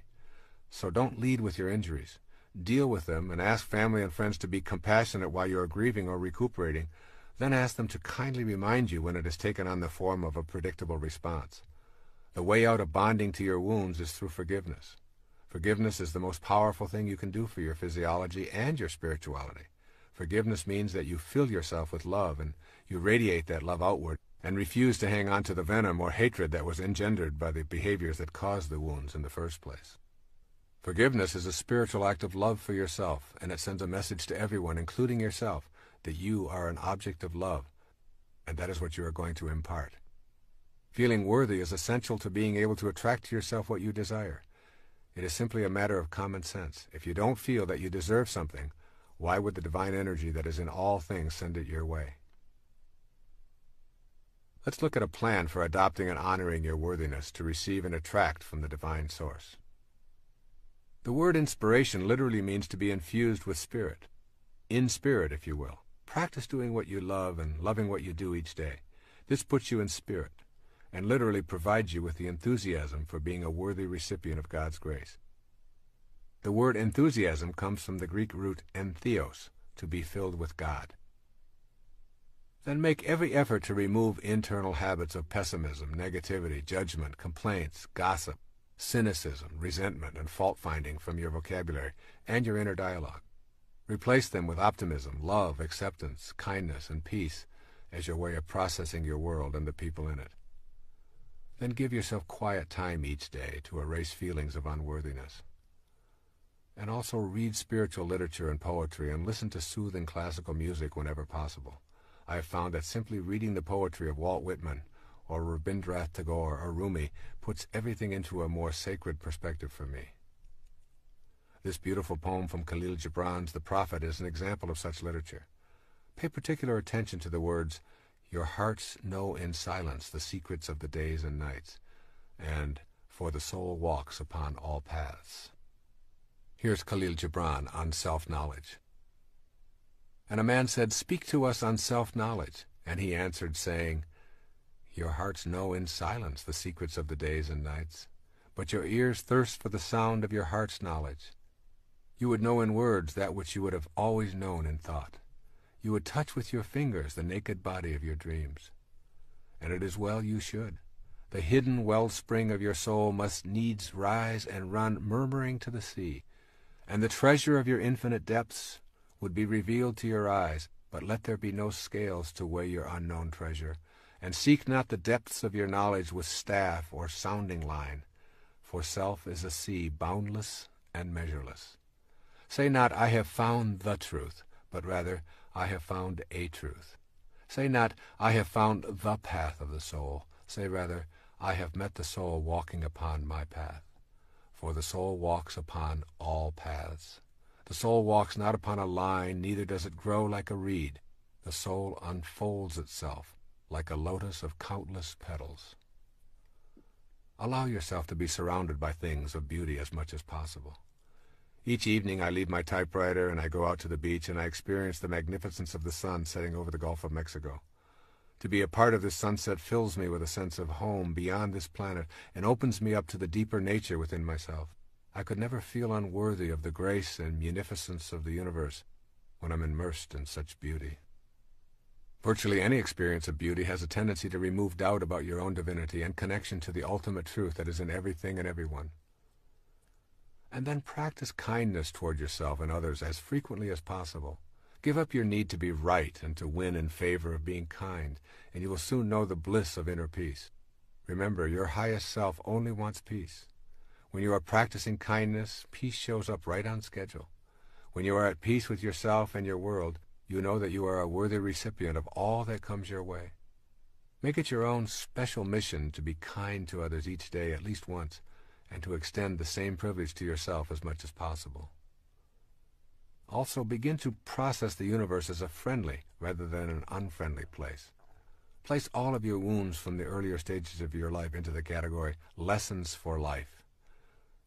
[SPEAKER 1] So don't lead with your injuries. Deal with them and ask family and friends to be compassionate while you are grieving or recuperating. Then ask them to kindly remind you when it has taken on the form of a predictable response. The way out of bonding to your wounds is through forgiveness. Forgiveness is the most powerful thing you can do for your physiology and your spirituality. Forgiveness means that you fill yourself with love and you radiate that love outward and refuse to hang on to the venom or hatred that was engendered by the behaviors that caused the wounds in the first place. Forgiveness is a spiritual act of love for yourself, and it sends a message to everyone, including yourself, that you are an object of love, and that is what you are going to impart. Feeling worthy is essential to being able to attract to yourself what you desire. It is simply a matter of common sense. If you don't feel that you deserve something, why would the divine energy that is in all things send it your way? Let's look at a plan for adopting and honoring your worthiness to receive and attract from the divine source. The word inspiration literally means to be infused with spirit. In spirit, if you will. Practice doing what you love and loving what you do each day. This puts you in spirit and literally provides you with the enthusiasm for being a worthy recipient of God's grace. The word enthusiasm comes from the Greek root entheos, to be filled with God. Then make every effort to remove internal habits of pessimism, negativity, judgment, complaints, gossip, cynicism, resentment, and fault-finding from your vocabulary and your inner dialogue. Replace them with optimism, love, acceptance, kindness, and peace as your way of processing your world and the people in it. Then give yourself quiet time each day to erase feelings of unworthiness. And also read spiritual literature and poetry and listen to soothing classical music whenever possible. I have found that simply reading the poetry of Walt Whitman or Rabindranath Tagore or Rumi puts everything into a more sacred perspective for me. This beautiful poem from Khalil Gibran's The Prophet is an example of such literature. Pay particular attention to the words, "Your hearts know in silence the secrets of the days and nights," and "For the soul walks upon all paths." Here's Khalil Gibran on self-knowledge. And a man said, "Speak to us on self-knowledge." And he answered, saying, "Your hearts know in silence the secrets of the days and nights, but your ears thirst for the sound of your heart's knowledge. You would know in words that which you would have always known in thought. You would touch with your fingers the naked body of your dreams. And it is well you should. The hidden wellspring of your soul must needs rise and run murmuring to the sea, and the treasure of your infinite depths would be revealed to your eyes, but let there be no scales to weigh your unknown treasure, and seek not the depths of your knowledge with staff or sounding line, for self is a sea boundless and measureless. Say not, I have found the truth, but rather, I have found a truth. Say not, I have found the path of the soul. Say rather, I have met the soul walking upon my path. For the soul walks upon all paths. The soul walks not upon a line, neither does it grow like a reed. The soul unfolds itself like a lotus of countless petals. Allow yourself to be surrounded by things of beauty as much as possible. Each evening I leave my typewriter and I go out to the beach and I experience the magnificence of the sun setting over the Gulf of Mexico. To be a part of this sunset fills me with a sense of home beyond this planet and opens me up to the deeper nature within myself. I could never feel unworthy of the grace and munificence of the universe when I'm immersed in such beauty. Virtually any experience of beauty has a tendency to remove doubt about your own divinity and connection to the ultimate truth that is in everything and everyone. And then practice kindness toward yourself and others as frequently as possible. Give up your need to be right and to win in favor of being kind, and you will soon know the bliss of inner peace. Remember, your highest self only wants peace. When you are practicing kindness, peace shows up right on schedule. When you are at peace with yourself and your world, you know that you are a worthy recipient of all that comes your way. Make it your own special mission to be kind to others each day at least once, and to extend the same privilege to yourself as much as possible. Also, begin to process the universe as a friendly rather than an unfriendly place. Place all of your wounds from the earlier stages of your life into the category lessons for life.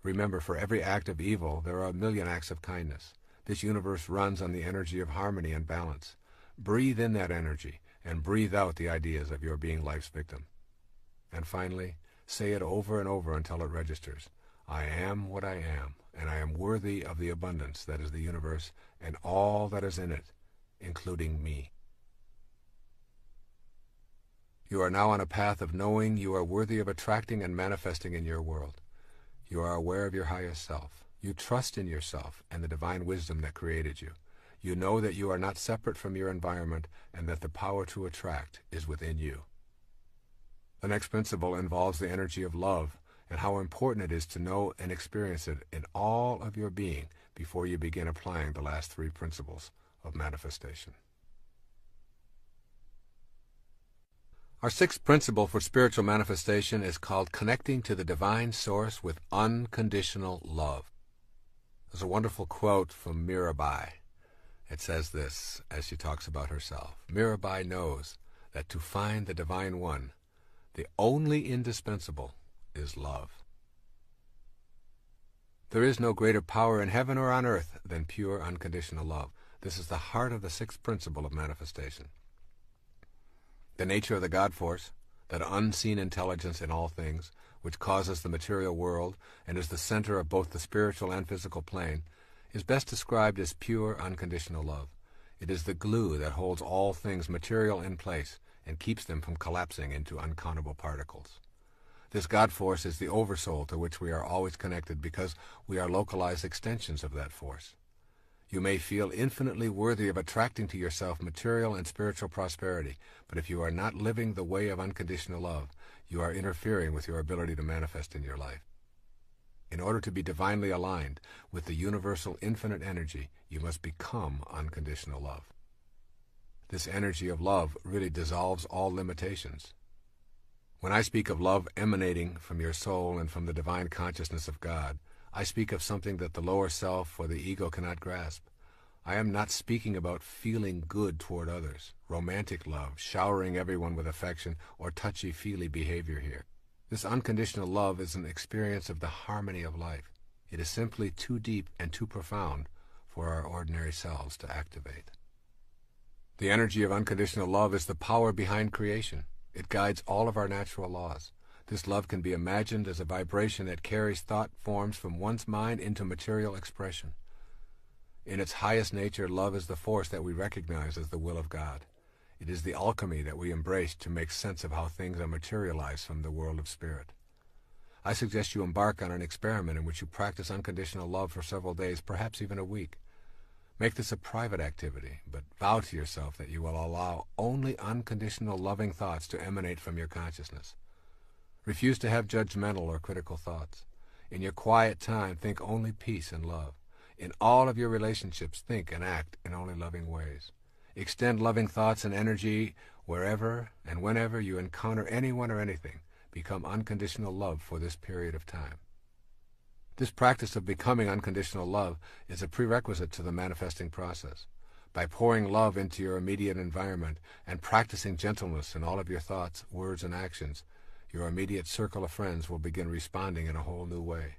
[SPEAKER 1] Remember, for every act of evil, there are a million acts of kindness. This universe runs on the energy of harmony and balance. Breathe in that energy and breathe out the ideas of your being life's victim. And finally, say it over and over until it registers. I am what I am, and I am worthy of the abundance that is the universe and all that is in it, including me. You are now on a path of knowing you are worthy of attracting and manifesting in your world. You are aware of your highest self. You trust in yourself and the divine wisdom that created you. You know that you are not separate from your environment and that the power to attract is within you. The next principle involves the energy of love and how important it is to know and experience it in all of your being before you begin applying the last three principles of manifestation. Our sixth principle for spiritual manifestation is called connecting to the divine source with unconditional love. There's a wonderful quote from Mirabai. It says this as she talks about herself. Mirabai knows that to find the divine one, the only indispensable is love. There is no greater power in heaven or on earth than pure unconditional love. This is the heart of the sixth principle of manifestation. The nature of the God force, that unseen intelligence in all things, which causes the material world and is the center of both the spiritual and physical plane, is best described as pure unconditional love. It is the glue that holds all things material in place and keeps them from collapsing into uncountable particles. This God force is the oversoul to which we are always connected because we are localized extensions of that force. You may feel infinitely worthy of attracting to yourself material and spiritual prosperity, but if you are not living the way of unconditional love, you are interfering with your ability to manifest in your life. In order to be divinely aligned with the universal infinite energy, you must become unconditional love. This energy of love really dissolves all limitations. When I speak of love emanating from your soul and from the divine consciousness of God, I speak of something that the lower self or the ego cannot grasp. I am not speaking about feeling good toward others, romantic love, showering everyone with affection, or touchy-feely behavior here. This unconditional love is an experience of the harmony of life. It is simply too deep and too profound for our ordinary selves to activate. The energy of unconditional love is the power behind creation. It guides all of our natural laws. This love can be imagined as a vibration that carries thought forms from one's mind into material expression. In its highest nature, love is the force that we recognize as the will of God. It is the alchemy that we embrace to make sense of how things are materialized from the world of spirit. I suggest you embark on an experiment in which you practice unconditional love for several days, perhaps even a week. Make this a private activity, but vow to yourself that you will allow only unconditional loving thoughts to emanate from your consciousness. Refuse to have judgmental or critical thoughts. In your quiet time, think only peace and love. In all of your relationships, think and act in only loving ways. Extend loving thoughts and energy wherever and whenever you encounter anyone or anything. Become unconditional love for this period of time. This practice of becoming unconditional love is a prerequisite to the manifesting process. By pouring love into your immediate environment and practicing gentleness in all of your thoughts, words, and actions, your immediate circle of friends will begin responding in a whole new way.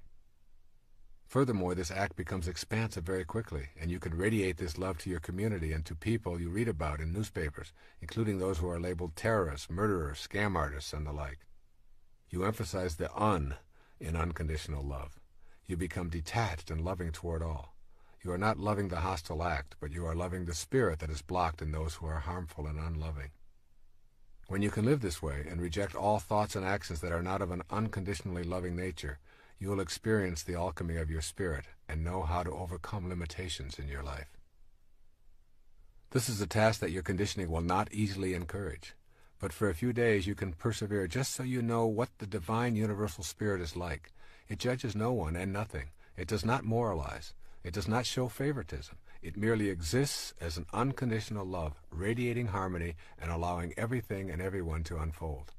[SPEAKER 1] Furthermore, this act becomes expansive very quickly, and you can radiate this love to your community and to people you read about in newspapers, including those who are labeled terrorists, murderers, scam artists, and the like. You emphasize the in unconditional love. You become detached and loving toward all. You are not loving the hostile act, but you are loving the spirit that is blocked in those who are harmful and unloving. When you can live this way and reject all thoughts and actions that are not of an unconditionally loving nature, you will experience the alchemy of your spirit and know how to overcome limitations in your life. This is a task that your conditioning will not easily encourage, but for a few days you can persevere just so you know what the divine universal spirit is like. It judges no one and nothing. It does not moralize. It does not show favoritism. It merely exists as an unconditional love, radiating harmony and allowing everything and everyone to unfold.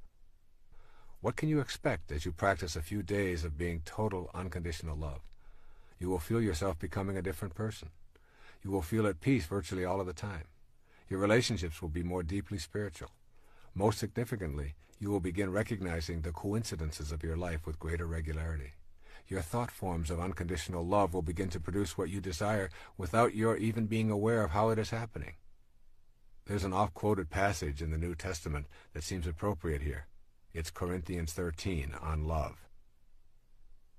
[SPEAKER 1] What can you expect as you practice a few days of being total unconditional love? You will feel yourself becoming a different person. You will feel at peace virtually all of the time. Your relationships will be more deeply spiritual. Most significantly, you will begin recognizing the coincidences of your life with greater regularity. Your thought forms of unconditional love will begin to produce what you desire without your even being aware of how it is happening. There's an oft-quoted passage in the New Testament that seems appropriate here. It's Corinthians 13 on love.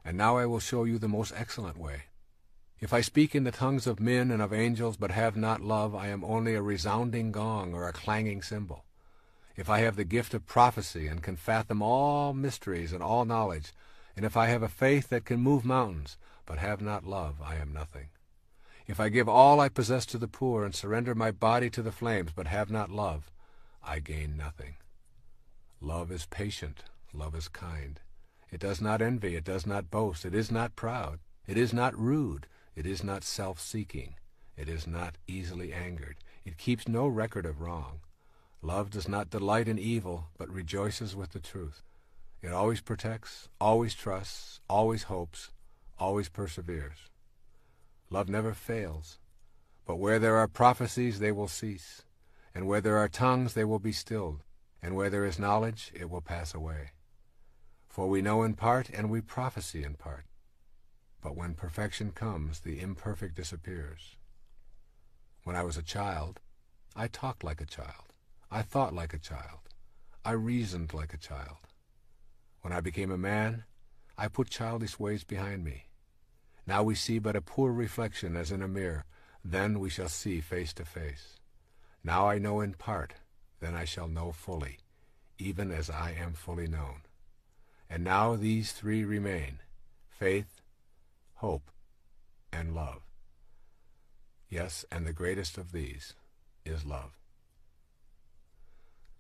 [SPEAKER 1] And now I will show you the most excellent way. If I speak in the tongues of men and of angels but have not love, I am only a resounding gong or a clanging cymbal. If I have the gift of prophecy and can fathom all mysteries and all knowledge, and if I have a faith that can move mountains, but have not love, I am nothing. If I give all I possess to the poor and surrender my body to the flames, but have not love, I gain nothing. Love is patient. Love is kind. It does not envy. It does not boast. It is not proud. It is not rude. It is not self-seeking. It is not easily angered. It keeps no record of wrong. Love does not delight in evil, but rejoices with the truth. It always protects, always trusts, always hopes, always perseveres. Love never fails, but where there are prophecies they will cease, and where there are tongues they will be stilled, and where there is knowledge it will pass away. For we know in part and we prophesy in part, but when perfection comes the imperfect disappears. When I was a child, I talked like a child, I thought like a child, I reasoned like a child. When I became a man, I put childish ways behind me. Now we see but a poor reflection as in a mirror. Then we shall see face to face. Now I know in part, then I shall know fully, even as I am fully known. And now these three remain: faith, hope, and love. Yes, and the greatest of these is love.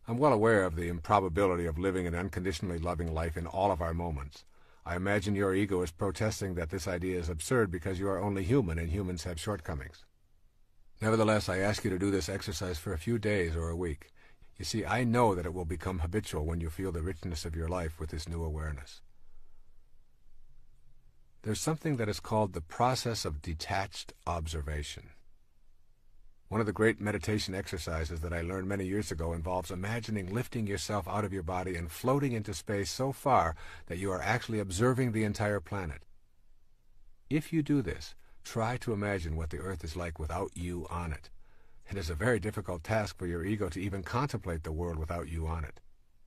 [SPEAKER 1] I'm well aware of the improbability of living an unconditionally loving life in all of our moments. I imagine your ego is protesting that this idea is absurd because you are only human and humans have shortcomings. Nevertheless, I ask you to do this exercise for a few days or a week. You see, I know that it will become habitual when you feel the richness of your life with this new awareness. There's something that is called the process of detached observation. One of the great meditation exercises that I learned many years ago involves imagining lifting yourself out of your body and floating into space so far that you are actually observing the entire planet. If you do this, try to imagine what the Earth is like without you on it. It is a very difficult task for your ego to even contemplate the world without you on it.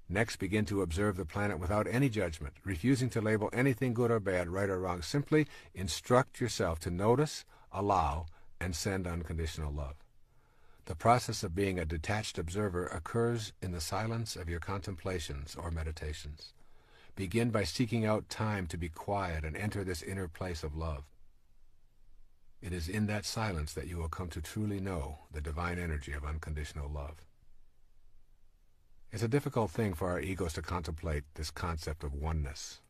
[SPEAKER 1] Next, begin to observe the planet without any judgment, refusing to label anything good or bad, right or wrong. Simply instruct yourself to notice, allow, and send unconditional love. The process of being a detached observer occurs in the silence of your contemplations or meditations. Begin by seeking out time to be quiet and enter this inner place of love. It is in that silence that you will come to truly know the divine energy of unconditional love. It's a difficult thing for our egos to contemplate this concept of oneness.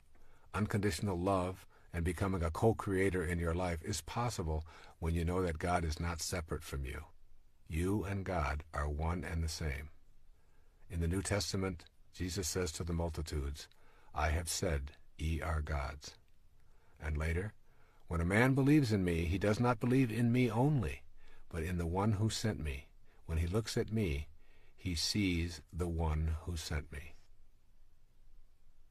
[SPEAKER 1] Unconditional love and becoming a co-creator in your life is possible when you know that God is not separate from you. You and God are one and the same. In the New Testament, Jesus says to the multitudes, "I have said, ye are gods." And later, "When a man believes in me, he does not believe in me only, but in the one who sent me. When he looks at me, he sees the one who sent me."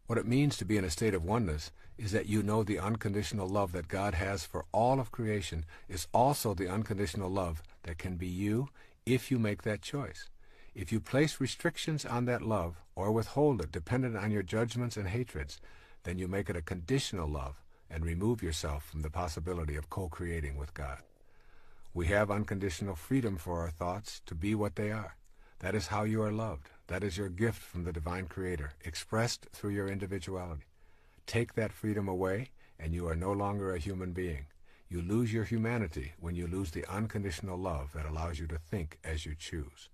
[SPEAKER 1] What it means to be in a state of oneness is that you know the unconditional love that God has for all of creation is also the unconditional love that can be you if you make that choice. If you place restrictions on that love or withhold it dependent on your judgments and hatreds, then you make it a conditional love and remove yourself from the possibility of co-creating with God. We have unconditional freedom for our thoughts to be what they are. That is how you are loved. That is your gift from the divine Creator, expressed through your individuality. Take that freedom away, and you are no longer a human being. You lose your humanity when you lose the unconditional love that allows you to think as you choose.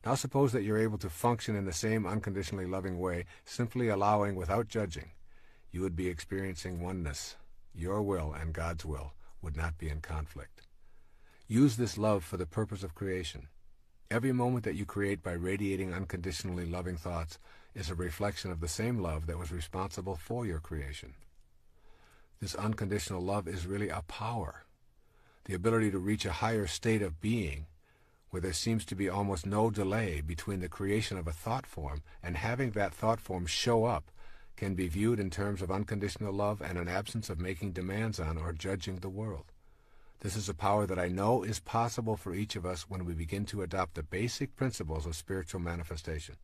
[SPEAKER 1] Now suppose that you're able to function in the same unconditionally loving way, simply allowing without judging. You would be experiencing oneness. Your will and God's will would not be in conflict. Use this love for the purpose of creation. Every moment that you create by radiating unconditionally loving thoughts is a reflection of the same love that was responsible for your creation. This unconditional love is really a power, the ability to reach a higher state of being where there seems to be almost no delay between the creation of a thought form and having that thought form show up can be viewed in terms of unconditional love and an absence of making demands on or judging the world. This is a power that I know is possible for each of us when we begin to adopt the basic principles of spiritual manifestation.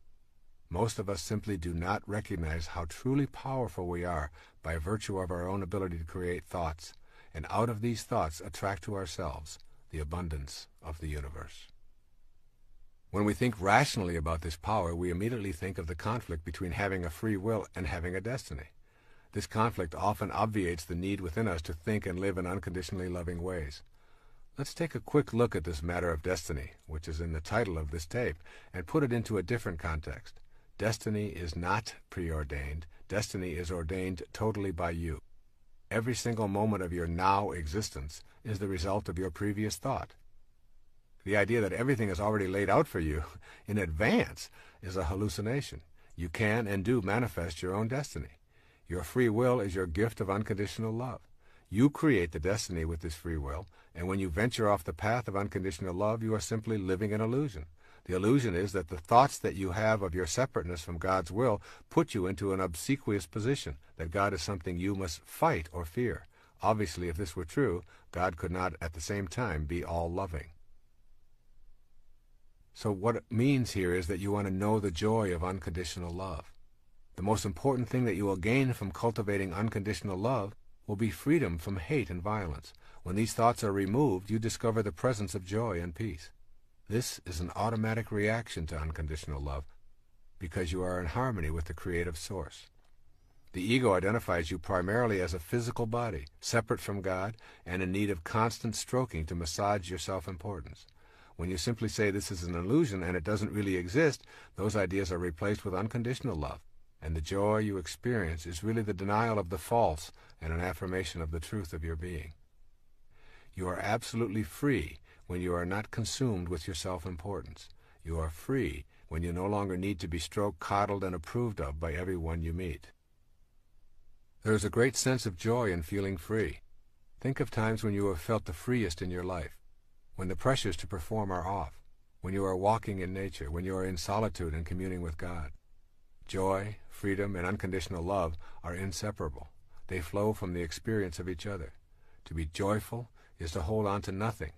[SPEAKER 1] Most of us simply do not recognize how truly powerful we are by virtue of our own ability to create thoughts, and out of these thoughts attract to ourselves the abundance of the universe. When we think rationally about this power, we immediately think of the conflict between having a free will and having a destiny. This conflict often obviates the need within us to think and live in unconditionally loving ways. Let's take a quick look at this matter of destiny, which is in the title of this tape, and put it into a different context. Destiny is not preordained. Destiny is ordained totally by you. Every single moment of your now existence is the result of your previous thought. The idea that everything is already laid out for you in advance is a hallucination. You can and do manifest your own destiny. Your free will is your gift of unconditional love. You create the destiny with this free will, and when you venture off the path of unconditional love, you are simply living an illusion. The illusion is that the thoughts that you have of your separateness from God's will put you into an obsequious position, that God is something you must fight or fear. Obviously, if this were true, God could not at the same time be all-loving. So what it means here is that you want to know the joy of unconditional love. The most important thing that you will gain from cultivating unconditional love will be freedom from hate and violence. When these thoughts are removed, you discover the presence of joy and peace. This is an automatic reaction to unconditional love because you are in harmony with the creative source. The ego identifies you primarily as a physical body, separate from God, and in need of constant stroking to massage your self-importance. When you simply say this is an illusion and it doesn't really exist, those ideas are replaced with unconditional love, and the joy you experience is really the denial of the false and an affirmation of the truth of your being. You are absolutely free when you are not consumed with your self-importance. You are free when you no longer need to be stroked, coddled, and approved of by everyone you meet. There is a great sense of joy in feeling free. Think of times when you have felt the freest in your life, when the pressures to perform are off, when you are walking in nature, when you are in solitude and communing with God. Joy, freedom, and unconditional love are inseparable. They flow from the experience of each other. To be joyful is to hold on to nothing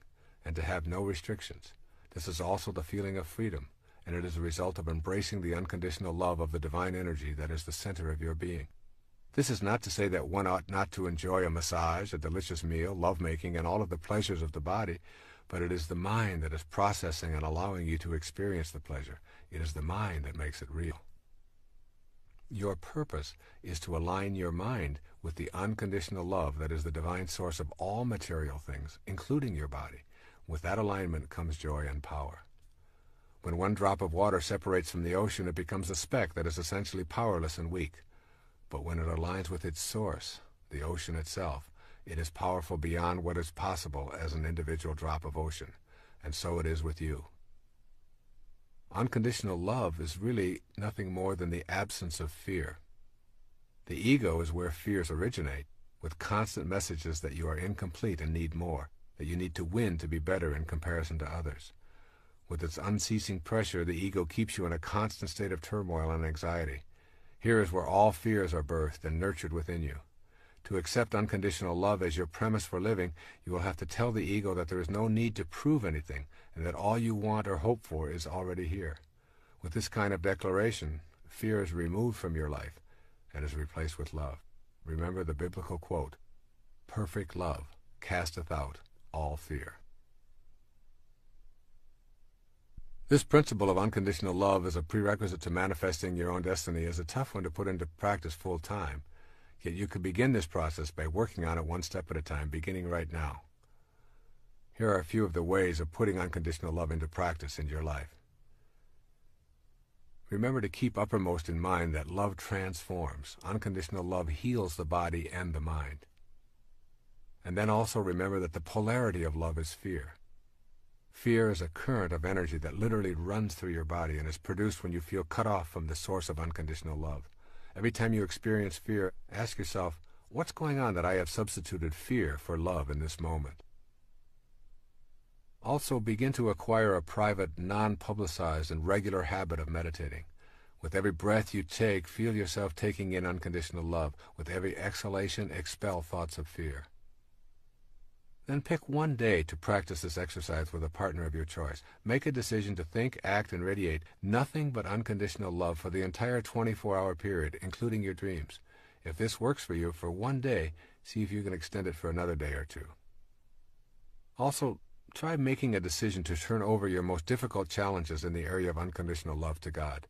[SPEAKER 1] and to have no restrictions. This is also the feeling of freedom, and it is a result of embracing the unconditional love of the divine energy that is the center of your being. This is not to say that one ought not to enjoy a massage, a delicious meal, lovemaking, and all of the pleasures of the body, but it is the mind that is processing and allowing you to experience the pleasure. It is the mind that makes it real. Your purpose is to align your mind with the unconditional love that is the divine source of all material things, including your body. With that alignment comes joy and power. When one drop of water separates from the ocean, it becomes a speck that is essentially powerless and weak. But when it aligns with its source, the ocean itself, it is powerful beyond what is possible as an individual drop of ocean, and so it is with you. Unconditional love is really nothing more than the absence of fear. The ego is where fears originate, with constant messages that you are incomplete and need more, that you need to win to be better in comparison to others. With its unceasing pressure, the ego keeps you in a constant state of turmoil and anxiety. Here is where all fears are birthed and nurtured within you. To accept unconditional love as your premise for living, you will have to tell the ego that there is no need to prove anything, and that all you want or hope for is already here. With this kind of declaration, fear is removed from your life and is replaced with love. Remember the biblical quote, "Perfect love casteth out all fear." This principle of unconditional love as a prerequisite to manifesting your own destiny is a tough one to put into practice full time, yet you can begin this process by working on it one step at a time, beginning right now. Here are a few of the ways of putting unconditional love into practice in your life. Remember to keep uppermost in mind that love transforms. Unconditional love heals the body and the mind. And then also remember that the polarity of love is fear. Fear is a current of energy that literally runs through your body and is produced when you feel cut off from the source of unconditional love. Every time you experience fear, ask yourself, what's going on that I have substituted fear for love in this moment? Also, begin to acquire a private, non-publicized, and regular habit of meditating. With every breath you take, feel yourself taking in unconditional love. With every exhalation, expel thoughts of fear. Then pick one day to practice this exercise with a partner of your choice. Make a decision to think, act, and radiate nothing but unconditional love for the entire 24-hour period, including your dreams. If this works for you for one day, see if you can extend it for another day or two. Also, try making a decision to turn over your most difficult challenges in the area of unconditional love to God.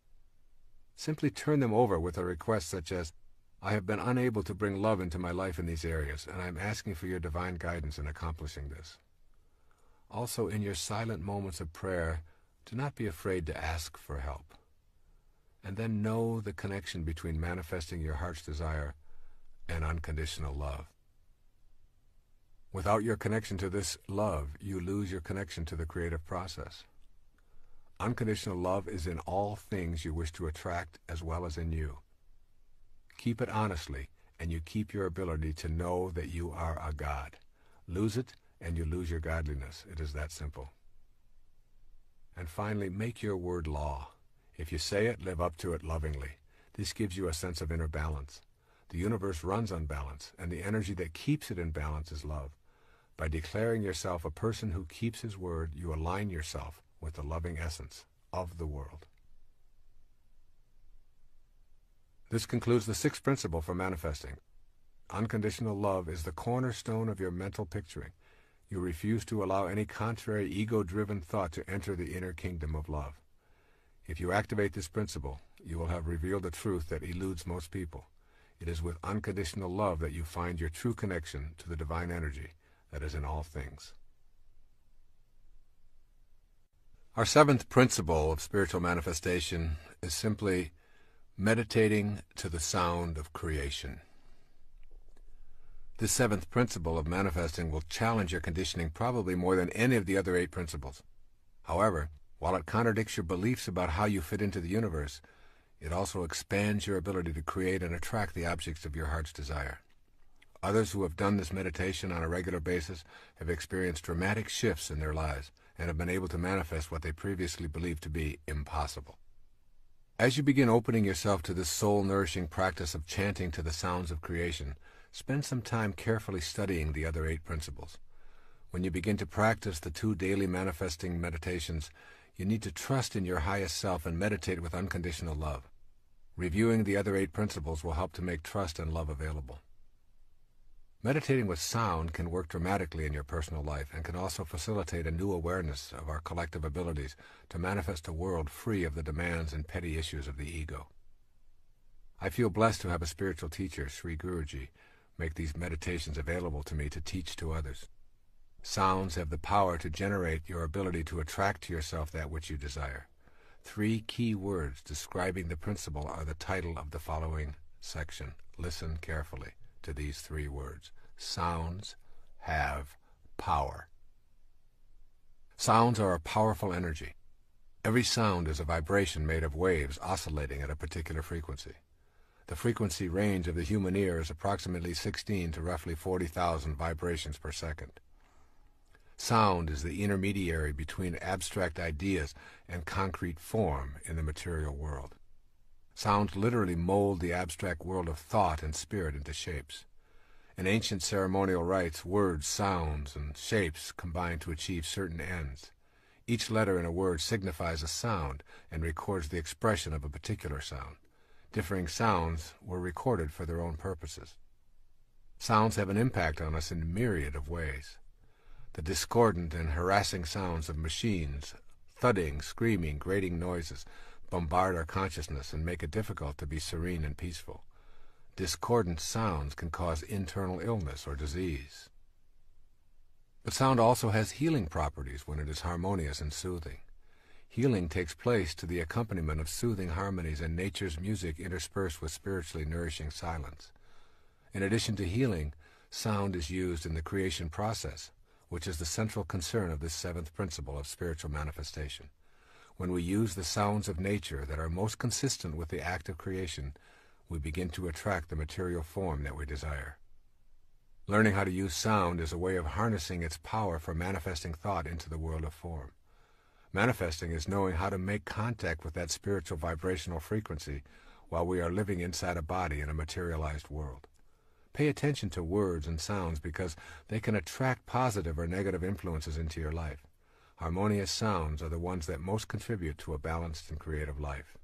[SPEAKER 1] Simply turn them over with a request such as, I have been unable to bring love into my life in these areas, and I am asking for your divine guidance in accomplishing this. Also, in your silent moments of prayer, do not be afraid to ask for help. And then know the connection between manifesting your heart's desire and unconditional love. Without your connection to this love, you lose your connection to the creative process. Unconditional love is in all things you wish to attract as well as in you. Keep it honestly, and you keep your ability to know that you are a God. Lose it, and you lose your godliness. It is that simple. And finally, make your word law. If you say it, live up to it lovingly. This gives you a sense of inner balance. The universe runs on balance, and the energy that keeps it in balance is love. By declaring yourself a person who keeps his word, you align yourself with the loving essence of the world. This concludes the sixth principle for manifesting. Unconditional love is the cornerstone of your mental picturing. You refuse to allow any contrary ego-driven thought to enter the inner kingdom of love. If you activate this principle, you will have revealed a truth that eludes most people. It is with unconditional love that you find your true connection to the divine energy that is in all things. Our seventh principle of spiritual manifestation is simply meditating to the sound of creation. This seventh principle of manifesting will challenge your conditioning probably more than any of the other 8 principles. However, while it contradicts your beliefs about how you fit into the universe, it also expands your ability to create and attract the objects of your heart's desire. Others who have done this meditation on a regular basis have experienced dramatic shifts in their lives and have been able to manifest what they previously believed to be impossible. As you begin opening yourself to this soul-nourishing practice of chanting to the sounds of creation, spend some time carefully studying the other 8 principles. When you begin to practice the 2 daily manifesting meditations, you need to trust in your highest self and meditate with unconditional love. Reviewing the other 8 principles will help to make trust and love available. Meditating with sound can work dramatically in your personal life and can also facilitate a new awareness of our collective abilities to manifest a world free of the demands and petty issues of the ego. I feel blessed to have a spiritual teacher, Sri Guruji, make these meditations available to me to teach to others. Sounds have the power to generate your ability to attract to yourself that which you desire. 3 key words describing the principle are the title of the following section. Listen carefully to these 3 words. Sounds have power. Sounds are a powerful energy. Every sound is a vibration made of waves oscillating at a particular frequency. The frequency range of the human ear is approximately 16 to roughly 40,000 vibrations per second. Sound is the intermediary between abstract ideas and concrete form in the material world. Sounds literally mold the abstract world of thought and spirit into shapes. In ancient ceremonial rites, words, sounds, and shapes combine to achieve certain ends. Each letter in a word signifies a sound and records the expression of a particular sound. Differing sounds were recorded for their own purposes. Sounds have an impact on us in a myriad of ways. The discordant and harassing sounds of machines, thudding, screaming, grating noises, bombard our consciousness and make it difficult to be serene and peaceful. Discordant sounds can cause internal illness or disease. But sound also has healing properties when it is harmonious and soothing. Healing takes place to the accompaniment of soothing harmonies and nature's music interspersed with spiritually nourishing silence. In addition to healing, sound is used in the creation process, which is the central concern of this 7th principle of spiritual manifestation. When we use the sounds of nature that are most consistent with the act of creation, we begin to attract the material form that we desire. Learning how to use sound is a way of harnessing its power for manifesting thought into the world of form. Manifesting is knowing how to make contact with that spiritual vibrational frequency while we are living inside a body in a materialized world. Pay attention to words and sounds because they can attract positive or negative influences into your life. Harmonious sounds are the ones that most contribute to a balanced and creative life.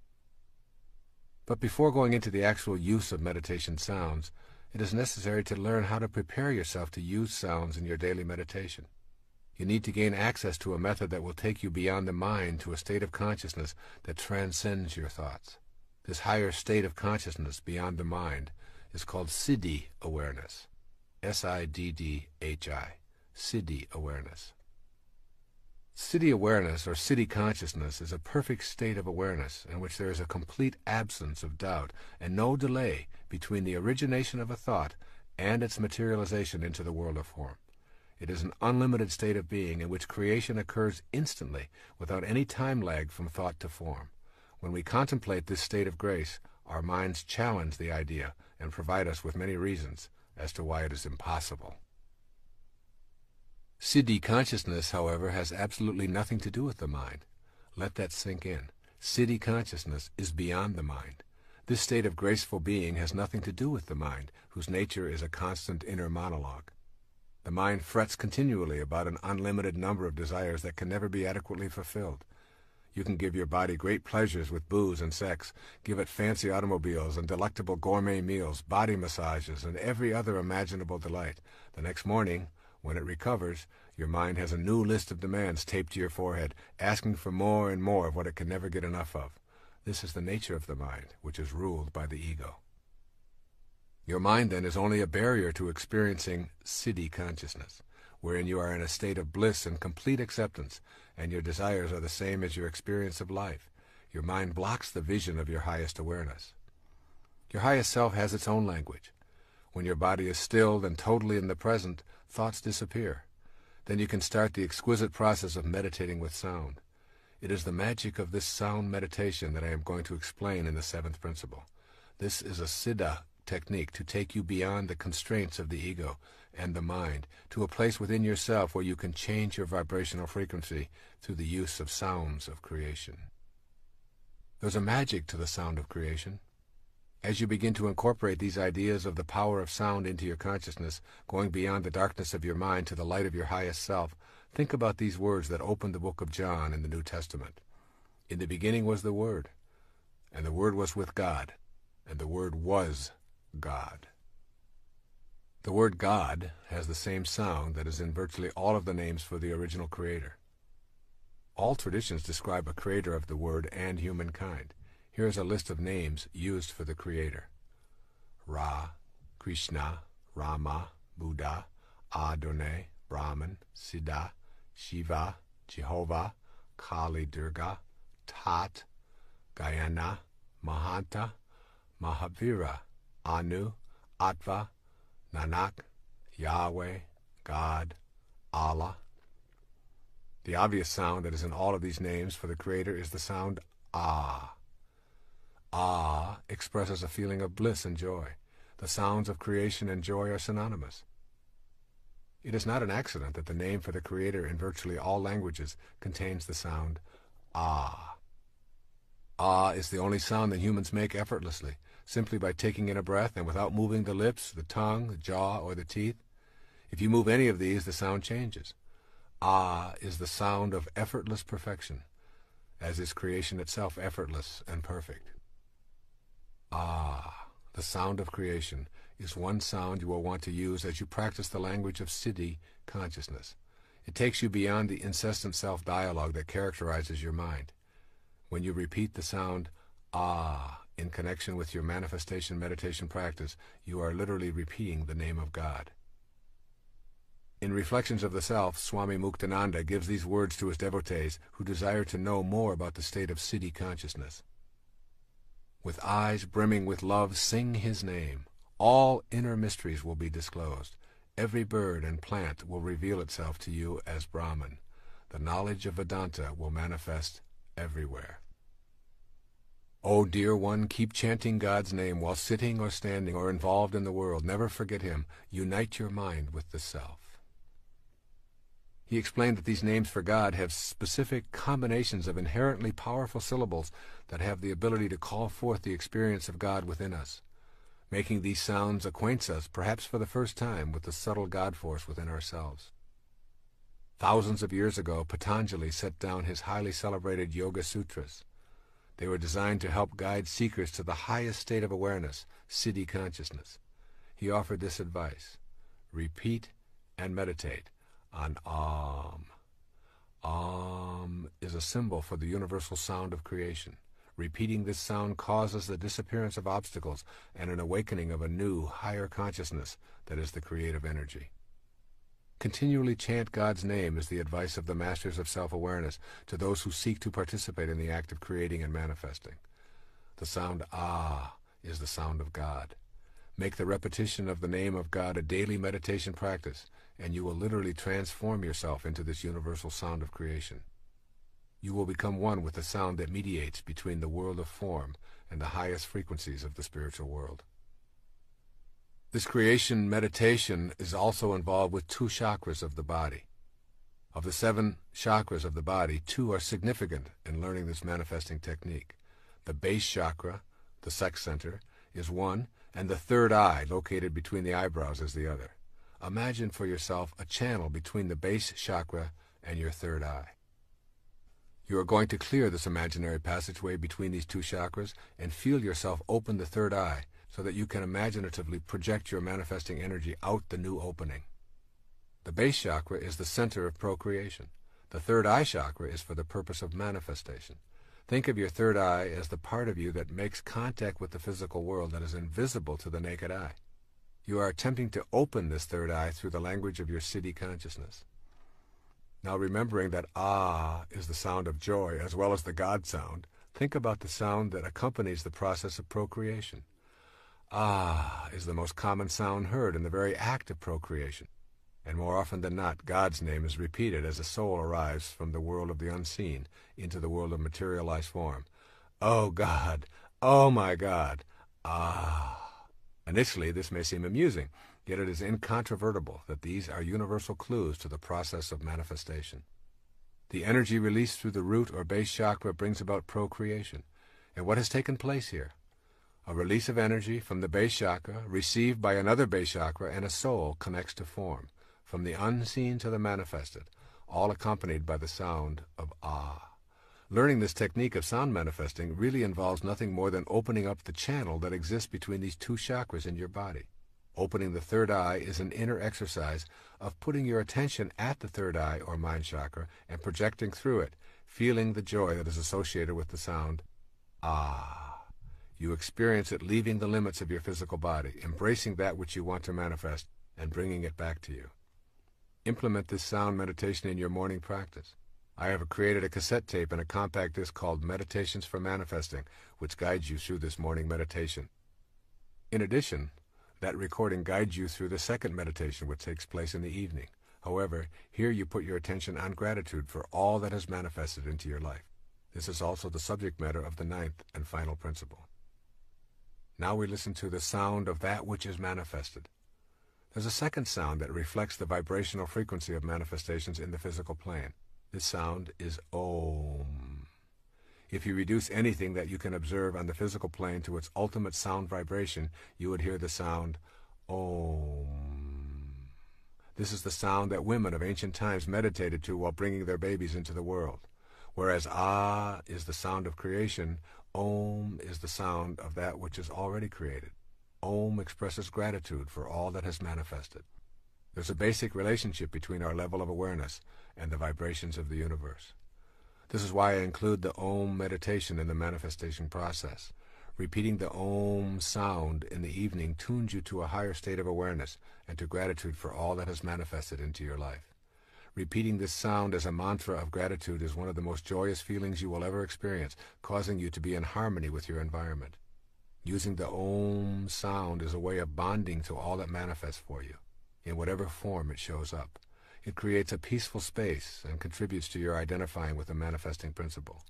[SPEAKER 1] But before going into the actual use of meditation sounds, it is necessary to learn how to prepare yourself to use sounds in your daily meditation. You need to gain access to a method that will take you beyond the mind to a state of consciousness that transcends your thoughts. This higher state of consciousness beyond the mind is called Siddhi awareness. S-I-D-D-H-I. Siddhi awareness. Siddhi awareness, or Siddhi consciousness, is a perfect state of awareness in which there is a complete absence of doubt and no delay between the origination of a thought and its materialization into the world of form. It is an unlimited state of being in which creation occurs instantly without any time lag from thought to form. When we contemplate this state of grace, our minds challenge the idea and provide us with many reasons as to why it is impossible. Siddhi consciousness, however, has absolutely nothing to do with the mind. Let that sink in. Siddhi consciousness is beyond the mind. This state of graceful being has nothing to do with the mind, whose nature is a constant inner monologue. The mind frets continually about an unlimited number of desires that can never be adequately fulfilled. You can give your body great pleasures with booze and sex, give it fancy automobiles and delectable gourmet meals, body massages, and every other imaginable delight. The next morning, When it recovers, your mind has a new list of demands taped to your forehead, asking for more and more of what it can never get enough of. This is the nature of the mind, which is ruled by the ego. Your mind, then, is only a barrier to experiencing siddhi consciousness, wherein you are in a state of bliss and complete acceptance, and your desires are the same as your experience of life. Your mind blocks the vision of your highest awareness. Your highest self has its own language. When your body is stilled and totally in the present, thoughts disappear. Then you can start the exquisite process of meditating with sound. It is the magic of this sound meditation that I am going to explain in the seventh principle. This is a siddha technique to take you beyond the constraints of the ego and the mind to a place within yourself where you can change your vibrational frequency through the use of sounds of creation. There's a magic to the sound of creation. As you begin to incorporate these ideas of the power of sound into your consciousness, going beyond the darkness of your mind to the light of your highest self, think about these words that open the book of John in the New Testament. In the beginning was the Word, and the Word was with God, and the Word was God. The word God has the same sound that is in virtually all of the names for the original Creator. All traditions describe a creator of the Word and humankind. Here is a list of names used for the Creator: Ra, Krishna, Rama, Buddha, Adonai, Brahman, Siddha, Shiva, Jehovah, Kali Durga, Tat, Gayana, Mahanta, Mahavira, Anu, Atva, Nanak, Yahweh, God, Allah. The obvious sound that is in all of these names for the Creator is the sound Ah. Ah expresses a feeling of bliss and joy. The sounds of creation and joy are synonymous. It is not an accident that the name for the Creator in virtually all languages contains the sound Ah. Ah is the only sound that humans make effortlessly, simply by taking in a breath and without moving the lips, the tongue, the jaw, or the teeth. If you move any of these, the sound changes. Ah is the sound of effortless perfection, as is creation itself effortless and perfect. Ah, the sound of creation, is one sound you will want to use as you practice the language of siddhi consciousness. It takes you beyond the incessant self-dialogue that characterizes your mind. When you repeat the sound Ah in connection with your manifestation meditation practice, you are literally repeating the name of God. In Reflections of the Self, Swami Muktananda gives these words to his devotees who desire to know more about the state of siddhi consciousness. With eyes brimming with love, sing his name. All inner mysteries will be disclosed. Every bird and plant will reveal itself to you as Brahman. The knowledge of Vedanta will manifest everywhere. O dear one, keep chanting God's name while sitting or standing or involved in the world. Never forget him. Unite your mind with the self. He explained that these names for God have specific combinations of inherently powerful syllables that have the ability to call forth the experience of God within us. Making these sounds acquaints us, perhaps for the first time, with the subtle God force within ourselves. Thousands of years ago, Patanjali set down his highly celebrated Yoga Sutras. They were designed to help guide seekers to the highest state of awareness, siddhi consciousness. He offered this advice: repeat and meditate on Om. Om is a symbol for the universal sound of creation. Repeating this sound causes the disappearance of obstacles and an awakening of a new, higher consciousness that is the creative energy. Continually chant God's name is the advice of the masters of self-awareness to those who seek to participate in the act of creating and manifesting. The sound Ah is the sound of God. Make the repetition of the name of God a daily meditation practice, and you will literally transform yourself into this universal sound of creation. You will become one with the sound that mediates between the world of form and the highest frequencies of the spiritual world. This creation meditation is also involved with 2 chakras of the body. Of the 7 chakras of the body, 2 are significant in learning this manifesting technique. The base chakra, the sex center, is one, and the third eye, located between the eyebrows, is the other. Imagine for yourself a channel between the base chakra and your third eye. You are going to clear this imaginary passageway between these 2 chakras and feel yourself open the third eye so that you can imaginatively project your manifesting energy out the new opening. The base chakra is the center of procreation. The third eye chakra is for the purpose of manifestation. Think of your third eye as the part of you that makes contact with the physical world that is invisible to the naked eye. You are attempting to open this third eye through the language of your siddhi consciousness. Now, remembering that ah is the sound of joy as well as the God sound, think about the sound that accompanies the process of procreation. Ah is the most common sound heard in the very act of procreation. And more often than not, God's name is repeated as a soul arrives from the world of the unseen into the world of materialized form. Oh God! Oh my God! Ah! Initially, this may seem amusing, yet it is incontrovertible that these are universal clues to the process of manifestation. The energy released through the root or base chakra brings about procreation. And what has taken place here? A release of energy from the base chakra, received by another base chakra, and a soul connects to form, from the unseen to the manifested, all accompanied by the sound of ah. Learning this technique of sound manifesting really involves nothing more than opening up the channel that exists between these two chakras in your body. Opening the third eye is an inner exercise of putting your attention at the third eye or mind chakra and projecting through it, feeling the joy that is associated with the sound ah. You experience it leaving the limits of your physical body, embracing that which you want to manifest, and bringing it back to you. Implement this sound meditation in your morning practice. I have created a cassette tape and a compact disc called Meditations for Manifesting, which guides you through this morning meditation. In addition, that recording guides you through the second meditation, which takes place in the evening. However, here you put your attention on gratitude for all that has manifested into your life. This is also the subject matter of the ninth and final principle. Now we listen to the sound of that which is manifested. There's a second sound that reflects the vibrational frequency of manifestations in the physical plane. This sound is Om. If you reduce anything that you can observe on the physical plane to its ultimate sound vibration, you would hear the sound Om. This is the sound that women of ancient times meditated to while bringing their babies into the world. Whereas Ah is the sound of creation, Om is the sound of that which is already created. Om expresses gratitude for all that has manifested. There's a basic relationship between our level of awareness and the vibrations of the universe. This is why I include the Om meditation in the manifestation process. Repeating the Om sound in the evening tunes you to a higher state of awareness and to gratitude for all that has manifested into your life. Repeating this sound as a mantra of gratitude is one of the most joyous feelings you will ever experience, causing you to be in harmony with your environment. Using the Om sound is a way of bonding to all that manifests for you, in whatever form it shows up. It creates a peaceful space and contributes to your identifying with the manifesting principle.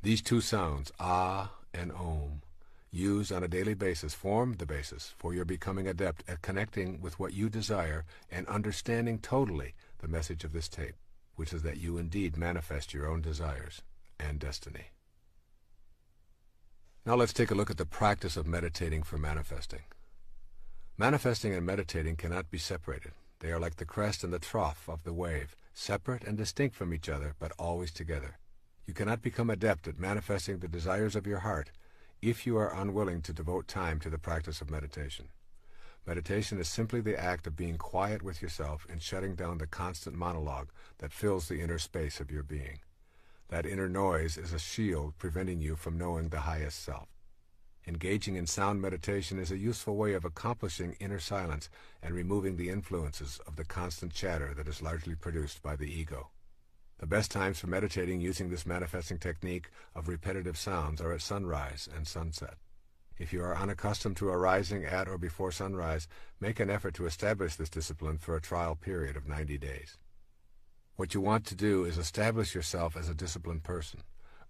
[SPEAKER 1] These two sounds, Ah and Om, used on a daily basis, form the basis for your becoming adept at connecting with what you desire and understanding totally the message of this tape, which is that you indeed manifest your own desires and destiny. Now let's take a look at the practice of meditating for manifesting. Manifesting and meditating cannot be separated. They are like the crest and the trough of the wave, separate and distinct from each other, but always together. You cannot become adept at manifesting the desires of your heart if you are unwilling to devote time to the practice of meditation. Meditation is simply the act of being quiet with yourself and shutting down the constant monologue that fills the inner space of your being. That inner noise is a shield preventing you from knowing the highest self. Engaging in sound meditation is a useful way of accomplishing inner silence and removing the influences of the constant chatter that is largely produced by the ego. The best times for meditating using this manifesting technique of repetitive sounds are at sunrise and sunset. If you are unaccustomed to arising at or before sunrise, make an effort to establish this discipline for a trial period of 90 days. What you want to do is establish yourself as a disciplined person.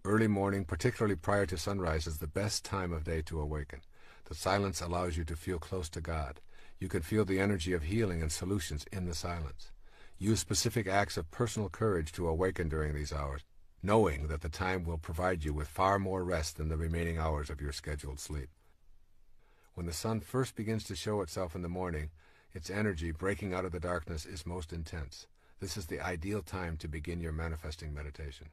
[SPEAKER 1] Early morning, particularly prior to sunrise, is the best time of day to awaken. The silence allows you to feel close to God. You can feel the energy of healing and solutions in the silence. Use specific acts of personal courage to awaken during these hours, knowing that the time will provide you with far more rest than the remaining hours of your scheduled sleep. When the sun first begins to show itself in the morning, its energy breaking out of the darkness is most intense. This is the ideal time to begin your manifesting meditation.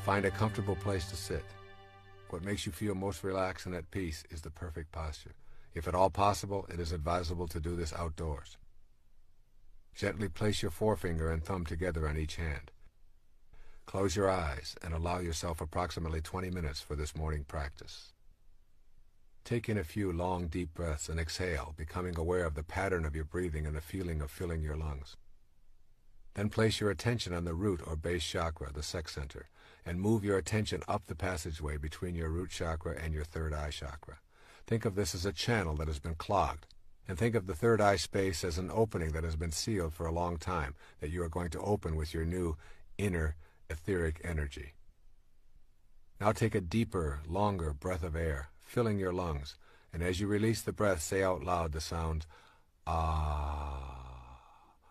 [SPEAKER 1] Find a comfortable place to sit. What makes you feel most relaxed and at peace is the perfect posture. If at all possible, it is advisable to do this outdoors. Gently place your forefinger and thumb together on each hand. Close your eyes and allow yourself approximately 20 minutes for this morning practice. Take in a few long, deep breaths and exhale, becoming aware of the pattern of your breathing and the feeling of filling your lungs. Then place your attention on the root or base chakra, the sex center, and move your attention up the passageway between your root chakra and your third eye chakra. Think of this as a channel that has been clogged, and think of the third eye space as an opening that has been sealed for a long time that you are going to open with your new inner etheric energy. Now take a deeper, longer breath of air, filling your lungs, and as you release the breath, say out loud the sound ah,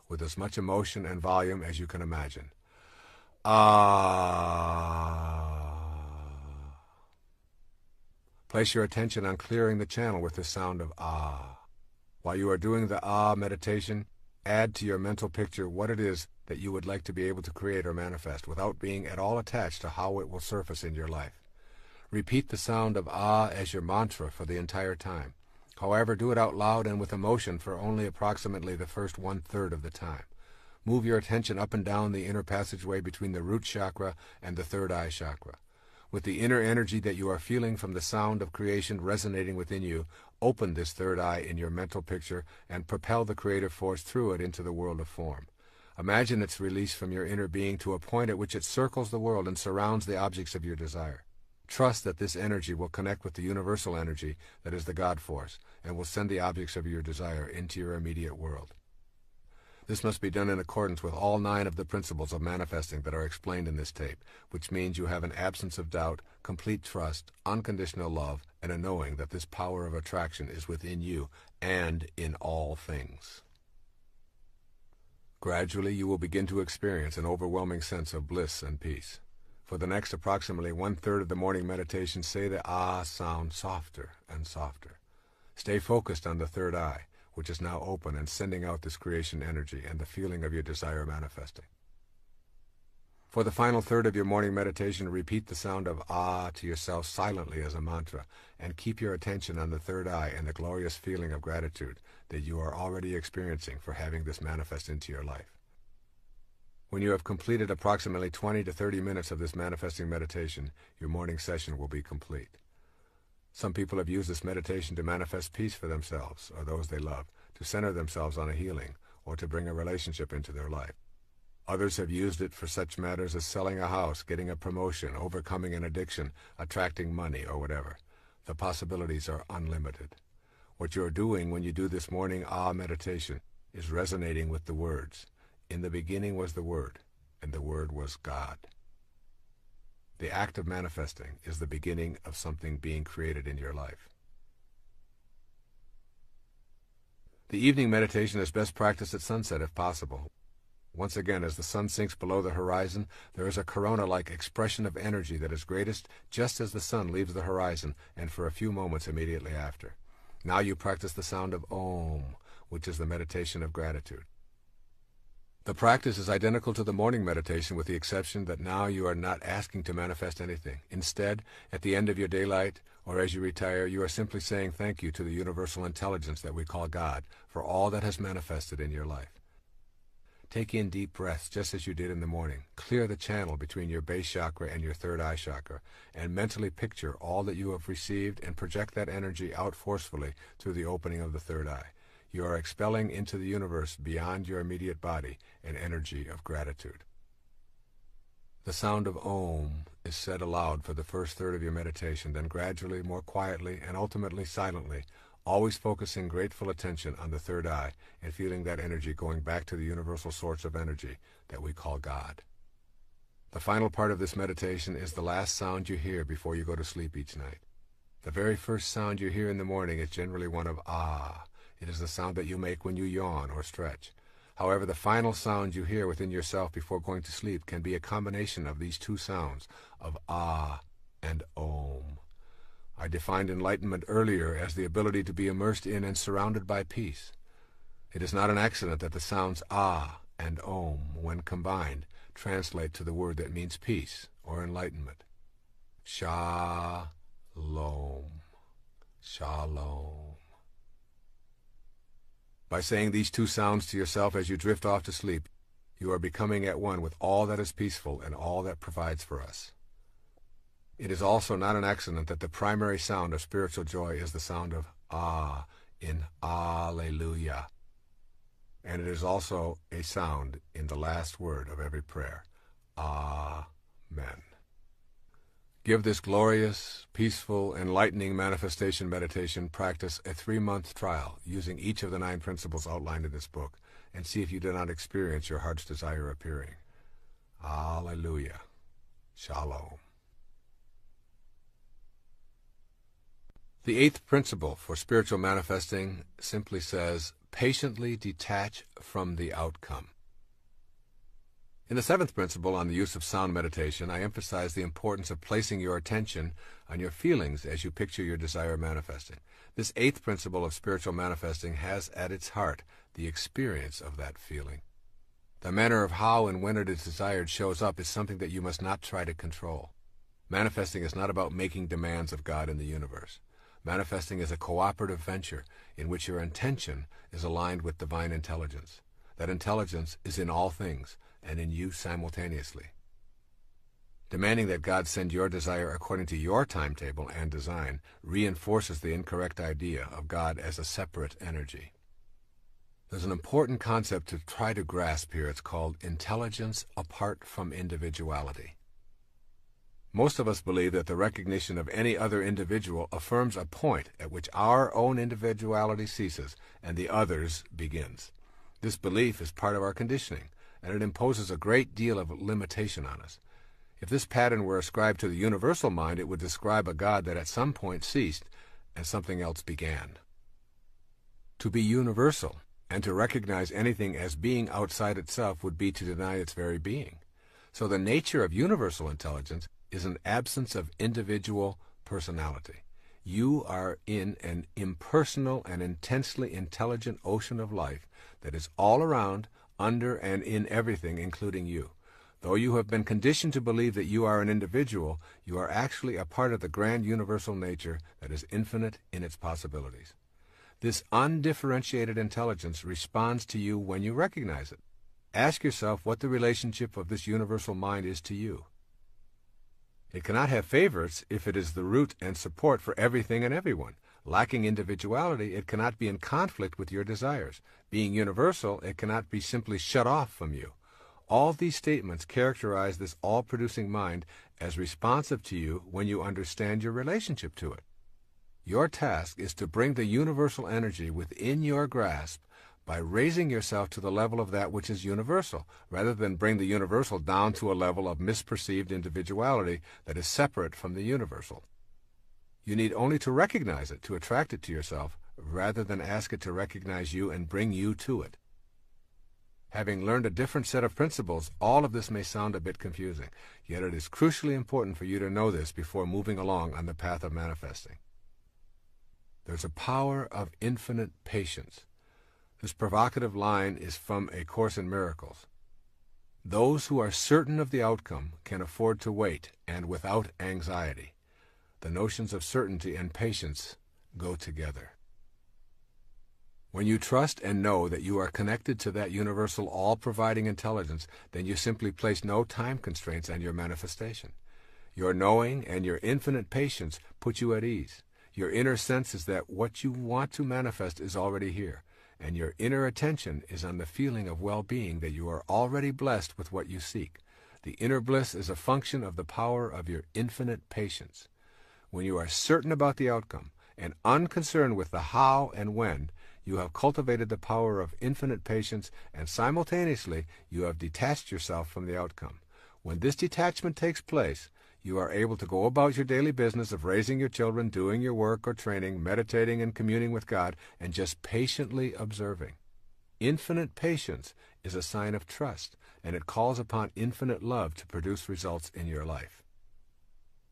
[SPEAKER 1] with as much emotion and volume as you can imagine. Ah. Place your attention on clearing the channel with the sound of ah. While you are doing the ah meditation, add to your mental picture what it is that you would like to be able to create or manifest without being at all attached to how it will surface in your life. Repeat the sound of ah as your mantra for the entire time. However, do it out loud and with emotion for only approximately the first 1/3 of the time. Move your attention up and down the inner passageway between the root chakra and the third eye chakra. With the inner energy that you are feeling from the sound of creation resonating within you, open this third eye in your mental picture and propel the creative force through it into the world of form. Imagine its release from your inner being to a point at which it circles the world and surrounds the objects of your desire. Trust that this energy will connect with the universal energy that is the God force and will send the objects of your desire into your immediate world. This must be done in accordance with all 9 of the principles of manifesting that are explained in this tape, which means you have an absence of doubt, complete trust, unconditional love, and a knowing that this power of attraction is within you and in all things. Gradually, you will begin to experience an overwhelming sense of bliss and peace. For the next approximately 1/3 of the morning meditation, say the ah sound softer and softer. Stay focused on the third eye, which is now open and sending out this creation energy and the feeling of your desire manifesting. For the final third of your morning meditation, repeat the sound of ah to yourself silently as a mantra, and keep your attention on the third eye and the glorious feeling of gratitude that you are already experiencing for having this manifest into your life. When you have completed approximately 20 to 30 minutes of this manifesting meditation, your morning session will be complete. Some people have used this meditation to manifest peace for themselves or those they love, to center themselves on a healing, or to bring a relationship into their life. Others have used it for such matters as selling a house, getting a promotion, overcoming an addiction, attracting money, or whatever. The possibilities are unlimited. What you are doing when you do this morning ah meditation is resonating with the words, "In the beginning was the Word, and the Word was God." The act of manifesting is the beginning of something being created in your life. The evening meditation is best practiced at sunset if possible. Once again, as the sun sinks below the horizon, there is a corona-like expression of energy that is greatest just as the sun leaves the horizon and for a few moments immediately after. Now you practice the sound of Om, which is the meditation of gratitude. The practice is identical to the morning meditation with the exception that now you are not asking to manifest anything. Instead, at the end of your daylight or as you retire, you are simply saying thank you to the universal intelligence that we call God for all that has manifested in your life. Take in deep breaths just as you did in the morning. Clear the channel between your base chakra and your third eye chakra and mentally picture all that you have received and project that energy out forcefully through the opening of the third eye. You are expelling into the universe beyond your immediate body an energy of gratitude. The sound of Om is said aloud for the first third of your meditation, then gradually, more quietly, and ultimately silently, always focusing grateful attention on the third eye and feeling that energy going back to the universal source of energy that we call God. The final part of this meditation is the last sound you hear before you go to sleep each night. The very first sound you hear in the morning is generally one of ah. It is the sound that you make when you yawn or stretch. However, the final sound you hear within yourself before going to sleep can be a combination of these two sounds, of ah and Om. I defined enlightenment earlier as the ability to be immersed in and surrounded by peace. It is not an accident that the sounds ah and Om, when combined, translate to the word that means peace or enlightenment. Shalom. Shalom. By saying these two sounds to yourself as you drift off to sleep, you are becoming at one with all that is peaceful and all that provides for us. It is also not an accident that the primary sound of spiritual joy is the sound of Ah in Alleluia. And it is also a sound in the last word of every prayer, Amen. Give this glorious, peaceful, enlightening manifestation meditation practice a 3-month trial using each of the 9 principles outlined in this book, and see if you do not experience your heart's desire appearing. Alleluia. Shalom. The 8th principle for spiritual manifesting simply says, patiently detach from the outcome. In the 7th principle on the use of sound meditation, I emphasize the importance of placing your attention on your feelings as you picture your desire manifesting. This 8th principle of spiritual manifesting has at its heart the experience of that feeling. The manner of how and when it is desired shows up is something that you must not try to control. Manifesting is not about making demands of God in the universe. Manifesting is a cooperative venture in which your intention is aligned with divine intelligence. That intelligence is in all things and in you simultaneously. Demanding that God send your desire according to your timetable and design reinforces the incorrect idea of God as a separate energy. There's an important concept to try to grasp here. It's called intelligence apart from individuality. Most of us believe that the recognition of any other individual affirms a point at which our own individuality ceases and the other's begins. This belief is part of our conditioning, and it imposes a great deal of limitation on us. If this pattern were ascribed to the universal mind, it would describe a God that at some point ceased and something else began. To be universal and to recognize anything as being outside itself would be to deny its very being. So the nature of universal intelligence is an absence of individual personality. You are in an impersonal and intensely intelligent ocean of life that is all around, under, and in everything, including you. Though you have been conditioned to believe that you are an individual, you are actually a part of the grand universal nature that is infinite in its possibilities. This undifferentiated intelligence responds to you when you recognize it. Ask yourself what the relationship of this universal mind is to you. It cannot have favorites if it is the root and support for everything and everyone. Lacking individuality, it cannot be in conflict with your desires. Being universal, it cannot be simply shut off from you. All these statements characterize this all-producing mind as responsive to you when you understand your relationship to it. Your task is to bring the universal energy within your grasp by raising yourself to the level of that which is universal, rather than bring the universal down to a level of misperceived individuality that is separate from the universal. You need only to recognize it to attract it to yourself, rather than ask it to recognize you and bring you to it. Having learned a different set of principles, all of this may sound a bit confusing, yet it is crucially important for you to know this before moving along on the path of manifesting. There's a power of infinite patience. This provocative line is from A Course in Miracles. Those who are certain of the outcome can afford to wait, and without anxiety. The notions of certainty and patience go together. When you trust and know that you are connected to that universal all-providing intelligence, then you simply place no time constraints on your manifestation. Your knowing and your infinite patience put you at ease. Your inner sense is that what you want to manifest is already here, and your inner attention is on the feeling of well-being that you are already blessed with what you seek. The inner bliss is a function of the power of your infinite patience. When you are certain about the outcome and unconcerned with the how and when, you have cultivated the power of infinite patience, and simultaneously you have detached yourself from the outcome. When this detachment takes place, you are able to go about your daily business of raising your children, doing your work or training, meditating and communing with God, and just patiently observing. Infinite patience is a sign of trust, and it calls upon infinite love to produce results in your life.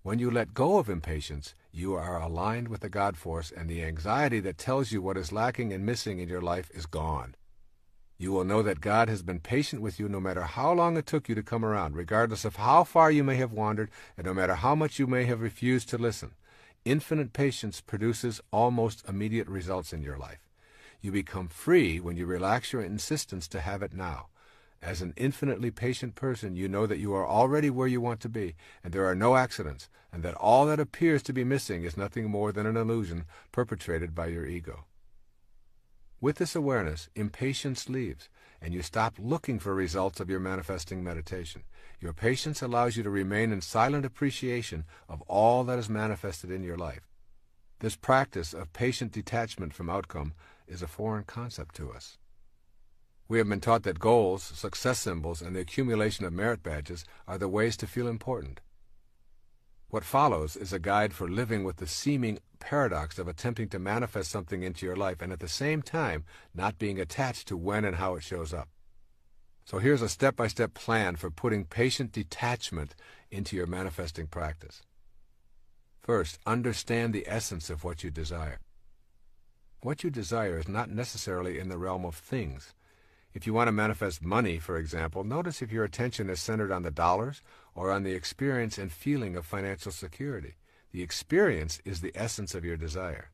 [SPEAKER 1] When you let go of impatience, you are aligned with the God force, and the anxiety that tells you what is lacking and missing in your life is gone. You will know that God has been patient with you no matter how long it took you to come around, regardless of how far you may have wandered, and no matter how much you may have refused to listen. Infinite patience produces almost immediate results in your life. You become free when you relax your insistence to have it now. As an infinitely patient person, you know that you are already where you want to be, and there are no accidents, and that all that appears to be missing is nothing more than an illusion perpetrated by your ego. With this awareness, impatience leaves, and you stop looking for results of your manifesting meditation. Your patience allows you to remain in silent appreciation of all that is manifested in your life. This practice of patient detachment from outcome is a foreign concept to us. We have been taught that goals, success symbols, and the accumulation of merit badges are the ways to feel important. What follows is a guide for living with the seeming paradox of attempting to manifest something into your life and at the same time not being attached to when and how it shows up. So here's a step-by-step plan for putting patient detachment into your manifesting practice. First, understand the essence of what you desire. What you desire is not necessarily in the realm of things. If you want to manifest money, for example, notice if your attention is centered on the dollars or on the experience and feeling of financial security. The experience is the essence of your desire.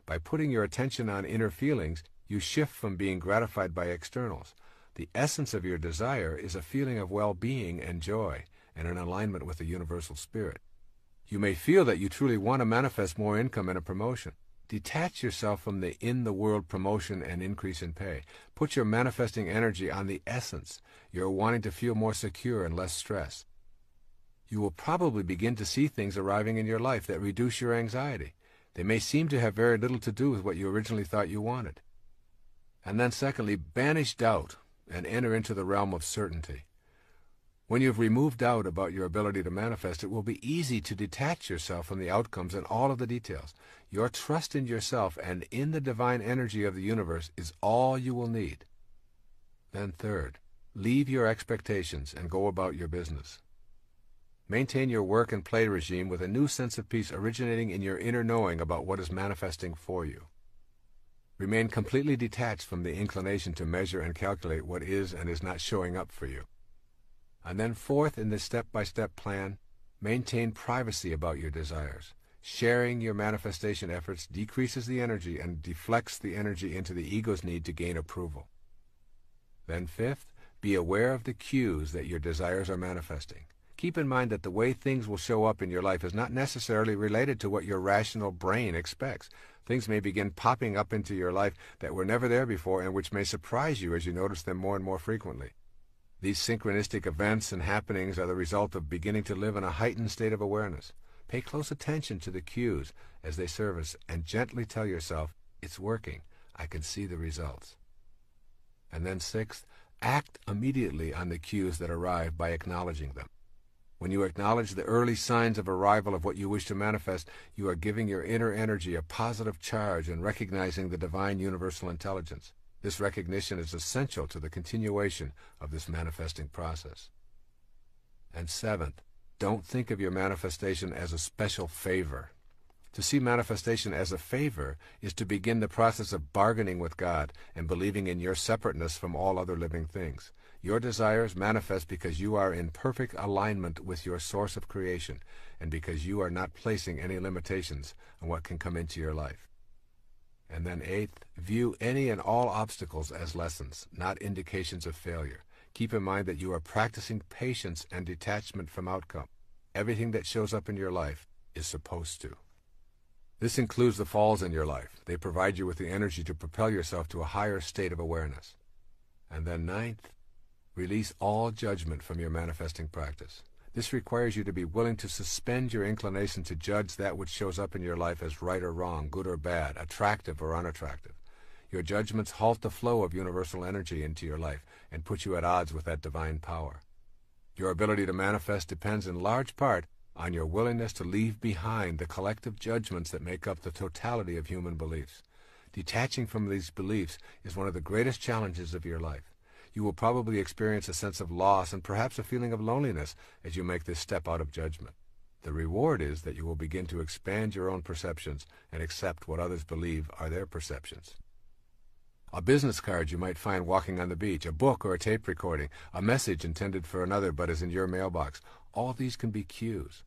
[SPEAKER 1] By putting your attention on inner feelings, you shift from being gratified by externals. The essence of your desire is a feeling of well-being and joy and an alignment with the universal spirit. You may feel that you truly want to manifest more income and a promotion. Detach yourself from the in-the-world promotion and increase in pay. Put your manifesting energy on the essence. You're wanting to feel more secure and less stress. You will probably begin to see things arriving in your life that reduce your anxiety. They may seem to have very little to do with what you originally thought you wanted. And then secondly, banish doubt and enter into the realm of certainty. When you've removed doubt about your ability to manifest, it will be easy to detach yourself from the outcomes and all of the details. Your trust in yourself and in the divine energy of the universe is all you will need. Then third, leave your expectations and go about your business. Maintain your work and play regime with a new sense of peace originating in your inner knowing about what is manifesting for you. Remain completely detached from the inclination to measure and calculate what is and is not showing up for you. And then fourth, in this step-by-step plan, maintain privacy about your desires. Sharing your manifestation efforts decreases the energy and deflects the energy into the ego's need to gain approval. Then fifth, be aware of the cues that your desires are manifesting. Keep in mind that the way things will show up in your life is not necessarily related to what your rational brain expects. Things may begin popping up into your life that were never there before and which may surprise you as you notice them more and more frequently. These synchronistic events and happenings are the result of beginning to live in a heightened state of awareness. Pay close attention to the cues as they surface and gently tell yourself, it's working, I can see the results. And then sixth, act immediately on the cues that arrive by acknowledging them. When you acknowledge the early signs of arrival of what you wish to manifest, you are giving your inner energy a positive charge and recognizing the divine universal intelligence. This recognition is essential to the continuation of this manifesting process. And seventh, don't think of your manifestation as a special favor. To see manifestation as a favor is to begin the process of bargaining with God and believing in your separateness from all other living things. Your desires manifest because you are in perfect alignment with your source of creation and because you are not placing any limitations on what can come into your life. And then eighth, view any and all obstacles as lessons, not indications of failure. Keep in mind that you are practicing patience and detachment from outcome. Everything that shows up in your life is supposed to. This includes the falls in your life. They provide you with the energy to propel yourself to a higher state of awareness. And then ninth, release all judgment from your manifesting practice. This requires you to be willing to suspend your inclination to judge that which shows up in your life as right or wrong, good or bad, attractive or unattractive. Your judgments halt the flow of universal energy into your life and put you at odds with that divine power. Your ability to manifest depends in large part on your willingness to leave behind the collective judgments that make up the totality of human beliefs. Detaching from these beliefs is one of the greatest challenges of your life. You will probably experience a sense of loss and perhaps a feeling of loneliness as you make this step out of judgment. The reward is that you will begin to expand your own perceptions and accept what others believe are their perceptions. A business card you might find walking on the beach, a book or a tape recording, a message intended for another but is in your mailbox. All these can be cues.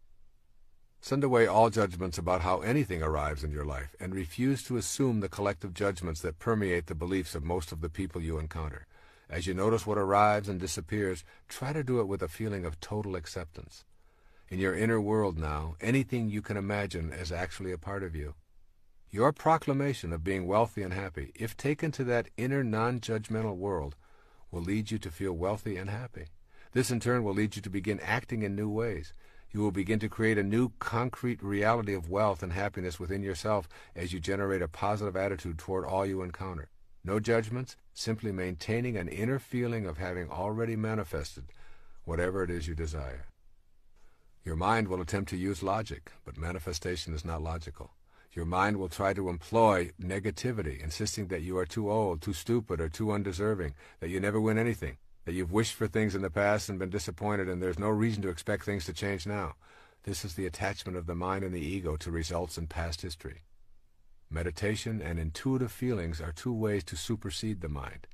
[SPEAKER 1] Send away all judgments about how anything arrives in your life and refuse to assume the collective judgments that permeate the beliefs of most of the people you encounter. As you notice what arrives and disappears, try to do it with a feeling of total acceptance. In your inner world now, anything you can imagine is actually a part of you. Your proclamation of being wealthy and happy, if taken to that inner non-judgmental world, will lead you to feel wealthy and happy. This in turn will lead you to begin acting in new ways. You will begin to create a new concrete reality of wealth and happiness within yourself as you generate a positive attitude toward all you encounter. No judgments, simply maintaining an inner feeling of having already manifested whatever it is you desire. Your mind will attempt to use logic, but manifestation is not logical. Your mind will try to employ negativity, insisting that you are too old, too stupid, or too undeserving, that you never win anything, that you've wished for things in the past and been disappointed and there's no reason to expect things to change now. This is the attachment of the mind and the ego to results in past history. Meditation and intuitive feelings are two ways to supersede the mind.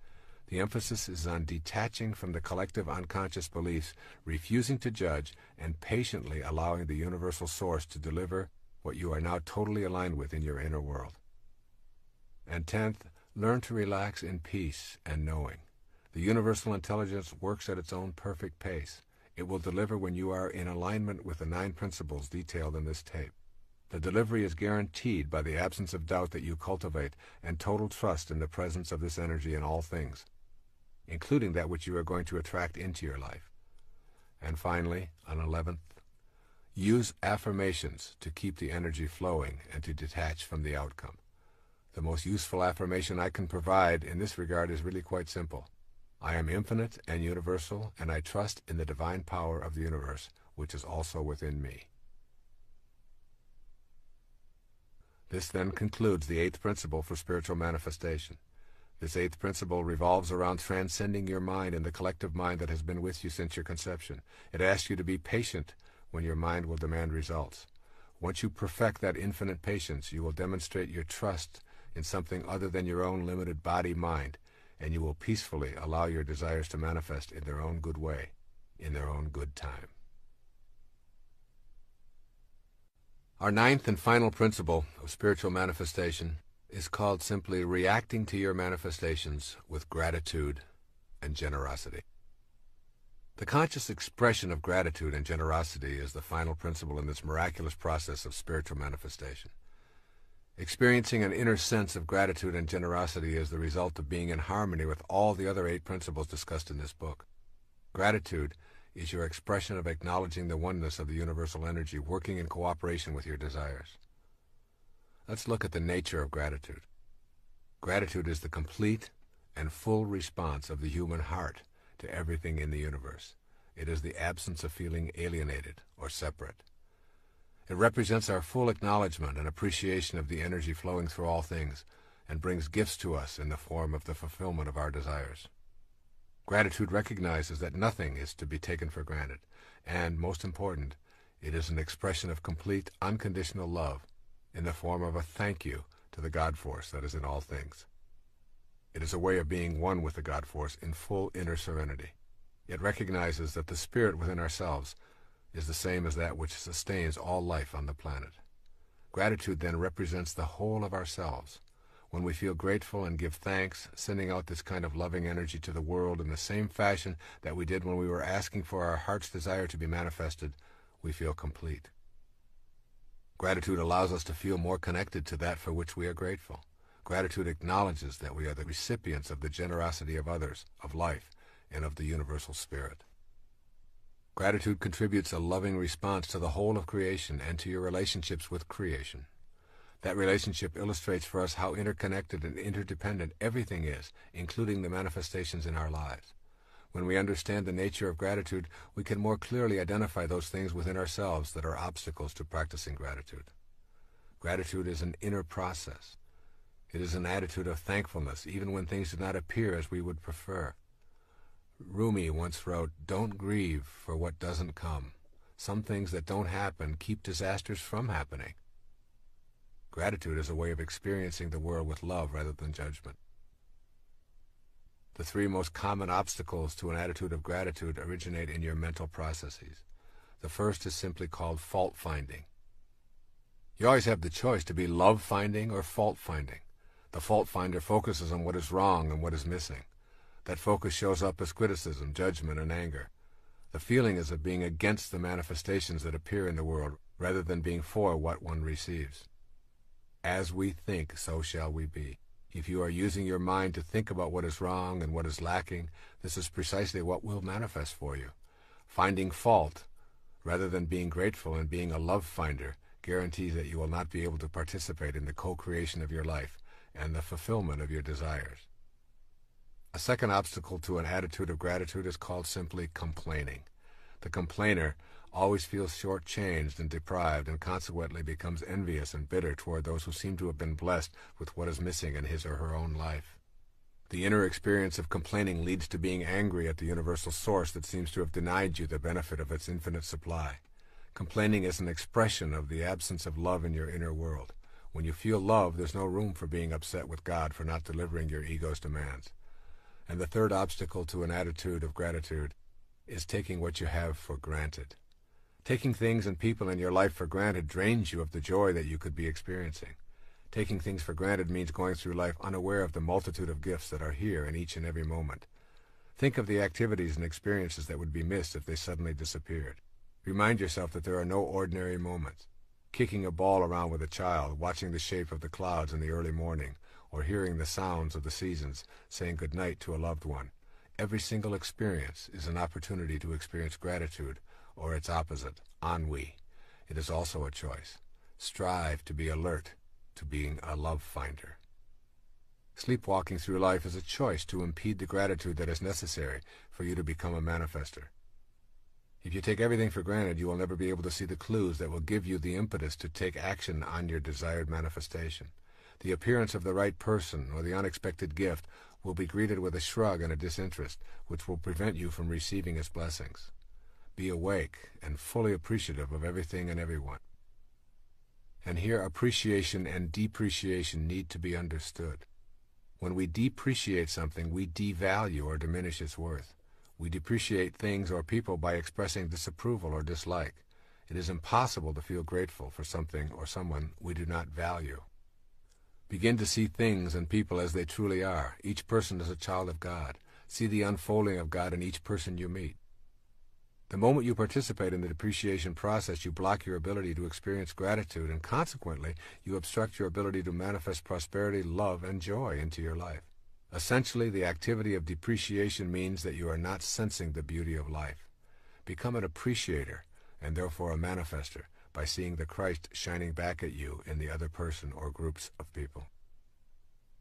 [SPEAKER 1] The emphasis is on detaching from the collective unconscious beliefs, refusing to judge, and patiently allowing the universal source to deliver what you are now totally aligned with in your inner world. And 10th, learn to relax in peace and knowing. The universal intelligence works at its own perfect pace. It will deliver when you are in alignment with the 9 principles detailed in this tape. The delivery is guaranteed by the absence of doubt that you cultivate and total trust in the presence of this energy in all things, including that which you are going to attract into your life. And finally, on 11th, use affirmations to keep the energy flowing and to detach from the outcome. The most useful affirmation I can provide in this regard is really quite simple. I am infinite and universal, and I trust in the divine power of the universe, which is also within me. This then concludes the 8th principle for spiritual manifestation. This 8th principle revolves around transcending your mind and the collective mind that has been with you since your conception. It asks you to be patient when your mind will demand results. Once you perfect that infinite patience, you will demonstrate your trust in something other than your own limited body-mind, and you will peacefully allow your desires to manifest in their own good way, in their own good time. Our 9th and final principle of spiritual manifestation is called simply reacting to your manifestations with gratitude and generosity. The conscious expression of gratitude and generosity is the final principle in this miraculous process of spiritual manifestation. Experiencing an inner sense of gratitude and generosity is the result of being in harmony with all the other 8 principles discussed in this book. Gratitude is your expression of acknowledging the oneness of the universal energy working in cooperation with your desires. Let's look at the nature of gratitude. Gratitude is the complete and full response of the human heart to everything in the universe. It is the absence of feeling alienated or separate. It represents our full acknowledgement and appreciation of the energy flowing through all things and brings gifts to us in the form of the fulfillment of our desires. Gratitude recognizes that nothing is to be taken for granted, and, most important, it is an expression of complete, unconditional love in the form of a thank you to the God Force that is in all things. It is a way of being one with the God Force in full inner serenity. It recognizes that the spirit within ourselves is the same as that which sustains all life on the planet. Gratitude then represents the whole of ourselves. When we feel grateful and give thanks, sending out this kind of loving energy to the world in the same fashion that we did when we were asking for our heart's desire to be manifested, we feel complete. Gratitude allows us to feel more connected to that for which we are grateful. Gratitude acknowledges that we are the recipients of the generosity of others, of life, and of the universal spirit. Gratitude contributes a loving response to the whole of creation and to your relationships with creation. That relationship illustrates for us how interconnected and interdependent everything is, including the manifestations in our lives. When we understand the nature of gratitude, we can more clearly identify those things within ourselves that are obstacles to practicing gratitude. Gratitude is an inner process. It is an attitude of thankfulness, even when things do not appear as we would prefer. Rumi once wrote, "Don't grieve for what doesn't come. Some things that don't happen keep disasters from happening." Gratitude is a way of experiencing the world with love rather than judgment. The three most common obstacles to an attitude of gratitude originate in your mental processes. The first is simply called fault-finding. You always have the choice to be love-finding or fault-finding. The fault-finder focuses on what is wrong and what is missing. That focus shows up as criticism, judgment, and anger. The feeling is of being against the manifestations that appear in the world rather than being for what one receives. As we think, so shall we be. If you are using your mind to think about what is wrong and what is lacking, this is precisely what will manifest for you. Finding fault, rather than being grateful and being a love finder, guarantees that you will not be able to participate in the co-creation of your life and the fulfillment of your desires. A second obstacle to an attitude of gratitude is called simply complaining. The complainer always feels shortchanged and deprived, and consequently becomes envious and bitter toward those who seem to have been blessed with what is missing in his or her own life. The inner experience of complaining leads to being angry at the universal source that seems to have denied you the benefit of its infinite supply. Complaining is an expression of the absence of love in your inner world. When you feel love, there's no room for being upset with God for not delivering your ego's demands. And the third obstacle to an attitude of gratitude is taking what you have for granted. Taking things and people in your life for granted drains you of the joy that you could be experiencing. Taking things for granted means going through life unaware of the multitude of gifts that are here in each and every moment. Think of the activities and experiences that would be missed if they suddenly disappeared. Remind yourself that there are no ordinary moments. Kicking a ball around with a child, watching the shape of the clouds in the early morning, or hearing the sounds of the seasons, saying good night to a loved one. Every single experience is an opportunity to experience gratitude, or its opposite, ennui. It is also a choice. Strive to be alert to being a love finder. Sleepwalking through life is a choice to impede the gratitude that is necessary for you to become a manifester. If you take everything for granted, you will never be able to see the clues that will give you the impetus to take action on your desired manifestation. The appearance of the right person or the unexpected gift will be greeted with a shrug and a disinterest, which will prevent you from receiving its blessings. Be awake and fully appreciative of everything and everyone. And here appreciation and depreciation need to be understood. When we depreciate something, we devalue or diminish its worth. We depreciate things or people by expressing disapproval or dislike. It is impossible to feel grateful for something or someone we do not value. Begin to see things and people as they truly are. Each person is a child of God. See the unfolding of God in each person you meet. The moment you participate in the depreciation process, you block your ability to experience gratitude, and consequently, you obstruct your ability to manifest prosperity, love, and joy into your life. Essentially, the activity of depreciation means that you are not sensing the beauty of life. Become an appreciator, and therefore a manifester, by seeing the Christ shining back at you in the other person or groups of people.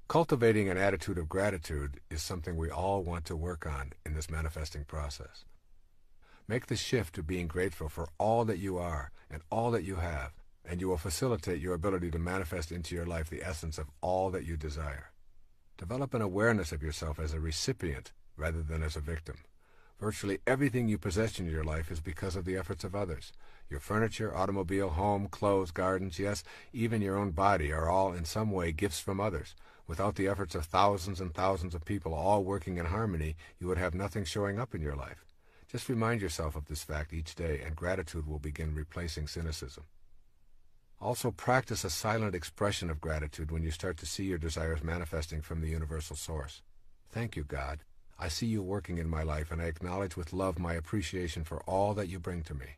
[SPEAKER 1] Cultivating an attitude of gratitude is something we all want to work on in this manifesting process. Make the shift to being grateful for all that you are and all that you have, and you will facilitate your ability to manifest into your life the essence of all that you desire. Develop an awareness of yourself as a recipient rather than as a victim. Virtually everything you possess in your life is because of the efforts of others. Your furniture, automobile, home, clothes, gardens, yes, even your own body are all in some way gifts from others. Without the efforts of thousands and thousands of people all working in harmony, you would have nothing showing up in your life. Just remind yourself of this fact each day, and gratitude will begin replacing cynicism. Also, practice a silent expression of gratitude when you start to see your desires manifesting from the universal source. Thank you, God. I see you working in my life, and I acknowledge with love my appreciation for all that you bring to me.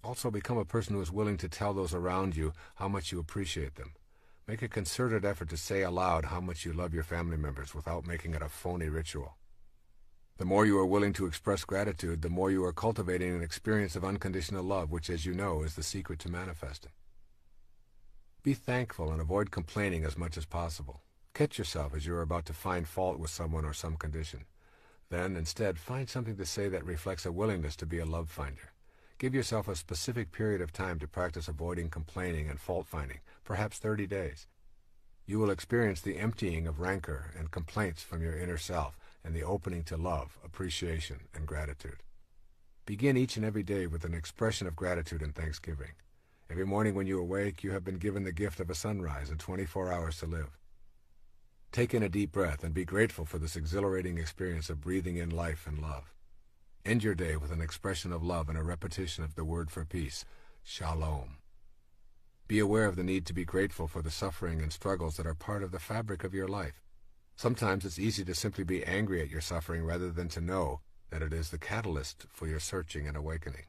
[SPEAKER 1] Also, become a person who is willing to tell those around you how much you appreciate them. Make a concerted effort to say aloud how much you love your family members without making it a phony ritual. The more you are willing to express gratitude, the more you are cultivating an experience of unconditional love, which, as you know, is the secret to manifesting. Be thankful and avoid complaining as much as possible. Catch yourself as you are about to find fault with someone or some condition. Then, instead, find something to say that reflects a willingness to be a love finder. Give yourself a specific period of time to practice avoiding complaining and fault-finding, perhaps 30 days. You will experience the emptying of rancor and complaints from your inner self, and the opening to love, appreciation, and gratitude. Begin each and every day with an expression of gratitude and thanksgiving. Every morning when you awake, you have been given the gift of a sunrise and 24 hours to live. Take in a deep breath and be grateful for this exhilarating experience of breathing in life and love. End your day with an expression of love and a repetition of the word for peace, shalom. Be aware of the need to be grateful for the suffering and struggles that are part of the fabric of your life. Sometimes it's easy to simply be angry at your suffering rather than to know that it is the catalyst for your searching and awakening.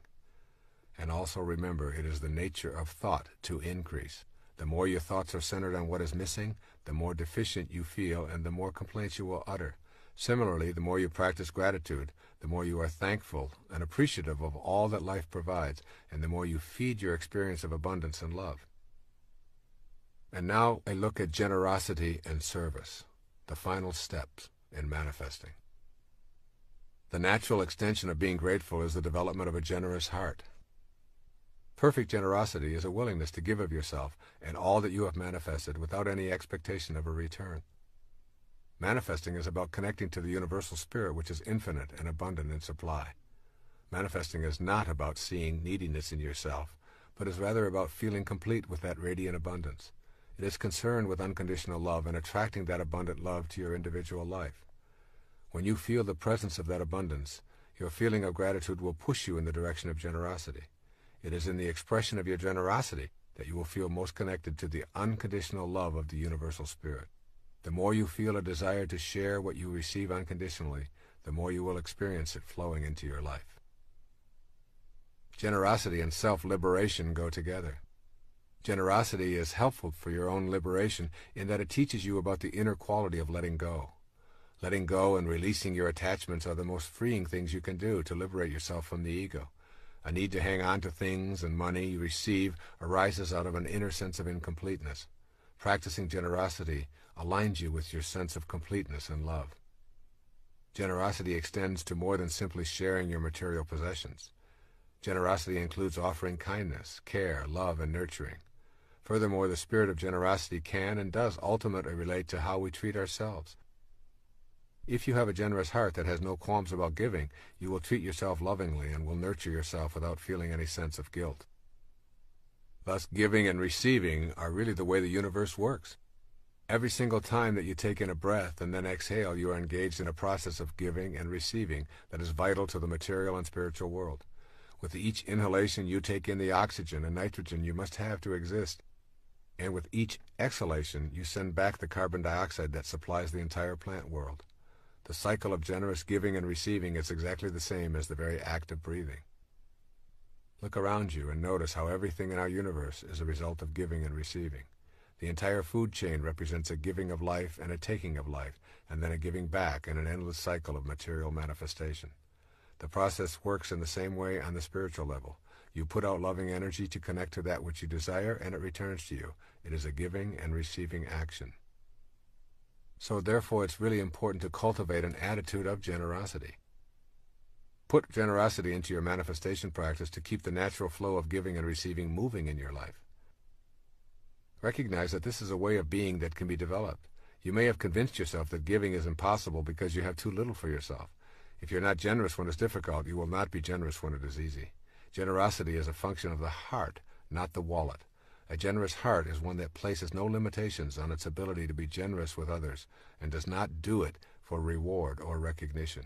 [SPEAKER 1] And also remember, it is the nature of thought to increase. The more your thoughts are centered on what is missing, the more deficient you feel and the more complaints you will utter. Similarly, the more you practice gratitude, the more you are thankful and appreciative of all that life provides, and the more you feed your experience of abundance and love. And now a look at generosity and service, the final steps in manifesting. The natural extension of being grateful is the development of a generous heart. Perfect generosity is a willingness to give of yourself and all that you have manifested without any expectation of a return. Manifesting is about connecting to the universal spirit which is infinite and abundant in supply. Manifesting is not about seeing neediness in yourself, but is rather about feeling complete with that radiant abundance. It is concerned with unconditional love and attracting that abundant love to your individual life. When you feel the presence of that abundance, your feeling of gratitude will push you in the direction of generosity. It is in the expression of your generosity that you will feel most connected to the unconditional love of the universal spirit. The more you feel a desire to share what you receive unconditionally, the more you will experience it flowing into your life. Generosity and self-liberation go together. Generosity is helpful for your own liberation in that it teaches you about the inner quality of letting go. Letting go and releasing your attachments are the most freeing things you can do to liberate yourself from the ego. A need to hang on to things and money you receive arises out of an inner sense of incompleteness. Practicing generosity aligns you with your sense of completeness and love. Generosity extends to more than simply sharing your material possessions. Generosity includes offering kindness, care, love, and nurturing. Furthermore, the spirit of generosity can and does ultimately relate to how we treat ourselves. If you have a generous heart that has no qualms about giving, you will treat yourself lovingly and will nurture yourself without feeling any sense of guilt. Thus, giving and receiving are really the way the universe works. Every single time that you take in a breath and then exhale, you are engaged in a process of giving and receiving that is vital to the material and spiritual world. With each inhalation, you take in the oxygen and nitrogen you must have to exist. And with each exhalation, you send back the carbon dioxide that supplies the entire plant world. The cycle of generous giving and receiving is exactly the same as the very act of breathing. Look around you and notice how everything in our universe is a result of giving and receiving. The entire food chain represents a giving of life and a taking of life, and then a giving back in an endless cycle of material manifestation. The process works in the same way on the spiritual level. You put out loving energy to connect to that which you desire, and it returns to you. It is a giving and receiving action. So therefore it's really important to cultivate an attitude of generosity. Put generosity into your manifestation practice to keep the natural flow of giving and receiving moving in your life. Recognize that this is a way of being that can be developed. You may have convinced yourself that giving is impossible because you have too little for yourself. If you're not generous when it's difficult, you will not be generous when it is easy. Generosity is a function of the heart, not the wallet. A generous heart is one that places no limitations on its ability to be generous with others and does not do it for reward or recognition.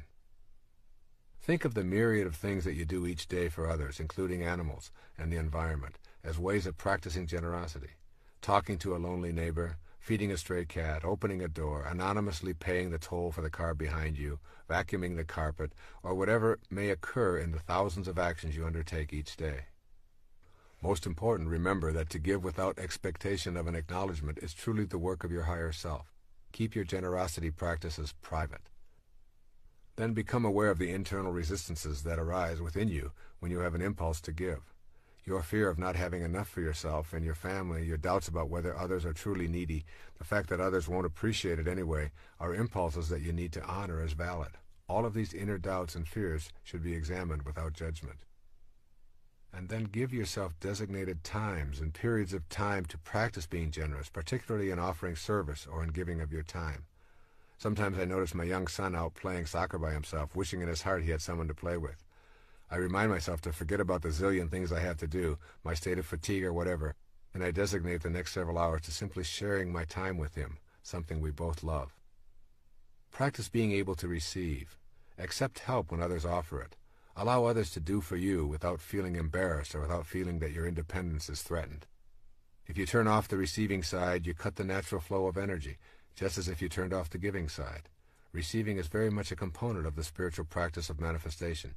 [SPEAKER 1] Think of the myriad of things that you do each day for others, including animals and the environment, as ways of practicing generosity. Talking to a lonely neighbor, feeding a stray cat, opening a door, anonymously paying the toll for the car behind you, vacuuming the carpet, or whatever may occur in the thousands of actions you undertake each day. Most important, remember that to give without expectation of an acknowledgement is truly the work of your higher self. Keep your generosity practices private. Then become aware of the internal resistances that arise within you when you have an impulse to give. Your fear of not having enough for yourself and your family, your doubts about whether others are truly needy, the fact that others won't appreciate it anyway, are impulses that you need to honor as valid. All of these inner doubts and fears should be examined without judgment. And then give yourself designated times and periods of time to practice being generous, particularly in offering service or in giving of your time. Sometimes I notice my young son out playing soccer by himself, wishing in his heart he had someone to play with. I remind myself to forget about the zillion things I have to do, my state of fatigue or whatever, and I designate the next several hours to simply sharing my time with him, something we both love. Practice being able to receive. Accept help when others offer it. Allow others to do for you without feeling embarrassed or without feeling that your independence is threatened. If you turn off the receiving side, you cut the natural flow of energy, just as if you turned off the giving side. Receiving is very much a component of the spiritual practice of manifestation,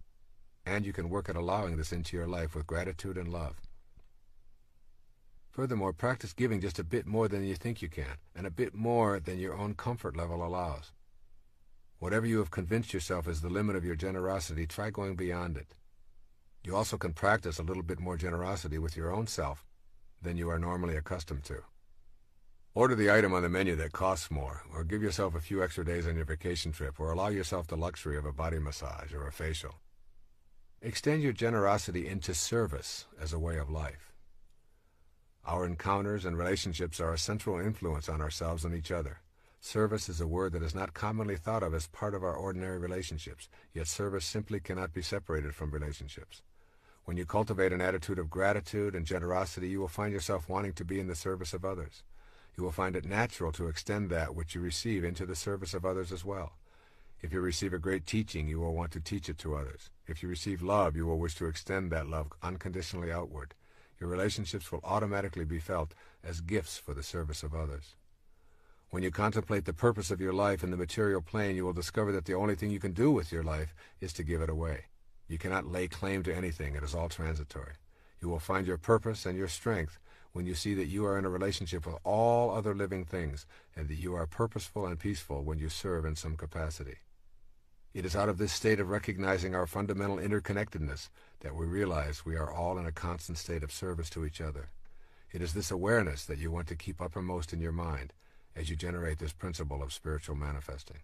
[SPEAKER 1] and you can work at allowing this into your life with gratitude and love. Furthermore, practice giving just a bit more than you think you can, and a bit more than your own comfort level allows. Whatever you have convinced yourself is the limit of your generosity, try going beyond it. You also can practice a little bit more generosity with your own self than you are normally accustomed to. Order the item on the menu that costs more, or give yourself a few extra days on your vacation trip, or allow yourself the luxury of a body massage or a facial. Extend your generosity into service as a way of life. Our encounters and relationships are a central influence on ourselves and each other. Service is a word that is not commonly thought of as part of our ordinary relationships, yet service simply cannot be separated from relationships. When you cultivate an attitude of gratitude and generosity, you will find yourself wanting to be in the service of others. You will find it natural to extend that which you receive into the service of others as well. If you receive a great teaching, you will want to teach it to others. If you receive love, you will wish to extend that love unconditionally outward. Your relationships will automatically be felt as gifts for the service of others. When you contemplate the purpose of your life in the material plane, you will discover that the only thing you can do with your life is to give it away. You cannot lay claim to anything. It is all transitory. You will find your purpose and your strength when you see that you are in a relationship with all other living things, and that you are purposeful and peaceful when you serve in some capacity. It is out of this state of recognizing our fundamental interconnectedness that we realize we are all in a constant state of service to each other. It is this awareness that you want to keep uppermost in your mind as you generate this principle of spiritual manifesting.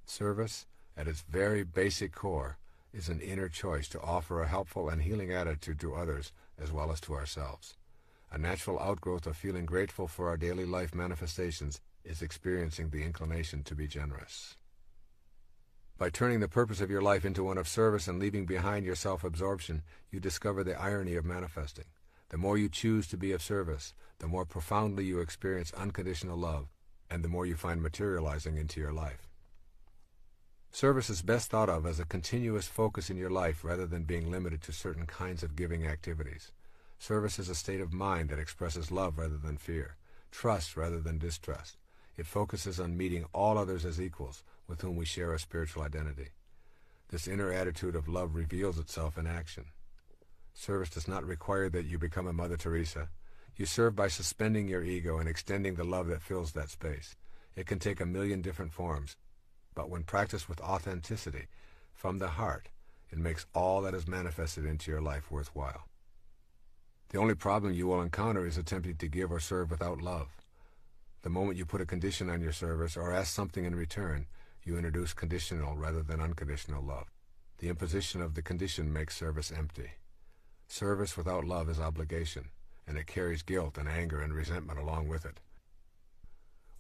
[SPEAKER 1] Service, at its very basic core, is an inner choice to offer a helpful and healing attitude to others as well as to ourselves. A natural outgrowth of feeling grateful for our daily life manifestations is experiencing the inclination to be generous. By turning the purpose of your life into one of service and leaving behind your self-absorption, you discover the irony of manifesting. The more you choose to be of service, the more profoundly you experience unconditional love, and the more you find materializing into your life. Service is best thought of as a continuous focus in your life rather than being limited to certain kinds of giving activities. Service is a state of mind that expresses love rather than fear, trust rather than distrust. It focuses on meeting all others as equals with whom we share a spiritual identity. This inner attitude of love reveals itself in action. Service does not require that you become a Mother Teresa. You serve by suspending your ego and extending the love that fills that space. It can take a million different forms, but when practiced with authenticity, from the heart, it makes all that is manifested into your life worthwhile. The only problem you will encounter is attempting to give or serve without love. The moment you put a condition on your service or ask something in return, you introduce conditional rather than unconditional love. The imposition of the condition makes service empty. Service without love is obligation, and it carries guilt and anger and resentment along with it.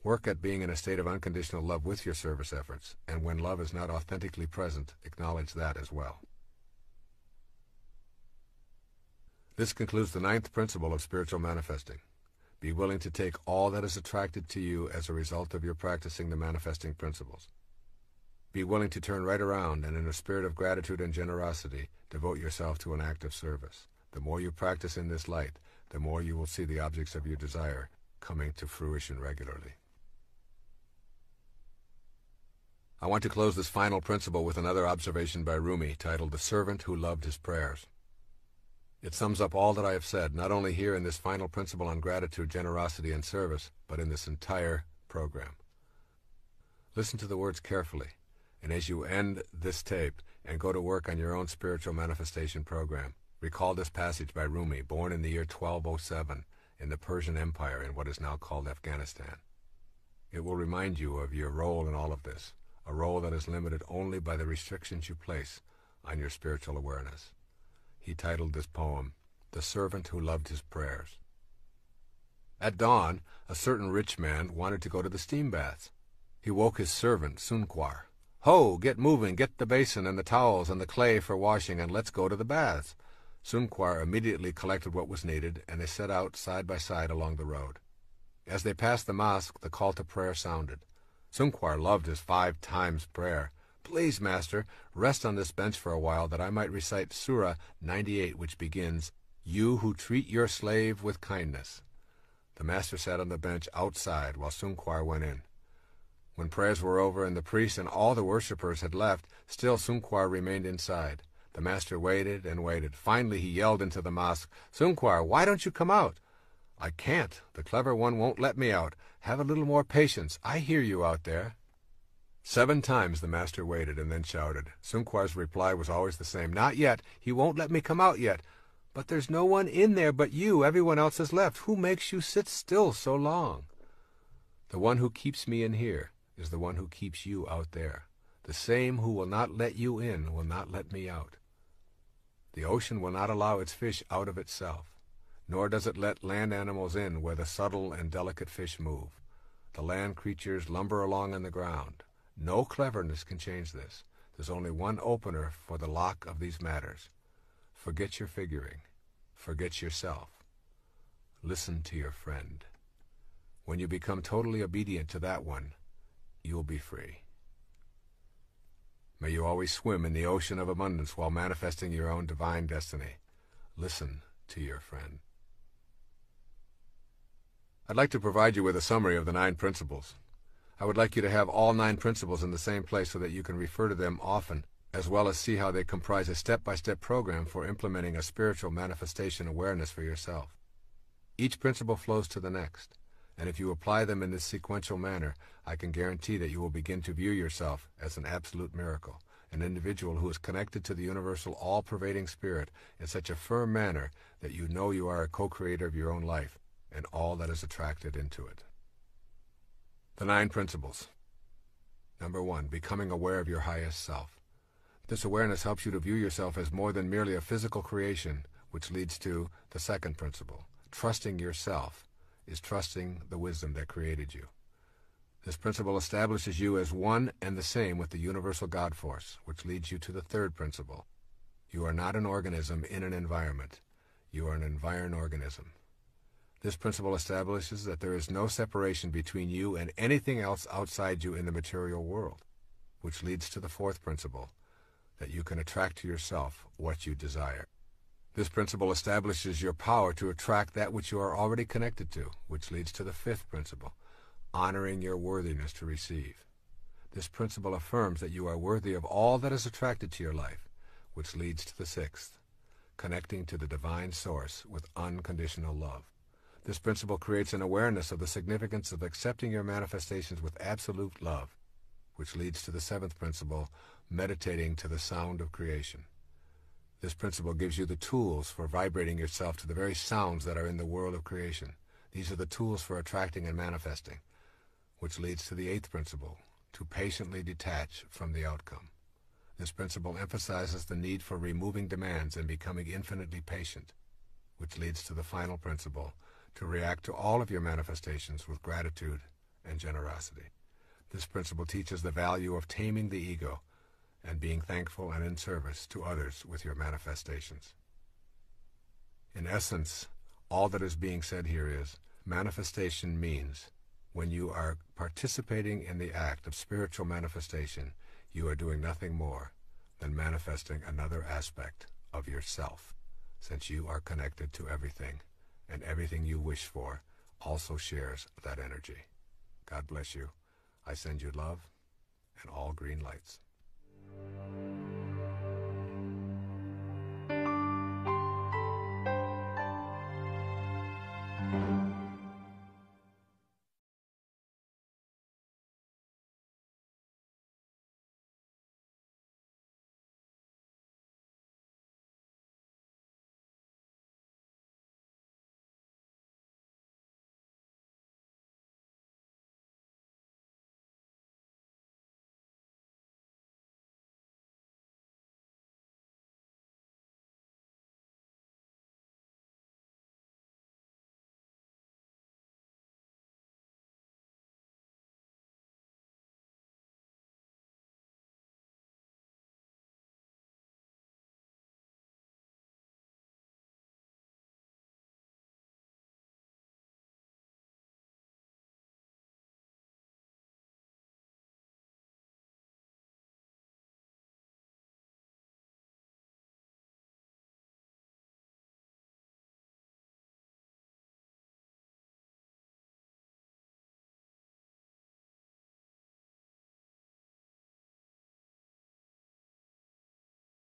[SPEAKER 1] Work at being in a state of unconditional love with your service efforts, and when love is not authentically present, acknowledge that as well. This concludes the 9th principle of spiritual manifesting. Be willing to take all that is attracted to you as a result of your practicing the manifesting principles. Be willing to turn right around and in a spirit of gratitude and generosity, devote yourself to an act of service. The more you practice in this light, the more you will see the objects of your desire coming to fruition regularly. I want to close this final principle with another observation by Rumi titled The Servant Who Loved His Prayers. It sums up all that I have said, not only here in this final principle on gratitude, generosity, and service, but in this entire program. Listen to the words carefully, and as you end this tape and go to work on your own spiritual manifestation program, recall this passage by Rumi, born in the year 1207 in the Persian Empire in what is now called Afghanistan. It will remind you of your role in all of this, a role that is limited only by the restrictions you place on your spiritual awareness. He titled this poem, The Servant Who Loved His Prayers. At dawn, a certain rich man wanted to go to the steam baths. He woke his servant, Sunquar. "Ho, get moving, get the basin and the towels and the clay for washing, and let's go to the baths." Sunquar immediately collected what was needed, and they set out side by side along the road. As they passed the mosque, the call to prayer sounded. Sunquar loved his 5 times prayer. "Please, Master, rest on this bench for a while that I might recite Surah 98, which begins, 'You who treat your slave with kindness.'" The Master sat on the bench outside while Sunquar went in. When prayers were over and the priest and all the worshippers had left, still Sunquar remained inside. The Master waited and waited. Finally he yelled into the mosque, "Sunquar, why don't you come out?" "I can't. The clever one won't let me out. Have a little more patience. I hear you out there." 7 times the Master waited and then shouted. Sunquar's reply was always the same, "Not yet. He won't let me come out yet." "But there's no one in there but you. Everyone else has left. Who makes you sit still so long?" "The one who keeps me in here is the one who keeps you out there. The same who will not let you in will not let me out. The ocean will not allow its fish out of itself, nor does it let land animals in where the subtle and delicate fish move. The land creatures lumber along on the ground. No cleverness can change this. There's only one opener for the lock of these matters. Forget your figuring. Forget yourself. Listen to your friend. When you become totally obedient to that one, you'll be free. May you always swim in the ocean of abundance while manifesting your own divine destiny. Listen to your friend. I'd like to provide you with a summary of the 9 principles. I would like you to have all 9 principles in the same place so that you can refer to them often, as well as see how they comprise a step-by-step program for implementing a spiritual manifestation awareness for yourself. Each principle flows to the next, and if you apply them in this sequential manner, I can guarantee that you will begin to view yourself as an absolute miracle, an individual who is connected to the universal all-pervading spirit in such a firm manner that you know you are a co-creator of your own life and all that is attracted into it. The 9 principles. Number 1, becoming aware of your highest self. This awareness helps you to view yourself as more than merely a physical creation, which leads to the 2nd principle. Trusting yourself is trusting the wisdom that created you. This principle establishes you as one and the same with the universal God force, which leads you to the 3rd principle. You are not an organism in an environment. You are an environed organism. This principle establishes that there is no separation between you and anything else outside you in the material world, which leads to the 4th principle, that you can attract to yourself what you desire. This principle establishes your power to attract that which you are already connected to, which leads to the 5th principle, honoring your worthiness to receive. This principle affirms that you are worthy of all that is attracted to your life, which leads to the 6th, connecting to the divine source with unconditional love. This principle creates an awareness of the significance of accepting your manifestations with absolute love, which leads to the 7th principle, meditating to the sound of creation. This principle gives you the tools for vibrating yourself to the very sounds that are in the world of creation. These are the tools for attracting and manifesting, which leads to the 8th principle, to patiently detach from the outcome. This principle emphasizes the need for removing demands and becoming infinitely patient, which leads to the final principle, to react to all of your manifestations with gratitude and generosity. This principle teaches the value of taming the ego and being thankful and in service to others with your manifestations. In essence, all that is being said here is, manifestation means when you are participating in the act of spiritual manifestation, you are doing nothing more than manifesting another aspect of yourself, since you are connected to everything, and everything you wish for also shares that energy. God bless you. I send you love and all green lights.